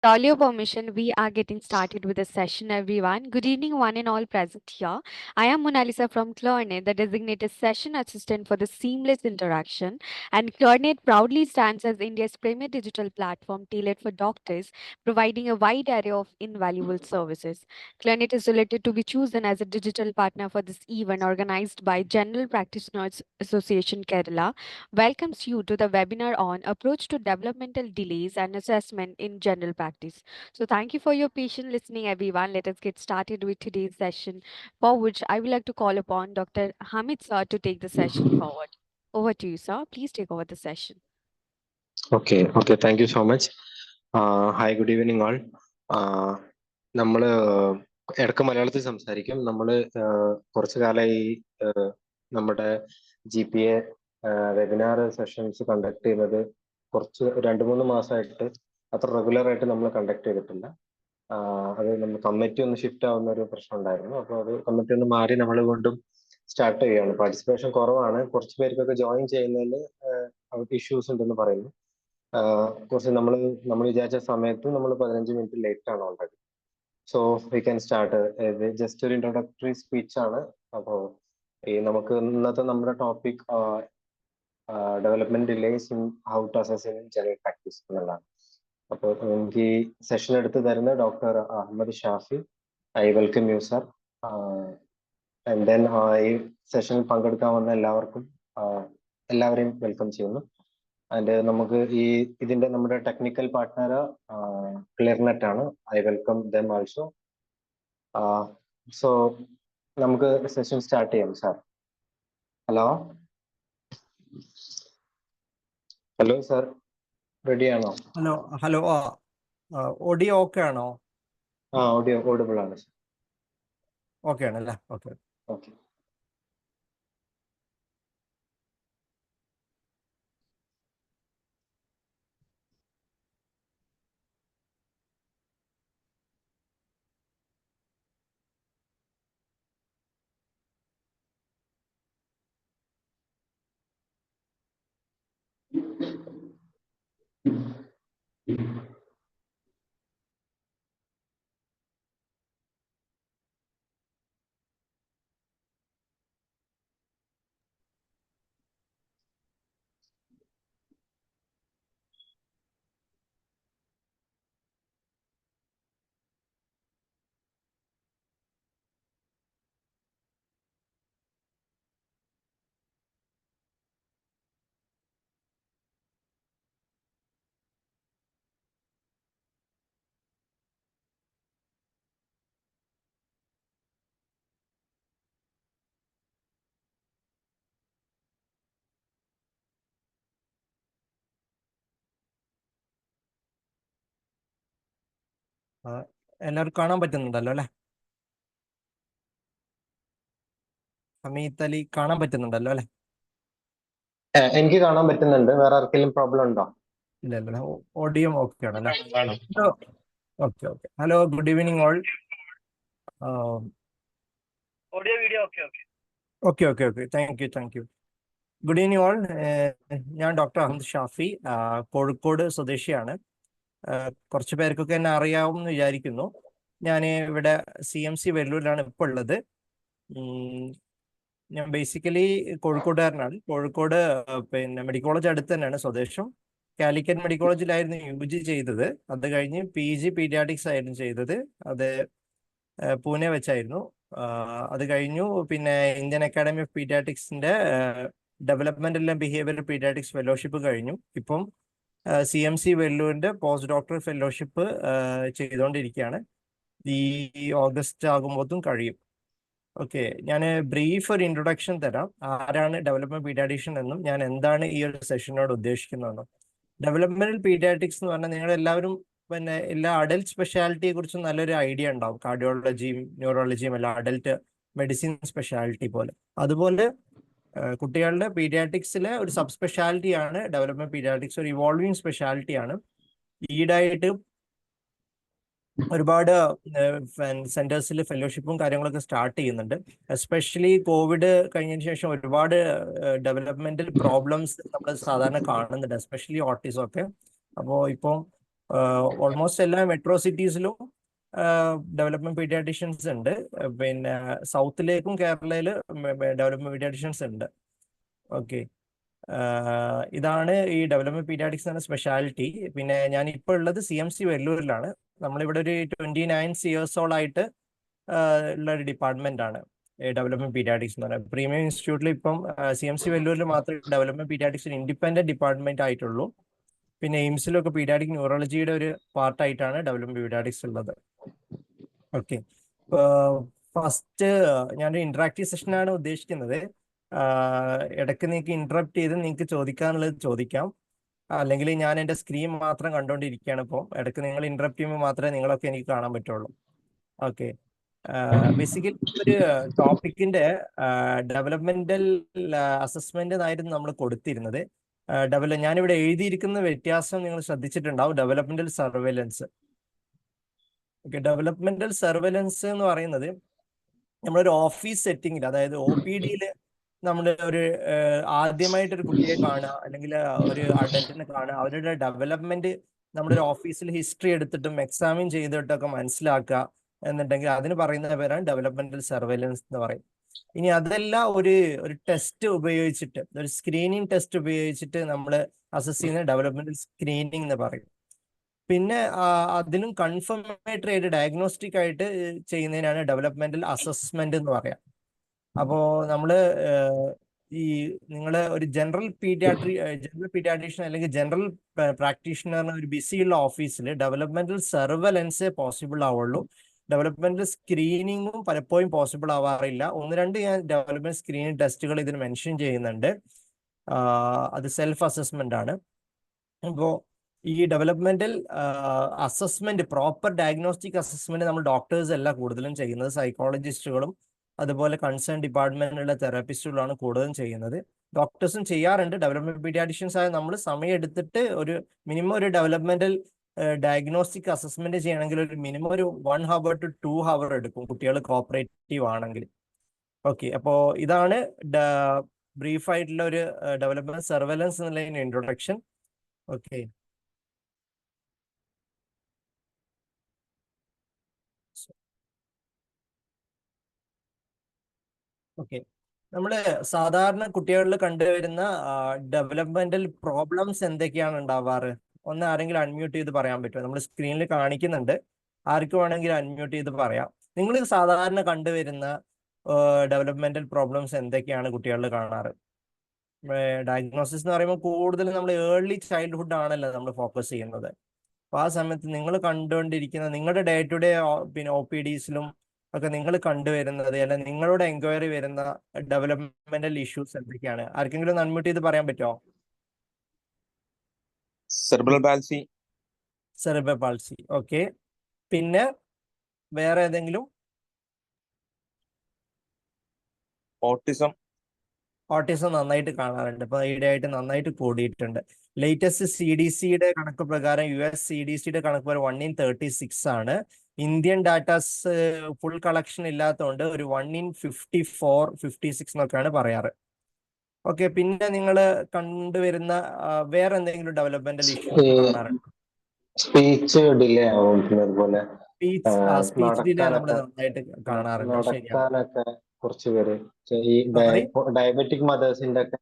With all your permission, we are getting started with the session, everyone. Good evening, one and all present here. I am Monalisa from Clearnet, the designated session assistant for the seamless interaction. And Clearnet proudly stands as India's premier digital platform tailored for doctors, providing a wide array of invaluable services. Clearnet is delighted to be chosen as a digital partner for this event organized by General Practitioners Association Kerala. Welcomes you to the webinar on approach to developmental delays and assessment in general practice. So thank you for your patient listening, everyone. Let us get started with today's session, for which I would like to call upon Dr. Hamid sir to take the session forward. Over to you, sir. Please take over the session. Okay, thank you so much. Hi, good evening all. നമ്മൾ ഇടയ്ക്ക് മലയാളത്തിൽ സംസാരിക്കും. നമ്മൾ കുറച്ചു കാലമായി നമ്മുടെ GPA webinar sessions conduct ചെയ്യുന്നത് കുറച്ച് 2-3 മാസമായിട്ട് അത്ര റെഗുലർ ആയിട്ട് നമ്മൾ കണ്ടക്ട് ചെയ്തിട്ടില്ല. അത് നമ്മൾ കമ്മിറ്റി ഒന്ന് ഷിഫ്റ്റ് ആവുന്ന ഒരു പ്രശ്നം ഉണ്ടായിരുന്നു. അപ്പോൾ അത് കമ്മിറ്റി ഒന്ന് മാറി നമ്മൾ വീണ്ടും സ്റ്റാർട്ട് ചെയ്യുകയാണ്. പാർട്ടിസിപ്പേഷൻ കുറവാണ്. കുറച്ച് പേർക്കൊക്കെ ജോയിൻ ചെയ്യുന്നതിൽ അവർക്ക് ഇഷ്യൂസ് ഉണ്ടെന്ന് പറയുന്നു. കുറച്ച് നമ്മൾ വിചാരിച്ച സമയത്ത് നമ്മൾ 15 മിനിറ്റ് ലേറ്റ് ആണ് already. So we can start. ഇത് ജസ്റ്റ് ഒരു ഇൻട്രൊഡക്ടറി സ്പീച്ച് ആണ്. അപ്പോൾ നമുക്ക് ഇന്നത്തെ നമ്മുടെ topic development delays in how to assess in general practice എന്നുള്ളതാണ്. അപ്പോൾ എനിക്ക് ഈ സെഷൻ എടുത്ത് തരുന്ന doctor Ahmed Shafi. I welcome you sir. And then ഈ സെഷനിൽ പങ്കെടുക്കാൻ വന്ന എല്ലാവരെയും വെൽക്കം ചെയ്യുന്നു. ആൻഡ് നമുക്ക് ഇതിന്റെ നമ്മുടെ ടെക്നിക്കൽ പാർട്ട്ണർ ക്ലിയർനെറ്റ് ആണ്. I welcome dum also. So നമുക്ക് സെഷൻ സ്റ്റാർട്ട് ചെയ്യാം സാർ. ഹലോ സാർ, റെഡി ആണോ? ഹലോ ഓഡിയോ ഓക്കെ ആണോ? ഓഡിയോ ഓഡിബിൾ ആണ് സാർ. ഓക്കെ ആണല്ലേ? ഓക്കെ. എല്ലാവർക്കും കാണാൻ പറ്റുന്നുണ്ടല്ലോ അല്ലേ? ഹമീദ് അലി കാണാൻ പറ്റുന്നുണ്ടല്ലോ അല്ലേ? എനിക്ക് കാണാൻ പറ്റുന്നുണ്ട്. വേറെ ആർക്കെങ്കിലും പ്രോബ്ലം ഉണ്ടോ? ഇല്ല, ഓഡിയോ ഓക്കെ ആണല്ലേ? Okay. Hello, good evening all. Audio video okay. Thank you. Good evening all. ഞാൻ ഡോക്ടർ അഹമ്മദ് ഷാഫി, കോഴിക്കോട് സ്വദേശിയാണ്. കുറച്ച് പേർക്കൊക്കെ എന്നെ അറിയാവുമെന്ന് വിചാരിക്കുന്നു. ഞാൻ ഇവിടെ CMC വെല്ലൂരിലാണ് ഇപ്പോൾ ഉള്ളത്. ഞാൻ ബേസിക്കലി കോഴിക്കോടുകാരനാണ്. കോഴിക്കോട് മെഡിക്കൽ കോളേജ് അടുത്ത് തന്നെയാണ് സ്വദേശം. കാലിക്കറ്റ് മെഡിക്കൽ കോളേജിലായിരുന്നു UG ചെയ്തത്. അത് കഴിഞ്ഞ് PG പീഡിയാട്രിക്സ് ആയിരുന്നു ചെയ്തത്. അത് പൂനെ വെച്ചായിരുന്നു. അത് കഴിഞ്ഞു പിന്നെ ഇന്ത്യൻ അക്കാഡമി ഓഫ് പീഡിയാട്രിക്സിന്റെ developmental and behavioural paediatrics fellowship കഴിഞ്ഞു. ഇപ്പം CMC വെല്ലൂരിന്റെ പോസ്റ്റ് ഡോക്ടറൽ ഫെലോഷിപ്പ് ചെയ്തുകൊണ്ടിരിക്കുകയാണ്. ഈ ഓഗസ്റ്റ് ആകുമ്പോഴത്തും കഴിയും. ഓക്കെ, ഞാൻ ബ്രീഫ് ഒരു ഇൻട്രൊഡക്ഷൻ തരാം. ആരാണ് ഡെവലപ്മെന്റ് പീഡിയാട്രീഷ്യൻ എന്നും ഞാൻ എന്താണ് ഈ ഒരു സെഷനോട് ഉദ്ദേശിക്കുന്നതെന്നും. ഡെവലപ്മെന്റൽ പീഡിയാട്രിക്സ് എന്ന് പറഞ്ഞാൽ നിങ്ങളെല്ലാവരും എല്ലാ അഡൽട്ട് സ്പെഷ്യാലിറ്റിയെ കുറിച്ചും നല്ലൊരു ഐഡിയ ഉണ്ടാവും. കാർഡിയോളജിയും ന്യൂറോളജിയും എല്ലാം അഡൽട്ട് മെഡിസിൻ സ്പെഷ്യാലിറ്റി പോലെ. അതുപോലെ കുട്ടികളുടെ പീഡിയാട്രിക്സിലെ ഒരു സബ് സ്പെഷ്യാലിറ്റിയാണ് ഡെവലപ്മെന്റ് പീഡിയാട്രിക്സ്. ഒരു ഇവോൾവിങ് സ്പെഷ്യാലിറ്റിയാണ്. ഈടായിട്ട് ഒരുപാട് സെന്റേഴ്സിൽ ഫെലോഷിപ്പും കാര്യങ്ങളൊക്കെ സ്റ്റാർട്ട് ചെയ്യുന്നുണ്ട്. എസ്പെഷ്യലി കോവിഡ് കഴിഞ്ഞതിന് ശേഷം ഒരുപാട് ഡെവലപ്മെന്റൽ പ്രോബ്ലംസ് നമ്മൾ സാധാരണ കാണുന്നുണ്ട്, എസ്പെഷ്യലി ഓട്ടിസം ഒക്കെ. അപ്പോൾ ഇപ്പം ഓൾമോസ്റ്റ് എല്ലാ മെട്രോ സിറ്റീസിലും ഡെവലപ്മെന്റ് പീഡിയാട്രീഷ്യൻസ് ഉണ്ട്. പിന്നെ സൗത്തിലേക്കും കേരളയിൽ ഡെവലപ്മെന്റ് പീഡിയാട്രീഷ്യൻസ് ഉണ്ട്. ഓക്കെ, ഇതാണ് ഈ ഡെവലപ്മെന്റ് പീഡിയാട്രിക്സ് എന്ന സ്പെഷ്യാലിറ്റി. പിന്നെ ഞാൻ ഇപ്പോൾ ഉള്ളത് CMC വെല്ലൂരിലാണ്. നമ്മളിവിടെ ഒരു 29 ഇയേഴ്സോളായിട്ട് ഉള്ള ഒരു ഡിപ്പാർട്ട്മെന്റ് ആണ് ഡെവലപ്മെന്റ് പീഡിയാട്രിക്സ് എന്ന് പറയുന്നത്. പ്രീമിയം ഇൻസ്റ്റിറ്റ്യൂട്ടിൽ ഇപ്പം CMC വെല്ലൂരിൽ മാത്രമേ ഡെവലപ്മെന്റ് പീഡിയാട്രിക്സ് ഇൻഡിപെൻഡന്റ് ഡിപ്പാർട്ട്മെന്റ് ആയിട്ടുള്ളൂ. പിന്നെ എയിംസിലൊക്കെ പീഡിയാട്രിക് ന്യൂറോളജിയുടെ ഒരു പാർട്ടായിട്ടാണ് ഡെവലപ്മെന്റ് പീഡിയാട്രിക്സ് ഉള്ളത്. ഓക്കെ, ഫസ്റ്റ് ഞാനൊരു ഇന്ററാക്റ്റീവ് സെഷനാണ് ഉദ്ദേശിക്കുന്നത്. ഇടയ്ക്ക് നിങ്ങൾക്ക് ഇന്ററപ്റ്റ് ചെയ്ത് നിങ്ങൾക്ക് ചോദിക്കാനുള്ളത് ചോദിക്കാം, അല്ലെങ്കിൽ ഞാൻ എൻ്റെ സ്ക്രീൻ മാത്രം കണ്ടുകൊണ്ടിരിക്കുകയാണ്. ഇപ്പോൾ ഇടയ്ക്ക് നിങ്ങൾ ഇന്ററപ്റ്റ് ചെയ്യുമ്പോൾ മാത്രമേ നിങ്ങളൊക്കെ എനിക്ക് കാണാൻ പറ്റുള്ളൂ. ഓക്കെ, ബേസിക്കലി ഒരു ടോപ്പിക്കിന്റെ ഡെവലപ്മെന്റൽ അസസ്മെന്റ് എന്നായിരുന്നു നമ്മൾ കൊടുത്തിരുന്നത്. ഞാനിവിടെ എഴുതിയിരിക്കുന്ന വ്യത്യാസം നിങ്ങൾ ശ്രദ്ധിച്ചിട്ടുണ്ടാവും. Developmental surveillance. Okay, developmental surveillance എന്ന് പറയുന്നത് നമ്മളൊരു ഓഫീസ് സെറ്റിങ്ങിൽ, അതായത് OPD-യിൽ നമ്മൾ ഒരു ആദ്യമായിട്ടൊരു കുട്ടിയെ കാണുക അല്ലെങ്കിൽ ഒരു അഡൽറ്റിനെ കാണുക, അവരുടെ ഡെവലപ്മെന്റ് നമ്മളൊരു ഓഫീസിൽ ഹിസ്റ്ററി എടുത്തിട്ടും എക്സാമിൻ ചെയ്തിട്ടൊക്കെ മനസ്സിലാക്കുക എന്നുണ്ടെങ്കിൽ അതിന് പറയുന്ന പേരാണ് ഡെവലപ്മെന്റൽ സർവേലൻസ് എന്ന് പറയും. ഇനി അതല്ല, ഒരു ടെസ്റ്റ് ഉപയോഗിച്ചിട്ട്, ഒരു സ്ക്രീനിങ് ടെസ്റ്റ് ഉപയോഗിച്ചിട്ട് നമ്മൾ അസസ് ചെയ്യുന്ന ഡെവലപ്മെന്റൽ സ്ക്രീനിങ് എന്ന് പറയും. പിന്നെ അതിനും കൺഫർമേറ്ററി ആയിട്ട് ഡയഗ്നോസ്റ്റിക് ആയിട്ട് ചെയ്യുന്നതിനാണ് ഡെവലപ്മെന്റൽ അസസ്മെന്റ് എന്ന് പറയാം. അപ്പോൾ നമ്മൾ നിങ്ങൾ ഒരു ജനറൽ പീഡിയാട്രീഷ്യൻ അല്ലെങ്കിൽ ജനറൽ പ്രാക്ടീഷണറിന് ഒരു ബിസിയുള്ള ഓഫീസിൽ ഡെവലപ്മെന്റൽ സർവലൻസേ പോസിബിൾ ആവുള്ളൂ. ഡെവലപ്മെന്റൽ സ്ക്രീനിങ്ങും പലപ്പോഴും പോസിബിൾ ആവാറില്ല. 1-2 ഞാൻ ഡെവലപ്മെന്റ് സ്ക്രീനിങ് ടെസ്റ്റുകൾ ഇതിന് മെൻഷൻ ചെയ്യുന്നുണ്ട്. അത് സെൽഫ് അസസ്മെന്റ് ആണ്. ഇപ്പോൾ ഈ developmental assessment, proper diagnostic assessment നമ്മൾ ഡോക്ടേഴ്സ് അല്ല കൂടുതലും ചെയ്യുന്നത്, സൈക്കോളജിസ്റ്റുകളും അതുപോലെ കൺസേൺ ഡിപ്പാർട്ട്മെന്റിലുള്ള തെറാപ്പിസ്റ്റുകളാണ് കൂടുതലും ചെയ്യുന്നത്. ഡോക്ടേഴ്സും ചെയ്യാറുണ്ട്. ഡെവലപ്മെന്റ് പീഡിയാട്രീഷ്യൻസ് ആയ നമ്മൾ സമയം എടുത്തിട്ട് ഒരു മിനിമം ഒരു ഡെവലപ്മെന്റൽ ഡയഗ്നോസ്റ്റിക് അസസ്മെന്റ് ചെയ്യണമെങ്കിൽ ഒരു മിനിമം ഒരു 1 hour to 2 hour എടുക്കും, കുട്ടികൾ കോപ്പറേറ്റീവ് ആണെങ്കിൽ. ഓക്കെ, അപ്പോൾ ഇതാണ് ബ്രീഫ് ആയിട്ടുള്ള ഒരു ഡെവലപ്മെന്റ് സർവൈലൻസ് എന്നുള്ള ഇൻട്രൊഡക്ഷൻ. ഓക്കെ, ഓക്കെ, നമ്മള് സാധാരണ കുട്ടികളിൽ കണ്ടുവരുന്ന ഡെവലപ്മെന്റൽ പ്രോബ്ലംസ് എന്തൊക്കെയാണ് ഉണ്ടാവാറ്? ഒന്ന് ആരെങ്കിലും അൺമ്യൂട്ട് ചെയ്ത് പറയാൻ പറ്റുമോ? നമ്മൾ സ്ക്രീനിൽ കാണിക്കുന്നുണ്ട്, ആർക്ക് വേണമെങ്കിലും അൺമ്യൂട്ട് ചെയ്ത് പറയാം. നിങ്ങൾ സാധാരണ കണ്ടുവരുന്ന ഡെവലപ്മെന്റൽ പ്രോബ്ലംസ് എന്തൊക്കെയാണ് കുട്ടികളിൽ കാണാറ്? ഡയഗ്നോസിസ് എന്ന് പറയുമ്പോൾ കൂടുതൽ നമ്മൾ ഏർലി ചൈൽഡ്ഹുഡ് ആണല്ലോ നമ്മൾ ഫോക്കസ് ചെയ്യുന്നത്. അപ്പൊ ആ സമയത്ത് നിങ്ങൾ കണ്ടുകൊണ്ടിരിക്കുന്ന നിങ്ങളുടെ ഡേ ടു ഡേ പിന്നെ OPDs-ലും ഒക്കെ നിങ്ങൾ കണ്ടുവരുന്നത് അല്ലെങ്കിൽ നിങ്ങളുടെ എൻക്വയറി വരുന്ന ഡെവലപ്മെന്റൽ ഇഷ്യൂസ് എന്തൊക്കെയാണ്? ആർക്കെങ്കിലും അൺമ്യൂട്ട് ചെയ്ത് പറയാൻ പറ്റുമോ? സെറിബ്രൽ പാൽസി. Cerebral palsy. ഓക്കെ, പിന്നെ വേറെ ഏതെങ്കിലും? ഓട്ടിസം. ഓട്ടിസം നന്നായിട്ട് കാണാറുണ്ട്, ഇപ്പൊ ഈയിടെയായിട്ട് നന്നായിട്ട് കൂടിയിട്ടുണ്ട്. ലേറ്റസ്റ്റ് CDC-യുടെ കണക്ക് പ്രകാരം, US CDC-യുടെ കണക്ക് പ്രകാരം 1/36 ആണ്. ഇന്ത്യൻ ഡാറ്റാസ് ഫുൾ കളക്ഷൻ ഇല്ലാത്തതുകൊണ്ട് ഒരു 1/54, 56 എന്നൊക്കെയാണ് പറയാറ്. ഓക്കെ, പിന്നെ നിങ്ങൾ കണ്ടുവരുന്ന വേറെ എന്തെങ്കിലും ഡെവലപ്മെന്റൽ ഇഷ്യൂസ് കാണാറുണ്ടോ? സ്പീച്ച് ഡിലേ ആവും, പിന്നെ അതുപോലെ സ്പീച്ച് ഡിലേ നമ്മൾ നന്നായിട്ട് കാണാറുണ്ട്. ശരിയാണ്. നടക്കാനൊക്കെ കുറച്ച് പേര് ഈ Sorry? ഡയബറ്റിക് മദേഴ്സിന്റെ ഒക്കെ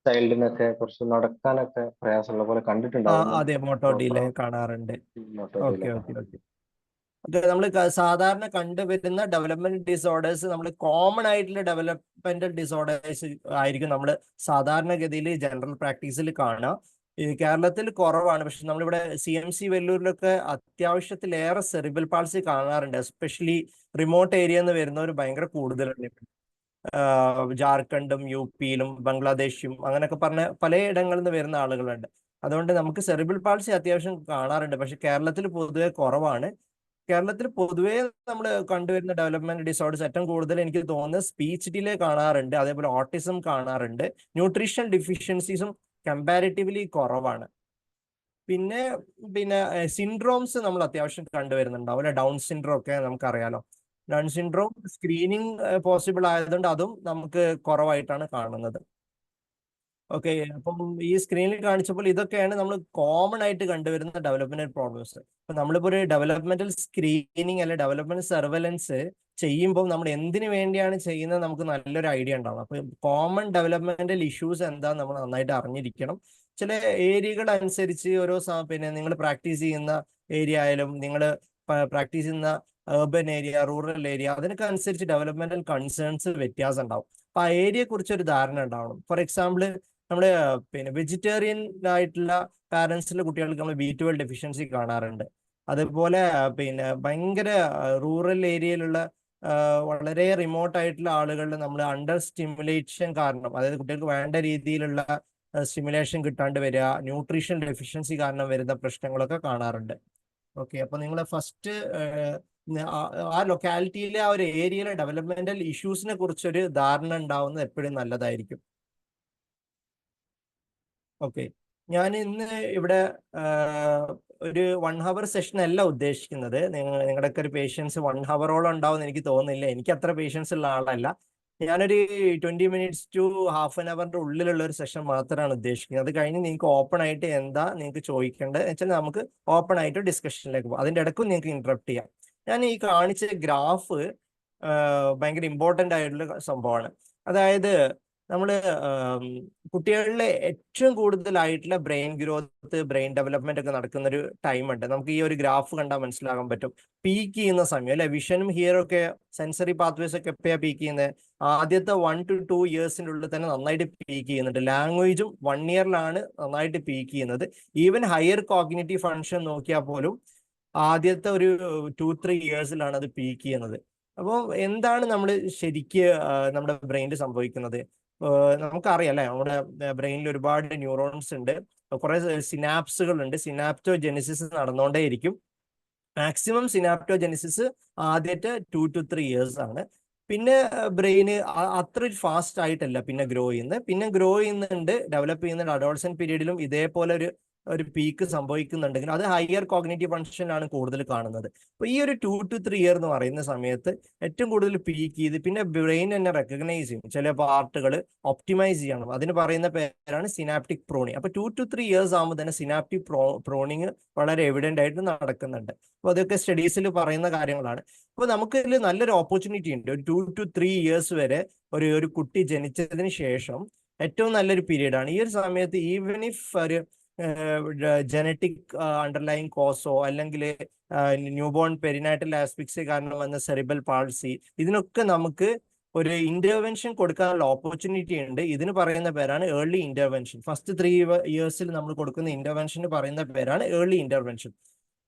ചൈൽഡിനൊക്കെ കുറച്ച് നടക്കാനൊക്കെ പ്രയാസമുള്ള പോലെ കണ്ടിട്ടുണ്ടാവും. അതെ, മോട്ടോ ഡിലേ കാണാറുണ്ട്. Motor okay, delay. Okay, okay. നമ്മൾ സാധാരണ കണ്ടുവരുന്ന ഡെവലപ്മെന്റ് ഡിസോർഡേഴ്സ്, നമ്മൾ കോമൺ ആയിട്ടുള്ള ഡെവലപ്മെന്റൽ ഡിസോർഡേഴ്സ് ആയിരിക്കും നമ്മൾ സാധാരണഗതിയിൽ ജനറൽ പ്രാക്ടീസിൽ കാണുക. ഈ കേരളത്തിൽ കുറവാണ്, പക്ഷെ നമ്മളിവിടെ CMC വെല്ലൂരിലൊക്കെ അത്യാവശ്യത്തിലേറെ സെറിബ്രൽ പാൾസി കാണാറുണ്ട്. എസ്പെഷ്യലി റിമോട്ട് ഏരിയ എന്ന് വരുന്നവർ ഭയങ്കര കൂടുതലുണ്ട്. ജാർഖണ്ഡും UP-യിലും ബംഗ്ലാദേശും അങ്ങനെയൊക്കെ പറഞ്ഞ പലയിടങ്ങളിൽ നിന്ന് വരുന്ന ആളുകളുണ്ട്. അതുകൊണ്ട് നമുക്ക് സെറിബ്രൽ പാൾസി അത്യാവശ്യം കാണാറുണ്ട്, പക്ഷെ കേരളത്തിൽ പൊതുവെ കുറവാണ്. കേരളത്തിൽ പൊതുവേ നമ്മൾ കണ്ടുവരുന്ന ഡെവലപ്മെന്റ് ഡിസോർഡേഴ്സ് ഏറ്റവും കൂടുതൽ എനിക്ക് തോന്നുന്നത് സ്പീച്ച് ഡിലേ കാണാറുണ്ട്, അതേപോലെ ഓട്ടിസം കാണാറുണ്ട്. ന്യൂട്രീഷൻ ഡിഫിഷ്യൻസീസും കമ്പാരിറ്റീവ്ലി കുറവാണ്. പിന്നെ പിന്നെ സിൻഡ്രോംസ് നമ്മൾ അത്യാവശ്യം കണ്ടുവരുന്നുണ്ടാവും അല്ലെ. ഡൗൺ സിൻഡ്രോം ഒക്കെ നമുക്കറിയാലോ. ഡൗൺ സിൻഡ്രോം സ്ക്രീനിങ് പോസിബിൾ ആയതുകൊണ്ട് അതും നമുക്ക് കുറവായിട്ടാണ് കാണുന്നത്. ഓക്കെ, അപ്പം ഈ സ്ക്രീനിൽ കാണിച്ചപ്പോൾ ഇതൊക്കെയാണ് നമ്മൾ കോമൺ ആയിട്ട് കണ്ടുവരുന്ന ഡെവലപ്മെന്റൽ പ്രോബ്ലംസ്. അപ്പൊ നമ്മളിപ്പോ ഒരു ഡെവലപ്മെന്റൽ സ്ക്രീനിങ് അല്ലെ ഡെവലപ്മെന്റ് സർവൈലൻസ് ചെയ്യുമ്പോൾ നമ്മൾ എന്തിനു വേണ്ടിയാണ് ചെയ്യുന്നത് നമുക്ക് നല്ലൊരു ഐഡിയ ഉണ്ടാവും. അപ്പൊ കോമൺ ഡെവലപ്മെന്റൽ ഇഷ്യൂസ് എന്താ നമ്മൾ നന്നായിട്ട് അറിഞ്ഞിരിക്കണം. ചില ഏരിയകൾ അനുസരിച്ച് ഓരോ പിന്നെ നിങ്ങൾ പ്രാക്ടീസ് ചെയ്യുന്ന ഏരിയ ആയാലും നിങ്ങൾ പ്രാക്ടീസ് ചെയ്യുന്ന അർബൻ ഏരിയ, റൂറൽ ഏരിയ, അതിനൊക്കെ അനുസരിച്ച് ഡെവലപ്മെന്റൽ കൺസേൺസ് വ്യത്യാസം ഉണ്ടാവും. അപ്പൊ ആ ഏരിയയെ കുറിച്ച് ഒരു ധാരണ ഉണ്ടാവണം. ഫോർ എക്സാമ്പിൾ, നമ്മുടെ പിന്നെ വെജിറ്റേറിയൻ ആയിട്ടുള്ള പാരന്റ്സിലെ കുട്ടികൾക്ക് നമ്മൾ B12 ഡെഫിഷ്യൻസി കാണാറുണ്ട്. അതുപോലെ പിന്നെ ഭയങ്കര റൂറൽ ഏരിയയിലുള്ള വളരെ റിമോട്ട് ആയിട്ടുള്ള ആളുകളിൽ നമ്മൾ അണ്ടർ സ്റ്റിമുലേഷൻ കാരണം, അതായത് കുട്ടികൾക്ക് വേണ്ട രീതിയിലുള്ള സ്റ്റിമുലേഷൻ കിട്ടാണ്ട് വരിക, ന്യൂട്രീഷൻ ഡെഫിഷ്യൻസി കാരണം വരുന്ന പ്രശ്നങ്ങളൊക്കെ കാണാറുണ്ട്. ഓക്കെ, അപ്പൊ നിങ്ങൾ ഫസ്റ്റ് ആ ലൊക്കാലിറ്റിയിലെ ആ ഒരു ഏരിയയിലെ ഡെവലപ്മെന്റൽ ഇഷ്യൂസിനെ കുറിച്ചൊരു ധാരണ ഉണ്ടാവുന്നത് എപ്പോഴും നല്ലതായിരിക്കും. ഓക്കെ, ഞാൻ ഇന്ന് ഇവിടെ ഒരു 1 hour സെഷൻ അല്ല ഉദ്ദേശിക്കുന്നത്. നിങ്ങളുടെയൊക്കെ ഒരു പേഷ്യൻസ് 1 hour ഉണ്ടാവും എനിക്ക് തോന്നുന്നില്ല. എനിക്ക് അത്ര പേഷ്യൻസ് ഉള്ള ആളല്ല. ഞാനൊരു 20 minutes to half an hour ഉള്ളിലുള്ള ഒരു സെഷൻ മാത്രമാണ് ഉദ്ദേശിക്കുന്നത്. അത് കഴിഞ്ഞ് നിങ്ങൾക്ക് ഓപ്പൺ ആയിട്ട് എന്താ നിങ്ങൾക്ക് ചോദിക്കേണ്ടത് വെച്ചാൽ നമുക്ക് ഓപ്പൺ ആയിട്ട് ഡിസ്കഷനിലേക്ക് പോകാം. അതിൻ്റെ ഇടയ്ക്കും നിങ്ങൾക്ക് ഇന്ററപ്റ്റ് ചെയ്യാം. ഞാൻ ഈ കാണിച്ച ഗ്രാഫ് ഭയങ്കര ഇമ്പോർട്ടൻ്റ് ആയിട്ടുള്ള സംഭവമാണ്. അതായത് നമ്മൾ കുട്ടികളിലെ ഏറ്റവും കൂടുതലായിട്ടുള്ള ബ്രെയിൻ ഗ്രോത്ത്, ബ്രെയിൻ ഡെവലപ്മെന്റ് ഒക്കെ നടക്കുന്ന ഒരു ടൈം ഉണ്ട്. നമുക്ക് ഈ ഒരു ഗ്രാഫ് കണ്ടാൽ മനസ്സിലാക്കാൻ പറ്റും. പീക്ക് ചെയ്യുന്ന സമയം അല്ലെ, വിഷനും ഹിയറും ഒക്കെ സെൻസറി പാത്വേസ് ഒക്കെ എപ്പോഴാണ് പീക്ക് ചെയ്യുന്നത്? ആദ്യത്തെ 1 to 2 yearsന്റെ ഉള്ളിൽ തന്നെ നന്നായിട്ട് പീക്ക് ചെയ്യുന്നുണ്ട്. ലാംഗ്വേജും 1 yearലാണ് നന്നായിട്ട് പീക്ക് ചെയ്യുന്നത്. ഈവൻ ഹയർ കോഗ്നിറ്റീവ് ഫങ്ഷൻ നോക്കിയാൽ പോലും ആദ്യത്തെ ഒരു 2-3 yearsലാണ് അത് പീക്ക് ചെയ്യുന്നത്. അപ്പോൾ എന്താണ് നമ്മൾ ശരിക്ക് നമ്മുടെ ബ്രെയിനിൽ സംഭവിക്കുന്നത്? നമുക്കറിയാം അല്ലെ, നമ്മുടെ ബ്രെയിനിൽ ഒരുപാട് ന്യൂറോൺസ് ഉണ്ട്, കുറെ സിനാപ്സുകൾ ഉണ്ട്. സിനാപ്റ്റോജെനിസിസ് നടന്നുകൊണ്ടേയിരിക്കും. മാക്സിമം സിനാപ്റ്റോജെനിസിസ് ആദ്യത്തെ 2 to 3 years ആണ്. പിന്നെ ബ്രെയിന് അത്ര ഫാസ്റ്റ് ആയിട്ടല്ല പിന്നെ ഗ്രോ ചെയ്യുന്നത്. പിന്നെ ഗ്രോ ചെയ്യുന്നുണ്ട്, ഡെവലപ്പ് ചെയ്യുന്നുണ്ട്. അഡോൾസെന്റ് പീരീഡിലും ഇതേപോലെ ഒരു പീക്ക് സംഭവിക്കുന്നുണ്ടെങ്കിൽ അത് ഹയർ കോഗ്നിറ്റീവ് ഫംഗ്ഷനിലാണ് കൂടുതൽ കാണുന്നത്. അപ്പൊ ഈ ഒരു 2 to 3 year എന്ന് പറയുന്ന സമയത്ത് ഏറ്റവും കൂടുതൽ പീക്ക് ചെയ്ത് പിന്നെ ബ്രെയിൻ തന്നെ റെക്കഗ്നൈസ് ചെയ്യും, ചില പാർട്ടുകൾ ഒപ്റ്റിമൈസ് ചെയ്യണം. അതിന് പറയുന്ന പേരാണ് സിനാപ്റ്റിക് പ്രോണിങ്. അപ്പൊ 2 to 3 years ആകുമ്പോൾ തന്നെ സിനാപ്റ്റിക് പ്രോണിങ് വളരെ എവിഡന്റ് ആയിട്ട് നടക്കുന്നുണ്ട്. അപ്പൊ അതൊക്കെ സ്റ്റഡീസിൽ പറയുന്ന കാര്യങ്ങളാണ്. അപ്പൊ നമുക്ക് ഇതിൽ നല്ലൊരു ഓപ്പർച്യൂണിറ്റി ഉണ്ട്. ഒരു 2 to 3 years വരെ ഒരു കുട്ടി ജനിച്ചതിന് ശേഷം ഏറ്റവും നല്ലൊരു പീരീഡ് ആണ്. ഈ ഒരു സമയത്ത് ഈവൻ ഇഫ് ഒരു ജനറ്റിക് അണ്ടർലൈൻ കോസോ അല്ലെങ്കിൽ ന്യൂബോൺ പെരിനാറ്റൽ ആസ്പിക്സി കാരണം വന്ന സെറിബൽ പാൾസി, ഇതിനൊക്കെ നമുക്ക് ഒരു ഇന്റർവെൻഷൻ കൊടുക്കാനുള്ള ഓപ്പർച്യൂണിറ്റി ഉണ്ട്. ഇതിന് പറയുന്ന പേരാണ് ഏർലി ഇന്റർവെൻഷൻ. ഫസ്റ്റ് 3 years നമ്മൾ കൊടുക്കുന്ന ഇന്റർവെൻഷന് പറയുന്ന പേരാണ് ഏർലി ഇന്റർവെൻഷൻ.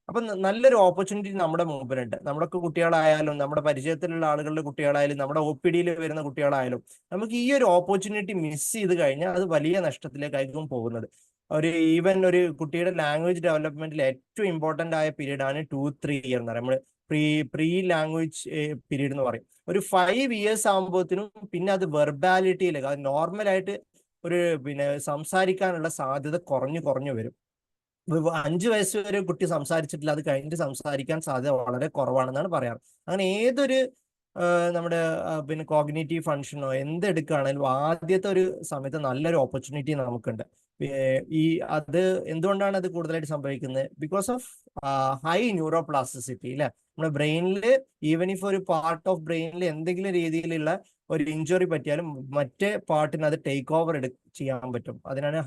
അപ്പൊ നല്ലൊരു ഓപ്പർച്യൂണിറ്റി നമ്മുടെ മുമ്പിലുണ്ട്. നമ്മുടെ കുട്ടികളായാലും നമ്മുടെ പരിചയത്തിലുള്ള ആളുകളുടെ കുട്ടികളായാലും നമ്മുടെ OPDയിൽ വരുന്ന കുട്ടികളായാലും നമുക്ക് ഈ ഒരു ഓപ്പർച്യൂണിറ്റി മിസ് ചെയ്ത് കഴിഞ്ഞാൽ അത് വലിയ നഷ്ടത്തിലേക്കായിരിക്കും പോകുന്നത്. ഈവൻ ഒരു കുട്ടിയുടെ ലാംഗ്വേജ് ഡെവലപ്മെന്റിൽ ഏറ്റവും ഇമ്പോർട്ടന്റ് ആയ പീരീഡ് ആണ് 2-3 year എന്ന് പറയുന്നത്. നമ്മൾ പ്രീ ലാംഗ്വേജ് പീരീഡ് എന്ന് പറയും. ഒരു 5 years ആകുമ്പോഴത്തേനും പിന്നെ അത് വെർബാലിറ്റിയിലേക്ക്, അത് നോർമലായിട്ട് പിന്നെ സംസാരിക്കാനുള്ള സാധ്യത കുറഞ്ഞു വരും. 5 വയസ്സ് വരെ കുട്ടി സംസാരിച്ചിട്ടില്ല, അത് കഴിഞ്ഞിട്ട് സംസാരിക്കാൻ സാധ്യത വളരെ കുറവാണെന്നാണ് പറയാറ്. അങ്ങനെ ഏതൊരു നമ്മുടെ പിന്നെ കോഗ്നിറ്റീവ് ഫങ്ഷനോ എന്തെടുക്കുകയാണെങ്കിലും ആദ്യത്തെ ഒരു സമയത്ത് നല്ലൊരു ഓപ്പർച്യൂണിറ്റി നമുക്കുണ്ട്. അത് എന്തുകൊണ്ടാണ് അത് കൂടുതലായിട്ട് സംഭവിക്കുന്നത്? ബിക്കോസ് ഓഫ് ഹൈ ന്യൂറോപ്ലാസ്റ്റിസിറ്റി അല്ലെ. നമ്മുടെ ബ്രെയിനിൽ ഈവൻ ഇഫ് ഒരു പാർട്ട് ഓഫ് ബ്രെയിനിൽ എന്തെങ്കിലും രീതിയിലുള്ള ഒരു ഇഞ്ചുറി പറ്റിയാലും മറ്റേ പാർട്ടിന് അത് ടേക്ക് ഓവർ ചെയ്യാൻ പറ്റും. അതിനാണ്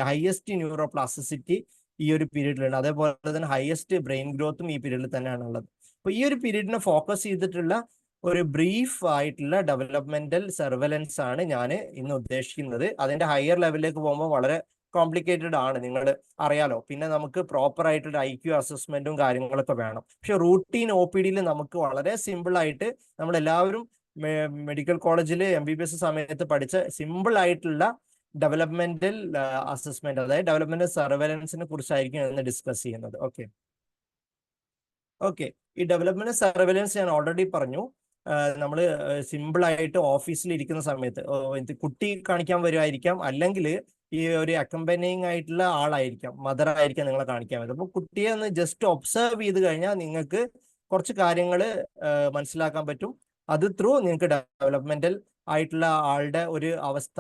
ഹയസ്റ്റ് ന്യൂറോപ്ലാസ്റ്റിസിറ്റി ഈ ഒരു പീരീഡിലുണ്ട്. അതേപോലെ തന്നെ ഹയസ്റ്റ് ബ്രെയിൻ ഗ്രോത്തും ഈ പീരീഡിൽ തന്നെയാണ് ഉള്ളത്. അപ്പൊ ഈ ഒരു പീരീഡിനെ ഫോക്കസ് ചെയ്തിട്ടുള്ള ഒരു ബ്രീഫ് ആയിട്ടുള്ള ഡെവലപ്മെന്റൽ സർവൈലൻസ് ആണ് ഞാൻ ഇന്ന് ഉദ്ദേശിക്കുന്നത്. അതിന്റെ ഹയർ ലെവലിലേക്ക് പോകുമ്പോൾ വളരെ കോംപ്ലിക്കേറ്റഡ് ആണ്, നിങ്ങൾ അറിയാലോ. പിന്നെ നമുക്ക് പ്രോപ്പർ ആയിട്ടുള്ള IQ അസസ്മെന്റും കാര്യങ്ങളൊക്കെ വേണം. പക്ഷെ റൂട്ടീൻ OPDയിൽ നമുക്ക് വളരെ സിമ്പിൾ ആയിട്ട് നമ്മളെല്ലാവരും മെഡിക്കൽ കോളേജിൽ MBBS സമയത്ത് പഠിച്ച സിമ്പിൾ ആയിട്ടുള്ള ഡെവലപ്മെന്റൽ അസസ്മെന്റ്, അതായത് ഡെവലപ്മെന്റൽ സർവൈലൻസിനെ കുറിച്ചായിരിക്കും ഇന്ന് ഡിസ്കസ് ചെയ്യുന്നത്. ഓക്കെ, ഈ ഡെവലപ്മെന്റ് സർവൈലൻസ് ഞാൻ ഓൾറെഡി പറഞ്ഞു. നമ്മൾ സിമ്പിൾ ആയിട്ട് ഓഫീസിൽ ഇരിക്കുന്ന സമയത്ത് കുട്ടി കാണിക്കാൻ വരുമായിരിക്കാം, അല്ലെങ്കിൽ ഈ ഒരു അക്കമ്പനിങ് ആയിട്ടുള്ള ആളായിരിക്കാം, മദർ ആയിരിക്കാം നിങ്ങളെ കാണിക്കാൻ വരുന്നത്. അപ്പോൾ കുട്ടിയെ ഒന്ന് ജസ്റ്റ് ഒബ്സർവ് ചെയ്ത് കഴിഞ്ഞാൽ നിങ്ങൾക്ക് കുറച്ച് കാര്യങ്ങൾ മനസ്സിലാക്കാൻ പറ്റും. അത് ത്രൂ നിങ്ങൾക്ക് ഡെവലപ്മെന്റൽ ആയിട്ടുള്ള ആളുടെ ഒരു അവസ്ഥ,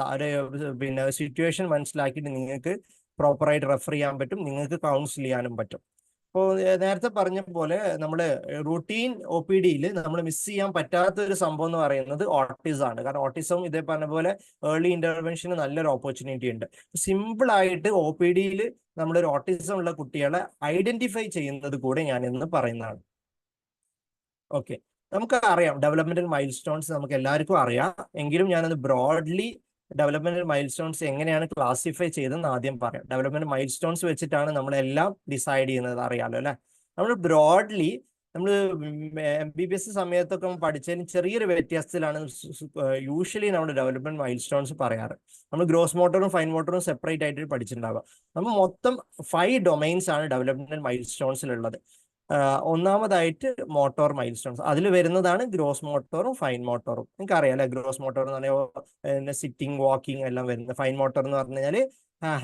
പിന്നെ സിറ്റുവേഷൻ മനസ്സിലാക്കിയിട്ട് നിങ്ങൾക്ക് പ്രോപ്പറായിട്ട് റെഫർ ചെയ്യാൻ പറ്റും, നിങ്ങൾക്ക് കൗൺസിൽ ചെയ്യാനും പറ്റും. അപ്പോൾ നേരത്തെ പറഞ്ഞ പോലെ നമ്മൾ റൂട്ടീൻ ഒ പി ഡിയിൽ നമ്മൾ മിസ് ചെയ്യാൻ പറ്റാത്ത ഒരു സംഭവം എന്ന് പറയുന്നത് ഓട്ടിസം ആണ്. കാരണം ഓട്ടിസം ഇതേ പറഞ്ഞ പോലെ ഏർലി ഇന്റർവെൻഷന് നല്ലൊരു ഓപ്പർച്യൂണിറ്റി ഉണ്ട്. സിമ്പിൾ ആയിട്ട് ഒ പി ഡിയിൽ നമ്മളൊരു ഓട്ടിസം ഉള്ള കുട്ടികളെ ഐഡന്റിഫൈ ചെയ്യുന്നത് കൂടെ ഞാൻ ഇന്ന് പറയുന്നതാണ്. ഓക്കെ, നമുക്ക് അറിയാം ഡെവലപ്മെന്റൽ മൈൽ സ്റ്റോൺസ് നമുക്ക് എല്ലാവർക്കും അറിയാം. എങ്കിലും ഞാനത് ബ്രോഡ്ലി ഡെവലപ്മെന്റൽ മൈൽ സ്റ്റോൺസ് എങ്ങനെയാണ് ക്ലാസിഫൈ ചെയ്തതെന്ന് ആദ്യം പറയാം. ഡെവലപ്മെന്റ് മൈൽ സ്റ്റോൺസ് വെച്ചിട്ടാണ് നമ്മളെല്ലാം ഡിസൈഡ് ചെയ്യുന്നത്, അറിയാലോ അല്ലെ. നമ്മൾ ബ്രോഡ്ലി നമ്മൾ MBBS സമയത്തൊക്കെ പഠിച്ചതിന് ചെറിയൊരു വ്യത്യാസത്തിലാണ് യൂഷ്വലി നമ്മുടെ ഡെവലപ്മെന്റ് മൈൽ സ്റ്റോൺസ് പറയാറ്. നമ്മൾ ഗ്രോസ് മോട്ടറും ഫൈൻ മോട്ടറും സെപ്പറേറ്റ് ആയിട്ട് പഠിച്ചിട്ടുണ്ടാവുക. നമ്മൾ മൊത്തം 5 ഡൊമൈൻസ് ആണ് ഡെവലപ്മെന്റ് മൈൽ സ്റ്റോൺസിലുള്ളത്. ഒന്നാമതായിട്ട് മോട്ടോർ മൈൽ സ്റ്റോൺസ്, അതിൽ വരുന്നതാണ് ഗ്രോസ് മോട്ടോറും ഫൈൻ മോട്ടോറും. നിങ്ങൾക്ക് അറിയാം അല്ലെ, ഗ്രോസ് മോട്ടോർ എന്ന് പറഞ്ഞാൽ സിറ്റിംഗ് വാക്കിംഗ് എല്ലാം വരുന്നത്. ഫൈൻ മോട്ടോർ എന്ന് പറഞ്ഞു കഴിഞ്ഞാൽ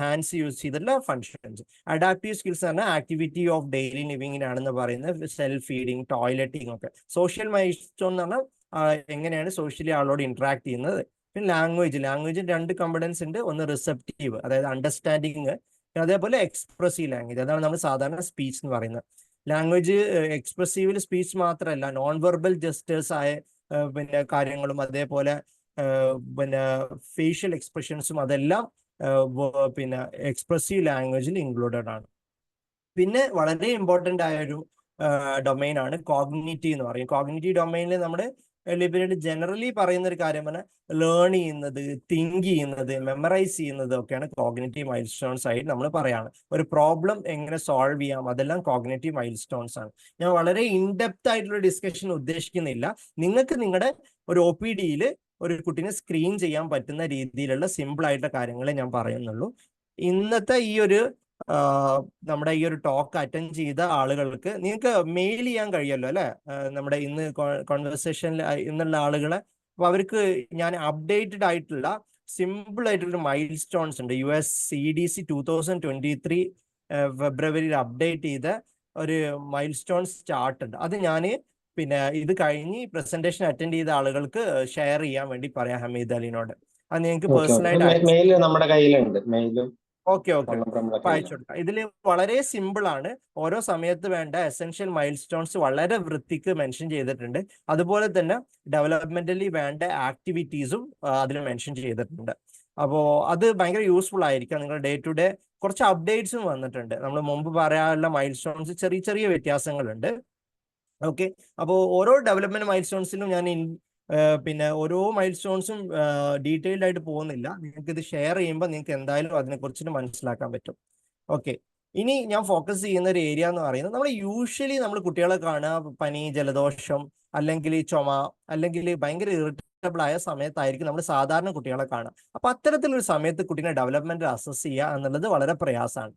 ഹാൻഡ്സ് യൂസ് ചെയ്തിട്ടുള്ള ഫങ്ഷൻസ്. അഡാപ്റ്റീവ് സ്കിൽസ് പറഞ്ഞാൽ ആക്ടിവിറ്റി ഓഫ് ഡെയിലി ലിവിങ്ങിനാണെന്ന് പറയുന്നത്, സെൽഫ് ഫീഡിങ്, ടോയ്ലറ്റിംഗ് ഒക്കെ. സോഷ്യൽ മൈൽ സ്റ്റോൺ എന്ന് പറഞ്ഞാൽ എങ്ങനെയാണ് സോഷ്യലി ആളോട് ഇന്ററാക്ട് ചെയ്യുന്നത്. പിന്നെ ലാംഗ്വേജ് 2 കമ്പണൻസ് ഉണ്ട്. ഒന്ന് റിസെപ്റ്റീവ്, അതായത് അണ്ടർസ്റ്റാൻഡിങ്, അതേപോലെ എക്സ്പ്രസീവ് ലാംഗ്വേജ്, അതാണ് നമ്മൾ സാധാരണ സ്പീച്ച് എന്ന് പറയുന്നത്. ലാംഗ്വേജ് എക്സ്പ്രസീവിൽ സ്പീച്ച് മാത്രമല്ല, നോൺ വെർബൽ ജസ്റ്റേഴ്സ് ആയ പിന്നെ കാര്യങ്ങളും അതേപോലെ പിന്നെ ഫേഷ്യൽ എക്സ്പ്രഷൻസും അതെല്ലാം പിന്നെ എക്സ്പ്രസീവ് ലാംഗ്വേജിൽ ഇൻക്ലൂഡഡ് ആണ്. പിന്നെ വളരെ ഇമ്പോർട്ടൻ്റ് ആയ ഒരു ഡൊമൈൻ ആണ് കോഗ്നിറ്റീവ് എന്ന് പറയും. കോഗ്നിറ്റീവ് ഡൊമൈനിൽ നമ്മുടെ ലിബറേറ്റ് ജനറലി പറയുന്ന ഒരു കാര്യം പറഞ്ഞാൽ ലേൺ ചെയ്യുന്നത്, തിങ്ക് ചെയ്യുന്നത്, മെമ്മറൈസ് ചെയ്യുന്നത് ഒക്കെയാണ് കോഗ്നിറ്റീവ് മൈൽ സ്റ്റോൺസ് ആയിട്ട് നമ്മൾ പറയാണ്. ഒരു പ്രോബ്ലം എങ്ങനെ സോൾവ് ചെയ്യാം, അതെല്ലാം കോഗ്നിറ്റീവ് മൈൽ സ്റ്റോൺസ് ആണ്. ഞാൻ വളരെ ഇൻഡെപ്ത് ആയിട്ടുള്ള ഡിസ്കഷൻ ഉദ്ദേശിക്കുന്നില്ല. നിങ്ങൾക്ക് നിങ്ങളുടെ ഒരു ഒ പി ഡിയിൽ ഒരു കുട്ടീനെ സ്ക്രീൻ ചെയ്യാൻ പറ്റുന്ന രീതിയിലുള്ള സിമ്പിൾ ആയിട്ടുള്ള കാര്യങ്ങളെ ഞാൻ പറയുന്നുള്ളൂ. ഇന്നത്തെ ഈ ഒരു നമ്മുടെ ഈ ഒരു ടോക്ക് അറ്റൻഡ് ചെയ്ത ആളുകൾക്ക് നിങ്ങൾക്ക് മെയിൽ ചെയ്യാൻ കഴിയുമല്ലോ അല്ലെ, നമ്മുടെ ഇന്ന് കോൺവെർസേഷനിൽ ഇന്നുള്ള ആളുകളെ. അപ്പൊ അവർക്ക് ഞാൻ അപ്ഡേറ്റഡ് ആയിട്ടുള്ള സിമ്പിൾ ആയിട്ടുള്ള മൈൽ സ്റ്റോൺസ് ഉണ്ട്. US CDC 2023 ഫെബ്രുവരിയിൽ അപ്ഡേറ്റ് ചെയ്ത ഒരു മൈൽ സ്റ്റോൺസ് ചാർട്ട് ഉണ്ട്. അത് ഞാൻ പിന്നെ ഇത് കഴിഞ്ഞ് പ്രസന്റേഷൻ അറ്റൻഡ് ചെയ്ത ആളുകൾക്ക് ഷെയർ ചെയ്യാൻ വേണ്ടി പറയാം ഹമീദ് അലിനോട്. അത് നിങ്ങൾക്ക് പേഴ്സണലായിട്ട് മെയിൽ നമ്മുടെ കയ്യിലുണ്ട്. മെയിലും ഓക്കെ അയച്ചു കൊടുക്കാം. ഇതിൽ വളരെ സിമ്പിൾ ആണ്. ഓരോ സമയത്ത് വേണ്ട എസെൻഷ്യൽ മൈൽ സ്റ്റോൺസ് വളരെ വൃത്തിക്ക് മെൻഷൻ ചെയ്തിട്ടുണ്ട്. അതുപോലെ തന്നെ ഡെവലപ്മെന്റലി വേണ്ട ആക്ടിവിറ്റീസും അതിൽ മെൻഷൻ ചെയ്തിട്ടുണ്ട്. അപ്പോൾ അത് ഭയങ്കര യൂസ്ഫുൾ ആയിരിക്കാം. നിങ്ങൾ ഡേ ടു ഡേ കുറച്ച് അപ്ഡേറ്റ്സും വന്നിട്ടുണ്ട്. നമ്മൾ മുമ്പ് പറയാനുള്ള മൈൽ സ്റ്റോൺസ് ചെറിയ ചെറിയ വ്യത്യാസങ്ങളുണ്ട്. ഓക്കെ, അപ്പോൾ ഓരോ ഡെവലപ്മെന്റ് മൈൽ സ്റ്റോൺസിലും ഞാൻ പിന്നെ ഓരോ മൈൽ സ്റ്റോൺസും ഡീറ്റെയിൽഡ് ആയിട്ട് പോകുന്നില്ല. നിങ്ങൾക്ക് ഇത് ഷെയർ ചെയ്യുമ്പോൾ നിങ്ങൾക്ക് എന്തായാലും അതിനെക്കുറിച്ചിട്ട് മനസ്സിലാക്കാൻ പറ്റും. ഓക്കെ, ഇനി ഞാൻ ഫോക്കസ് ചെയ്യുന്ന ഒരു ഏരിയ എന്ന് പറയുന്നത് നമ്മൾ കുട്ടികളെ കാണുക പനി, ജലദോഷം, അല്ലെങ്കിൽ ചുമ, അല്ലെങ്കിൽ ഭയങ്കര ഇറിറ്റബിൾ ആയ സമയത്തായിരിക്കും നമ്മൾ സാധാരണ കുട്ടികളെ കാണുക. അപ്പൊ അത്തരത്തിലൊരു സമയത്ത് കുട്ടീനെ ഡെവലപ്മെന്റ് അസസ് ചെയ്യുക എന്നുള്ളത് വളരെ പ്രയാസമാണ്.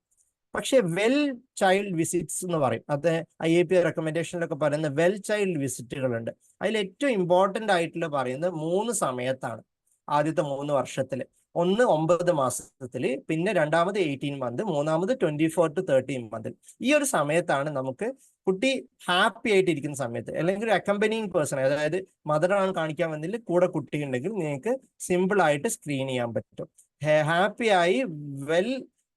പക്ഷെ വെൽ ചൈൽഡ് വിസിറ്റ്സ് എന്ന് പറയും, അത് IAP റെക്കമെൻഡേഷനിലൊക്കെ പറയുന്ന വെൽ ചൈൽഡ് വിസിറ്റുകളുണ്ട്. അതിൽ ഏറ്റവും ഇമ്പോർട്ടൻ്റ് ആയിട്ടുള്ള പറയുന്നത് 3 സമയത്താണ്. ആദ്യത്തെ 3 വർഷത്തിൽ, ഒന്ന് 9 മാസത്തിൽ, പിന്നെ രണ്ടാമത് 18 മന്ത്, മൂന്നാമത് 24 to 30 മന്ത്. ഈ ഒരു സമയത്താണ് നമുക്ക് കുട്ടി ഹാപ്പി ആയിട്ട് ഇരിക്കുന്ന സമയത്ത്, അല്ലെങ്കിൽ ഒരു അക്കമ്പനിങ് പേഴ്സൺ, അതായത് മദറാണ് കാണിക്കാൻ വന്നതിൽ കൂടെ കുട്ടി ഉണ്ടെങ്കിൽ നിങ്ങൾക്ക് സിമ്പിൾ ആയിട്ട് സ്ക്രീൻ ചെയ്യാൻ പറ്റും. ഹാപ്പി ആയി വെൽ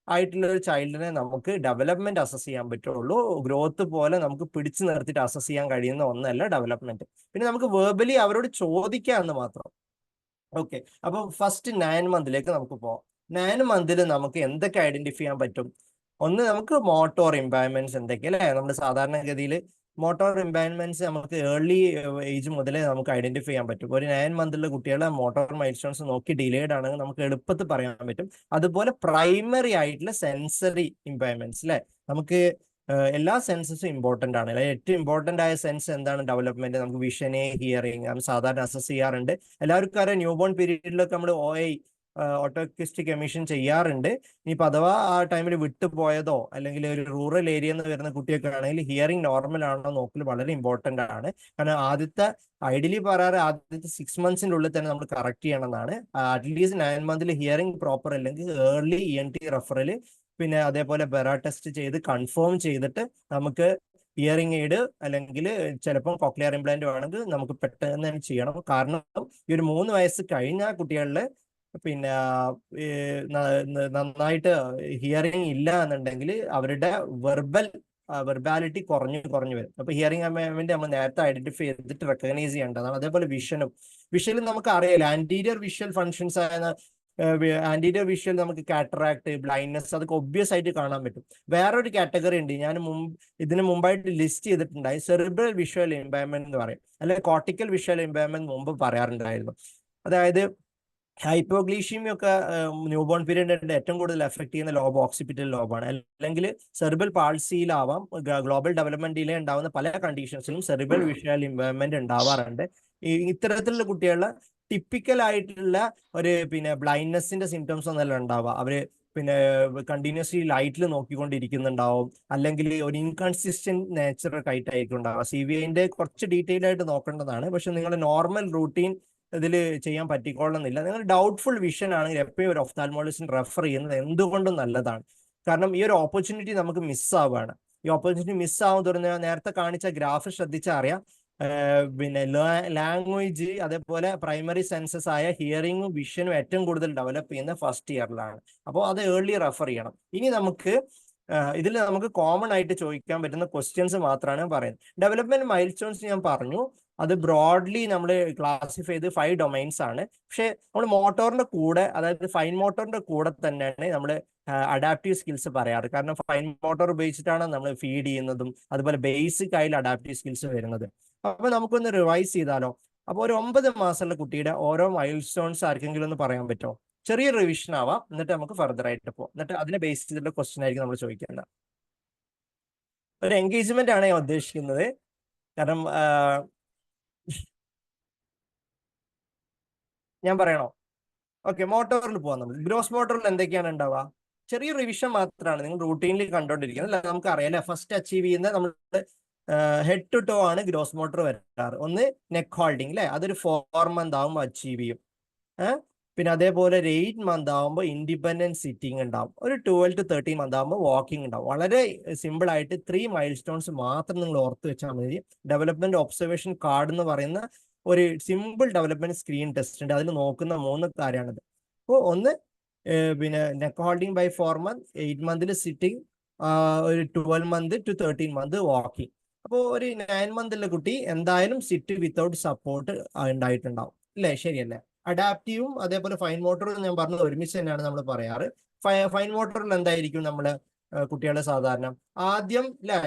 ആയിട്ടുള്ള ഒരു ചൈൽഡിനെ നമുക്ക് ഡെവലപ്മെന്റ് അസസ് ചെയ്യാൻ പറ്റുള്ളൂ. ഗ്രോത്ത് പോലെ നമുക്ക് പിടിച്ചു നിർത്തിയിട്ട് അസസ് ചെയ്യാൻ കഴിയുന്ന ഒന്നല്ല ഡെവലപ്മെന്റ്. പിന്നെ നമുക്ക് വേർബലി അവരോട് ചോദിക്കാമെന്ന് മാത്രം. ഓക്കെ, അപ്പൊ ഫസ്റ്റ് 9 മന്തിലേക്ക് നമുക്ക് പോവാം. 9 മന്തിൽ നമുക്ക് എന്തൊക്കെ ഐഡന്റിഫൈ ചെയ്യാൻ പറ്റും? ഒന്ന്, നമുക്ക് മോട്ടോർ ഇമ്പയർമെന്റ്സ് എന്തൊക്കെ അല്ലേ. നമ്മുടെ സാധാരണഗതിയിൽ മോട്ടോർ ഇമ്പയർമെന്റ്സ് നമുക്ക് ഏർലി ഏജ് മുതലേ നമുക്ക് ഐഡന്റിഫൈ ചെയ്യാൻ പറ്റും. ഒരു 9 മന്തിലുള്ള കുട്ടികളെ മോട്ടോർ മൈൽ സ്റ്റോൺസ് നോക്കി ഡിലേഡ് ആണെങ്കിൽ നമുക്ക് എളുപ്പത്തിൽ പറയാൻ പറ്റും. അതുപോലെ പ്രൈമറി ആയിട്ടുള്ള സെൻസറി ഇമ്പയർമെന്റ്സ് അല്ലെ, നമുക്ക് എല്ലാ സെൻസസും ഇമ്പോർട്ടൻ്റ് ആണ്. അല്ലെ, ഏറ്റവും ഇമ്പോർട്ടൻ്റ് ആയ സെൻസ് എന്താണ് ഡെവലപ്മെന്റ്? നമുക്ക് വിഷന്, ഹിയറിങ് നമ്മൾ സാധാരണ അസസ് ചെയ്യാറുണ്ട്. എല്ലാവർക്കും അറിയാം ന്യൂ ബോൺ പീരീഡിലൊക്കെ നമ്മൾ OI ഓട്ടോക്കിസ്റ്റിക് എമിഷൻ ചെയ്യാറുണ്ട്. ഇനിയിപ്പോൾ അഥവാ ആ ടൈമിൽ വിട്ടുപോയതോ അല്ലെങ്കിൽ ഒരു റൂറൽ ഏരിയ എന്ന് വരുന്ന കുട്ടിയൊക്കെ ആണെങ്കിൽ ഹിയറിംഗ് നോർമൽ ആണോ നോക്കൽ വളരെ ഇമ്പോർട്ടൻ്റ് ആണ്. കാരണം ഐഡിയലി പറയാറ് ആദ്യത്തെ 6 മന്ത്സിൻ്റെ ഉള്ളിൽ തന്നെ നമ്മൾ കറക്റ്റ് ചെയ്യണം എന്നാണ്. അറ്റ്ലീസ്റ്റ് 9 മന്തിൽ ഹിയറിംഗ് പ്രോപ്പർ അല്ലെങ്കിൽ ഏർലി ENT റെഫറൽ, പിന്നെ അതേപോലെ ബെറ ടെസ്റ്റ് ചെയ്ത് കൺഫേം ചെയ്തിട്ട് നമുക്ക് ഹിയറിംഗ് എയ്ഡ് അല്ലെങ്കിൽ ചിലപ്പം കോക്ലിയർ ഇംപ്ലാന്റ് വേണമെങ്കിൽ നമുക്ക് പെട്ടെന്ന് തന്നെ ചെയ്യണം. കാരണം ഈ ഒരു 3 വയസ്സ് കഴിഞ്ഞ കുട്ടികളിൽ പിന്നെ നന്നായിട്ട് ഹിയറിംഗ് ഇല്ല എന്നുണ്ടെങ്കിൽ അവരുടെ വെർബാലിറ്റി കുറഞ്ഞു വരും. അപ്പൊ ഹിയറിംഗ് അമേമെന്റ് നമ്മൾ നേരത്തെ ഐഡന്റിഫൈ ചെയ്തിട്ട് റെക്കഗ്നൈസ് ചെയ്യേണ്ടതാണ്. അതേപോലെ വിഷനും നമുക്ക് അറിയാലോ, ആന്റീരിയർ വിഷ്വൽ ഫങ്ഷൻസ് ആയ ആന്റീരിയർ വിഷ്വൽ നമുക്ക് കാറ്ററാക്ട്, ബ്ലൈൻഡ്നെസ് അതൊക്കെ ഒബ്വിയസ് ആയിട്ട് കാണാൻ പറ്റും. വേറൊരു കാറ്റഗറി ഉണ്ട്, ഞാൻ ഇതിന് മുമ്പായിട്ട് ലിസ്റ്റ് ചെയ്തിട്ടുണ്ടായി, സെറിബ്രൽ വിഷ്വൽ ഇമ്പയർമെന്റ് എന്ന് പറയും, അല്ലെങ്കിൽ കോർട്ടിക്കൽ വിഷ്വൽ ഇമ്പയർമെന്റ് മുമ്പ് പറയാറുണ്ടായിരുന്നു. അതായത് ഹൈപ്പോഗ്ലീഷ്യമി ഒക്കെ ന്യൂബോൺ പീരീഡിന്റെ ഏറ്റവും കൂടുതൽ എഫക്ട് ചെയ്യുന്ന ലോബ് ഓക്സിപിറ്റൽ ലോബാണ്. അല്ലെങ്കിൽ സെറിബ്രൽ പാൾസിയിലാവാം, ഗ്ലോബൽ ഡെവലപ്മെന്റ് ഡിലേ ഉണ്ടാവുന്ന പല കണ്ടീഷൻസിലും സെറിബ്രൽ വിഷ്വൽ ഇമ്പയർമെന്റ് ഉണ്ടാവാറുണ്ട്. ഇത്തരത്തിലുള്ള കുട്ടികളുടെ ടിപ്പിക്കൽ ആയിട്ടുള്ള ഒരു ബ്ലൈൻഡ്നെസിന്റെ സിംറ്റംസ് ഒന്നല്ല ഉണ്ടാവുക. അവര് കണ്ടിന്യൂസ്ലി ലൈറ്റിൽ നോക്കിക്കൊണ്ടിരിക്കുന്നുണ്ടാവും, അല്ലെങ്കിൽ ഒരു ഇൻകൺസിസ്റ്റന്റ് നേച്ചർ ആയിട്ടായിരിക്കും ഉണ്ടാവുക. CVIന്റെ കുറച്ച് ഡീറ്റെയിൽ ആയിട്ട് നോക്കേണ്ടതാണ്. പക്ഷെ നിങ്ങൾ നോർമൽ റൂട്ടീൻ ഇതിൽ ചെയ്യാൻ പറ്റിക്കൊള്ളുന്നില്ല. നിങ്ങൾ ഡൗട്ട്ഫുൾ വിഷൻ ആണെങ്കിൽ എപ്പോഴും ഒരു ഒഫ്താൽമോളജിസ്റ്റിനെ റെഫർ ചെയ്യുന്നത് എന്തുകൊണ്ടും നല്ലതാണ്. കാരണം ഈ ഒരു ഓപ്പർച്യൂണിറ്റി നമുക്ക് മിസ്സാവുകയാണ്. ഈ ഓപ്പർച്യൂണിറ്റി മിസ്സാവും തുടങ്ങി നേരത്തെ കാണിച്ച ഗ്രാഫ് ശ്രദ്ധിച്ചാൽ അറിയാം. ലാംഗ്വേജ് അതേപോലെ പ്രൈമറി സെൻസസ് ആയ ഹിയറിംഗും വിഷനും ഏറ്റവും കൂടുതൽ ഡെവലപ്പ് ചെയ്യുന്ന ഫസ്റ്റ് ഇയറിലാണ്. അപ്പോൾ അത് ഏർലി റെഫർ ചെയ്യണം. ഇനി ഇതിൽ നമുക്ക് കോമൺ ആയിട്ട് ചോദിക്കാൻ പറ്റുന്ന ക്വസ്റ്റ്യൻസ് മാത്രമാണ് പറയുന്നത്. ഡെവലപ്മെന്റ് മൈൽ സ്റ്റോൺസ് ഞാൻ പറഞ്ഞു, അത് ബ്രോഡ്ലി നമ്മൾ ക്ലാസിഫൈ ചെയ്ത് 5 ഡൊമൈൻസ് ആണ്. പക്ഷെ നമ്മൾ മോട്ടോറിന്റെ കൂടെ, അതായത് ഫൈൻ മോട്ടോറിന്റെ കൂടെ തന്നെയാണ് നമ്മൾ അഡാപ്റ്റീവ് സ്കിൽസ് പറയാറ്. കാരണം ഫൈൻ മോട്ടോർ ഉപയോഗിച്ചിട്ടാണ് നമ്മൾ ഫീഡ് ചെയ്യുന്നതും അതുപോലെ ബേസിക് ആയിട്ട് അഡാപ്റ്റീവ് സ്കിൽസ് വരുന്നത്. അപ്പൊ നമുക്കൊന്ന് റിവൈസ് ചെയ്താലോ? അപ്പൊ ഒരു 9 മാസമുള്ള കുട്ടിയുടെ ഓരോ മൈൽ സ്റ്റോൺസ് ആർക്കെങ്കിലും ഒന്ന് പറയാൻ പറ്റുമോ? ചെറിയ റിവിഷൻ ആവാം, എന്നിട്ട് നമുക്ക് ഫർദർ ആയിട്ട് പോകാം. എന്നിട്ട് അതിനെ ബേസ് ചെയ്തിട്ടുള്ള ക്വസ്റ്റ്യൻ ആയിരിക്കും നമ്മൾ ചോദിക്കേണ്ടത്. ഒരു എൻഗേജ്മെന്റ് ആണ് ഞാൻ ഉദ്ദേശിക്കുന്നത്. കാരണം ഞാൻ പറയണോ? ഓക്കെ, മോട്ടോറിൽ പോവാം. നമ്മൾ ഗ്രോസ് മോട്ടോറിൽ എന്തൊക്കെയാണ് ഉണ്ടാവുക? ചെറിയ റിവിഷൻ മാത്രമാണ് നിങ്ങൾ റൂട്ടീനിൽ കണ്ടോണ്ടിരിക്കുന്നത്. അല്ല, നമുക്ക് അറിയാം ഫസ്റ്റ് അച്ചീവ് ചെയ്യുന്ന നമ്മൾ ഹെഡ് ടു ടോ ആണ് ഗ്രോസ് മോട്ടോർ വരാറ്. ഒന്ന് നെക്ക് ഹോൾഡിംഗ് അല്ലെ, അതൊരു 4 മന്ത് ആകുമ്പോൾ അച്ചീവ് ചെയ്യും. പിന്നെ അതേപോലെ ഒരു 8 മന്ത് ആകുമ്പോൾ ഇൻഡിപെൻഡന്റ് സിറ്റിംഗ് ഉണ്ടാവും. ഒരു 12 to 13 മന്ത് ആകുമ്പോൾ വാക്കിംഗ് ഉണ്ടാവും. വളരെ സിമ്പിൾ ആയിട്ട് 3 മൈൽ സ്റ്റോൺസ് മാത്രം നിങ്ങൾ ഓർത്ത് വെച്ചാൽ മതി. ഡെവലപ്മെന്റ് ഒബ്സർവേഷൻ കാർഡ് എന്ന് പറയുന്ന ഒരു സിമ്പിൾ ഡെവലപ്മെന്റ് സ്ക്രീൻ ടെസ്റ്റ് ഉണ്ട്. അതിൽ നോക്കുന്ന 3 കാര്യമാണിത്. അപ്പോൾ ഒന്ന് നെക്ക് ഹോൾഡിംഗ് ബൈ 4 മന്ത്, 8 മന്തിൽ സിറ്റിംഗ്, ഒരു 12 മന്ത് to 13 മന്ത് വാക്കിംഗ്. അപ്പോൾ ഒരു 9 മന്തിലെ കുട്ടി എന്തായാലും സിറ്റ് വിത്തൗട്ട് സപ്പോർട്ട് ഉണ്ടായിട്ടുണ്ടാവും അല്ലേ? ശരിയല്ലേ? അഡാപ്റ്റീവും അതേപോലെ ഫൈൻ മോട്ടോറും ഞാൻ പറഞ്ഞത് ഒരുമിച്ച് തന്നെയാണ് നമ്മൾ പറയാറ്. ഫൈൻ മോട്ടോറിൽ എന്തായിരിക്കും നമ്മള് കുട്ടികളെ സാധാരണ ആദ്യം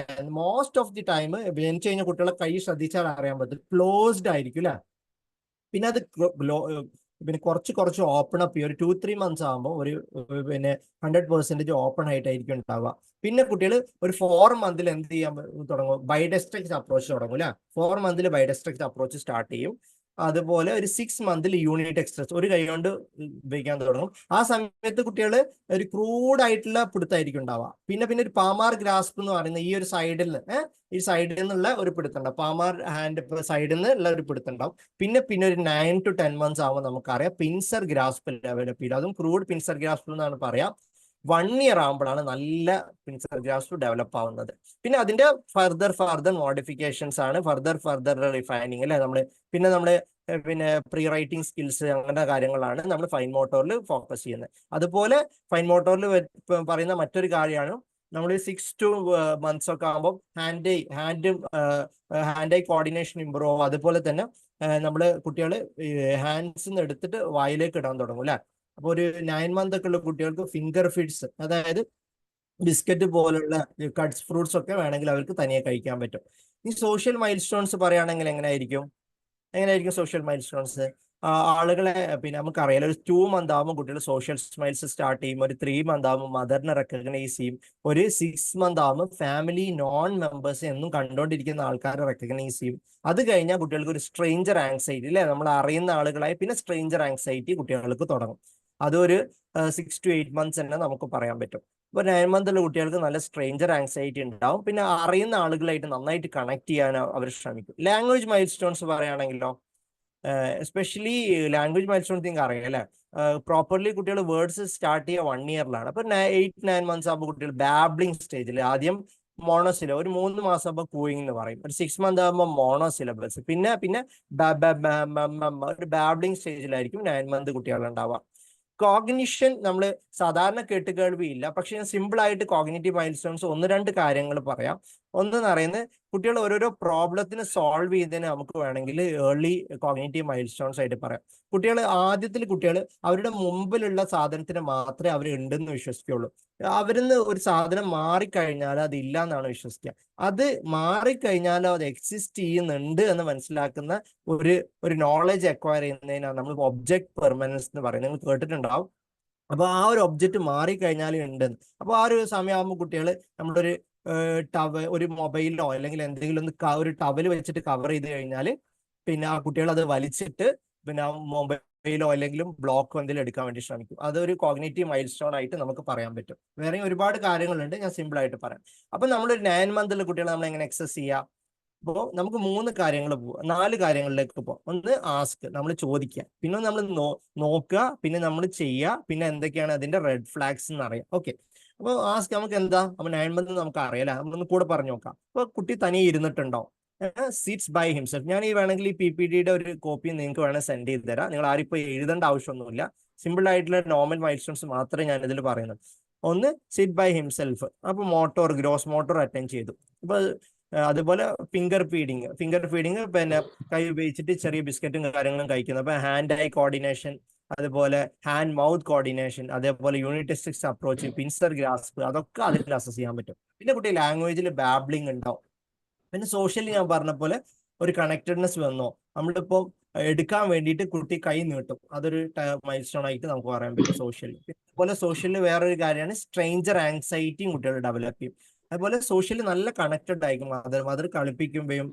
മോസ്റ്റ് ഓഫ് ദി ടൈം ജനിച്ചു കഴിഞ്ഞ കുട്ടികളെ കൈ ശ്രദ്ധിച്ചാൽ അറിയാൻ പറ്റും, ക്ലോസ്ഡ് ആയിരിക്കും അല്ലെ. പിന്നെ അത് കുറച്ച് ഓപ്പൺ അപ്പ് ചെയ്യും. ഒരു 2-3 മന്ത്സ് ആകുമ്പോൾ ഒരു 100% ഓപ്പൺ ആയിട്ടായിരിക്കും ഉണ്ടാവുക. പിന്നെ കുട്ടികൾ ഒരു 4 മന്തിൽ എന്ത് ചെയ്യാൻ തുടങ്ങും? ബൈഡസ്ട്രക്ട് അപ്രോച്ച് തുടങ്ങും അല്ലെ. 4 മന്തിൽ ബൈഡസ്ട്രക്ട് അപ്രോച്ച് സ്റ്റാർട്ട് ചെയ്യും. അതുപോലെ ഒരു 6 മന്തിൽ യൂണിറ്റ് എക്സ്ട്രസ് ഒരു കൈ കൊണ്ട് ഉപയോഗിക്കാൻ തുടങ്ങും. ആ സമയത്ത് കുട്ടികൾ ഒരു ക്രൂഡ് ആയിട്ടുള്ള പിടുത്തായിരിക്കും ഉണ്ടാവുക. പിന്നെ ഒരു പാമാർ ഗ്രാസ്പ് എന്ന് പറയുന്ന ഈ ഒരു സൈഡിൽ നിന്നുള്ള ഒരു പിടുത്തുണ്ടാവും. പാമാർ ഹാൻഡ് സൈഡിൽ നിന്നുള്ള ഒരു പിടുത്തുണ്ടാവും. പിന്നെ ഒരു 9 to 10 മന്ത്സ് ആവുമ്പോൾ നമുക്കറിയാം പിൻസർ ഗ്രാസ്പ് ഡെവലപ്പ് ചെയ്യും. അതും ക്രൂഡ് പിൻസർ ഗ്രാസ്പ് എന്നാണ് പറയാം. 1 ഇയർ ആകുമ്പോഴാണ് നല്ല പിൻസർ ഗ്രാസ്പ് ഡെവലപ്പ് ആവുന്നത്. പിന്നെ അതിന്റെ ഫർദർ മോഡിഫിക്കേഷൻസ് ആണ്, ഫർദർ റിഫൈനിങ് അല്ലെ. പിന്നെ പ്രീ റൈറ്റിംഗ് സ്കിൽസ് അങ്ങനത്തെ കാര്യങ്ങളാണ് നമ്മൾ ഫൈൻ മോട്ടോറിൽ ഫോക്കസ് ചെയ്യുന്നത്. അതുപോലെ ഫൈൻ മോട്ടോറിൽ പറയുന്ന മറ്റൊരു കാര്യമാണ് നമ്മൾ 6 to months ഒക്കെ ആകുമ്പോൾ ഹാൻഡ് ഐ കോർഡിനേഷൻ ഇമ്പ്രൂവ് ആവും. അതുപോലെ തന്നെ നമ്മൾ കുട്ടികൾ ഹാൻഡ്സ് എടുത്തിട്ട് വായിലേക്ക് ഇടാൻ തുടങ്ങും അല്ലെ. അപ്പോൾ ഒരു 9 മന്ത് ഒക്കെ ഉള്ള കുട്ടികൾക്ക് ഫിംഗർ ഫിഡ്സ്, അതായത് ബിസ്ക്കറ്റ് പോലുള്ള കട്ട്സ് ഫ്രൂട്ട്സ് ഒക്കെ വേണമെങ്കിൽ അവർക്ക് തനിയെ കഴിക്കാൻ പറ്റും. ഈ സോഷ്യൽ മൈൽ സ്റ്റോൺസ് പറയുകയാണെങ്കിൽ എങ്ങനെയായിരിക്കും സോഷ്യൽ മൈൽ സ്റ്റോൺസ്? ആളുകളെ നമുക്കറിയാലോ, ഒരു 2 മന്ത് ആകുമ്പോൾ കുട്ടികൾ സോഷ്യൽ സ്മൈൽസ് സ്റ്റാർട്ട് ചെയ്യും. ഒരു 3 മന്ത് ആകുമ്പോൾ മദറിനെ റെക്കഗ്നൈസ് ചെയ്യും. ഒരു 6 മന്ത് ആകുമ്പോൾ ഫാമിലി നോൺ മെമ്പേഴ്സ് എന്നും കണ്ടുകൊണ്ടിരിക്കുന്ന ആൾക്കാരെ റെക്കഗ്നൈസ് ചെയ്യും. അത് കഴിഞ്ഞാൽ കുട്ടികൾക്ക് ഒരു സ്ട്രേഞ്ചർ ആങ്സൈറ്റി അല്ലെ, നമ്മൾ അറിയുന്ന ആളുകളായി പിന്നെ സ്ട്രേഞ്ചർ ആങ്സൈറ്റി കുട്ടികൾക്ക് തുടങ്ങും. അതൊരു 6 to 8 മന്ത്സ് തന്നെ നമുക്ക് പറയാൻ പറ്റും. ഇപ്പോൾ 9 മന്തുള്ള കുട്ടികൾക്ക് നല്ല സ്ട്രേഞ്ചർ ആങ്സൈറ്റി ഉണ്ടാവും. പിന്നെ അറിയുന്ന ആളുകളായിട്ട് നന്നായിട്ട് കണക്ട് ചെയ്യാൻ അവർ ശ്രമിക്കും. ലാംഗ്വേജ് മൈൽ സ്റ്റോൺസ് പറയുകയാണെങ്കിലോ, എസ്പെഷ്യലി ലാംഗ്വേജ് മൈൽ സ്റ്റോൺസ് നിങ്ങൾക്ക് അറിയാം അല്ലെ. പ്രോപ്പർലി കുട്ടികൾ വേർഡ്സ് സ്റ്റാർട്ട് ചെയ്യുക 1 ഇയറിലാണ്. അപ്പൊ 8-9 മന്ത്സ് ആകുമ്പോൾ കുട്ടികൾ ബാബ്ലിംഗ് സ്റ്റേജിൽ ആദ്യം മോണോസിലബസ്. ഒരു 3 മാസം ആകുമ്പോൾ കൂയിങ് എന്ന് പറയും. ഒരു 6 മന്ത് ആകുമ്പോൾ മോണോസിലബസ്. പിന്നെ ഒരു ബാബ്ലിംഗ് സ്റ്റേജിലായിരിക്കും 9 മന്ത് കുട്ടികളുണ്ടാവുക. കോഗ്നിഷൻ നമ്മൾ സാധാരണ കേട്ടുകേൾവിയില്ല, പക്ഷെ ഞാൻ സിമ്പിൾ ആയിട്ട് കോഗ്നിറ്റീവ് മൈൽ സ്റ്റോൺസ് 1-2 കാര്യങ്ങൾ പറയാം. ഒന്ന് പറയുന്നത് കുട്ടികൾ ഓരോരോ പ്രോബ്ലത്തിന് സോൾവ് ചെയ്യുന്നതിന് നമുക്ക് വേണമെങ്കിൽ ഏർലി കോഗ്നിറ്റീവ് മൈൽ സ്റ്റോൺസ് ആയിട്ട് പറയാം. കുട്ടികൾ അവരുടെ മുമ്പിലുള്ള സാധനത്തിന് മാത്രമേ അവർ ഉണ്ടെന്ന് വിശ്വസിക്കുള്ളൂ. അവരിന്ന് ഒരു സാധനം മാറിക്കഴിഞ്ഞാൽ അത് ഇല്ല എന്നാണ് വിശ്വസിക്കുക. അത് മാറിക്കഴിഞ്ഞാൽ അത് എക്സിസ്റ്റ് ചെയ്യുന്നുണ്ട് എന്ന് മനസ്സിലാക്കുന്ന ഒരു നോളജ് അക്വയർ ചെയ്യുന്നതിനാണ് നമ്മൾ ഒബ്ജക്ട് പെർമനൻസ് എന്ന് പറയുന്നത്. നിങ്ങൾ കേട്ടിട്ടുണ്ടാവും. അപ്പൊ ആ ഒരു ഒബ്ജക്റ്റ് മാറിക്കഴിഞ്ഞാൽ ഉണ്ടെന്ന്. അപ്പൊ ആ ഒരു സമയമാകുമ്പോൾ കുട്ടികൾ നമ്മളൊരു ഒരു മൊബൈലിലോ അല്ലെങ്കിൽ എന്തെങ്കിലും ഒരു ടവൽ വെച്ചിട്ട് കവർ ചെയ്ത് കഴിഞ്ഞാൽ പിന്നെ ആ കുട്ടികൾ അത് വലിച്ചിട്ട് പിന്നെ ആ മൊബൈലോ അല്ലെങ്കിലും ബ്ലോക്ക് എന്തെങ്കിലും എടുക്കാൻ വേണ്ടി ശ്രമിക്കും. അതൊരു കോഗ്നിറ്റീവ് മൈൽ സ്റ്റോൺ ആയിട്ട് നമുക്ക് പറയാൻ പറ്റും. വേറെ ഒരുപാട് കാര്യങ്ങളുണ്ട്, ഞാൻ സിമ്പിൾ ആയിട്ട് പറയാം. അപ്പൊ നമ്മളൊരു 9 മന്തിലുള്ള കുട്ടികളെ നമ്മൾ എങ്ങനെ എക്സസ് ചെയ്യാം? അപ്പോൾ നമുക്ക് 4 കാര്യങ്ങളിലേക്ക് പോകാം. ഒന്ന് ആസ്ക്, നമ്മൾ ചോദിക്കുക. പിന്നെ നമ്മൾ നോക്കുക. പിന്നെ നമ്മൾ ചെയ്യുക. പിന്നെ എന്തൊക്കെയാണ് അതിന്റെ റെഡ് ഫ്ലാഗ്സ് എന്ന് അറിയാം. ഓക്കെ, അപ്പോൾ ആസ്ക് നമുക്ക് എന്താ? അപ്പൊ 9 മന്ത് നമുക്ക് അറിയാം. നമ്മളൊന്ന് കൂടെ പറഞ്ഞു നോക്കാം. അപ്പൊ കുട്ടി തനിയെ ഇരുന്നിട്ടുണ്ടോ? Sits by himself. ഞാൻ വേണമെങ്കിൽ ഈ PPT-യുടെ ഒരു കോപ്പി നിങ്ങൾക്ക് വേണമെങ്കിൽ സെൻഡ് ചെയ്ത് തരാം. നിങ്ങൾ ആരിപ്പോൾ എഴുതേണ്ട ആവശ്യമൊന്നുമില്ല. സിമ്പിൾ ആയിട്ടുള്ള നോർമൽ മൈൽ സ്റ്റോൺസ് മാത്രമേ ഞാൻ ഇതിൽ പറയുന്നത്. ഒന്ന് സിറ്റ് ബൈ ഹിംസെൽഫ്. അപ്പൊ ഗ്രോസ് മോട്ടോർ അറ്റൻഡ് ചെയ്തു. അപ്പൊ അതുപോലെ ഫിംഗർ ഫീഡിങ് പിന്നെ കൈ ഉപയോഗിച്ചിട്ട് ചെറിയ ബിസ്ക്കറ്റും കാര്യങ്ങളും കഴിക്കുന്നു. അപ്പൊ ഹാൻഡ് ഐ കോർഡിനേഷൻ, അതുപോലെ ഹാൻഡ് മൗത്ത് കോർഡിനേഷൻ, അതേപോലെ യൂണിറ്റിസ്റ്റിക്സ് അപ്രോച്ച്, പിൻസർ ഗ്രാസ്പ്, അതൊക്കെ അതിൽ അസസ് ചെയ്യാൻ പറ്റും. പിന്നെ കുട്ടി ലാംഗ്വേജിൽ ബാബ്ലിംഗ് ഉണ്ടാവും. പിന്നെ സോഷ്യലി ഞാൻ പറഞ്ഞ പോലെ ഒരു കണക്റ്റഡ്നെസ് വന്നോ, നമ്മളിപ്പോൾ എടുക്കാൻ വേണ്ടിയിട്ട് കുട്ടി കൈ നീട്ടും. അതൊരു മൈൽ സ്റ്റോൺ ആയിട്ട് നമുക്ക് പറയാൻ പറ്റും സോഷ്യലി. അതുപോലെ സോഷ്യലിൽ വേറൊരു കാര്യമാണ് സ്ട്രേഞ്ചർ ആങ്സൈറ്റിയും കുട്ടികൾ ഡെവലപ്പ് ചെയ്യും. അതുപോലെ സോഷ്യലി നല്ല കണക്റ്റഡ് ആയിരിക്കും. മദർ കളിപ്പിക്കുമ്പോഴും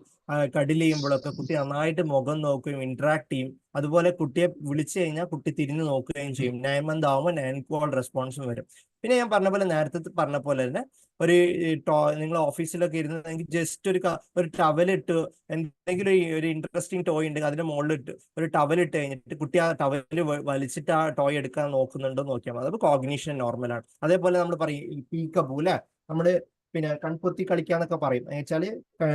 കഡിൽ ചെയ്യുമ്പോഴൊക്കെ കുട്ടി നന്നായിട്ട് മുഖം നോക്കുകയും ഇന്ററാക്ട് ചെയ്യും. അതുപോലെ കുട്ടിയെ വിളിച്ചു കഴിഞ്ഞാൽ കുട്ടി തിരിഞ്ഞു നോക്കുകയും ചെയ്യും. 9 മന്ത് ആവുമ്പോൾ 9 കോൾ റെസ്പോൺസും വരും. പിന്നെ ഞാൻ നേരത്തെ പറഞ്ഞ പോലെ തന്നെ നിങ്ങൾ ഓഫീസിലൊക്കെ ഇരുന്നെങ്കിൽ ജസ്റ്റ് ഒരു ടവലിട്ട് എന്തെങ്കിലും ഒരു ഇൻട്രസ്റ്റിംഗ് ടോയ് ഉണ്ടെങ്കിൽ അതിന്റെ മുകളിലിട്ട് ഒരു ടവലിട്ട് കഴിഞ്ഞിട്ട് കുട്ടി ആ ടവല് വലിച്ചിട്ട് ആ ടോയ് എടുക്കാൻ നോക്കുന്നുണ്ടോ നോക്കിയാൽ മതി. അത് കോഗ്നിഷൻ നോർമലാണ്. അതേപോലെ നമ്മൾ പറയും പീക്കബൂ അല്ലെ, നമ്മള് പിന്നെ കൺപൊത്തി കളിക്കാന്നൊക്കെ പറയും. വെച്ചാല്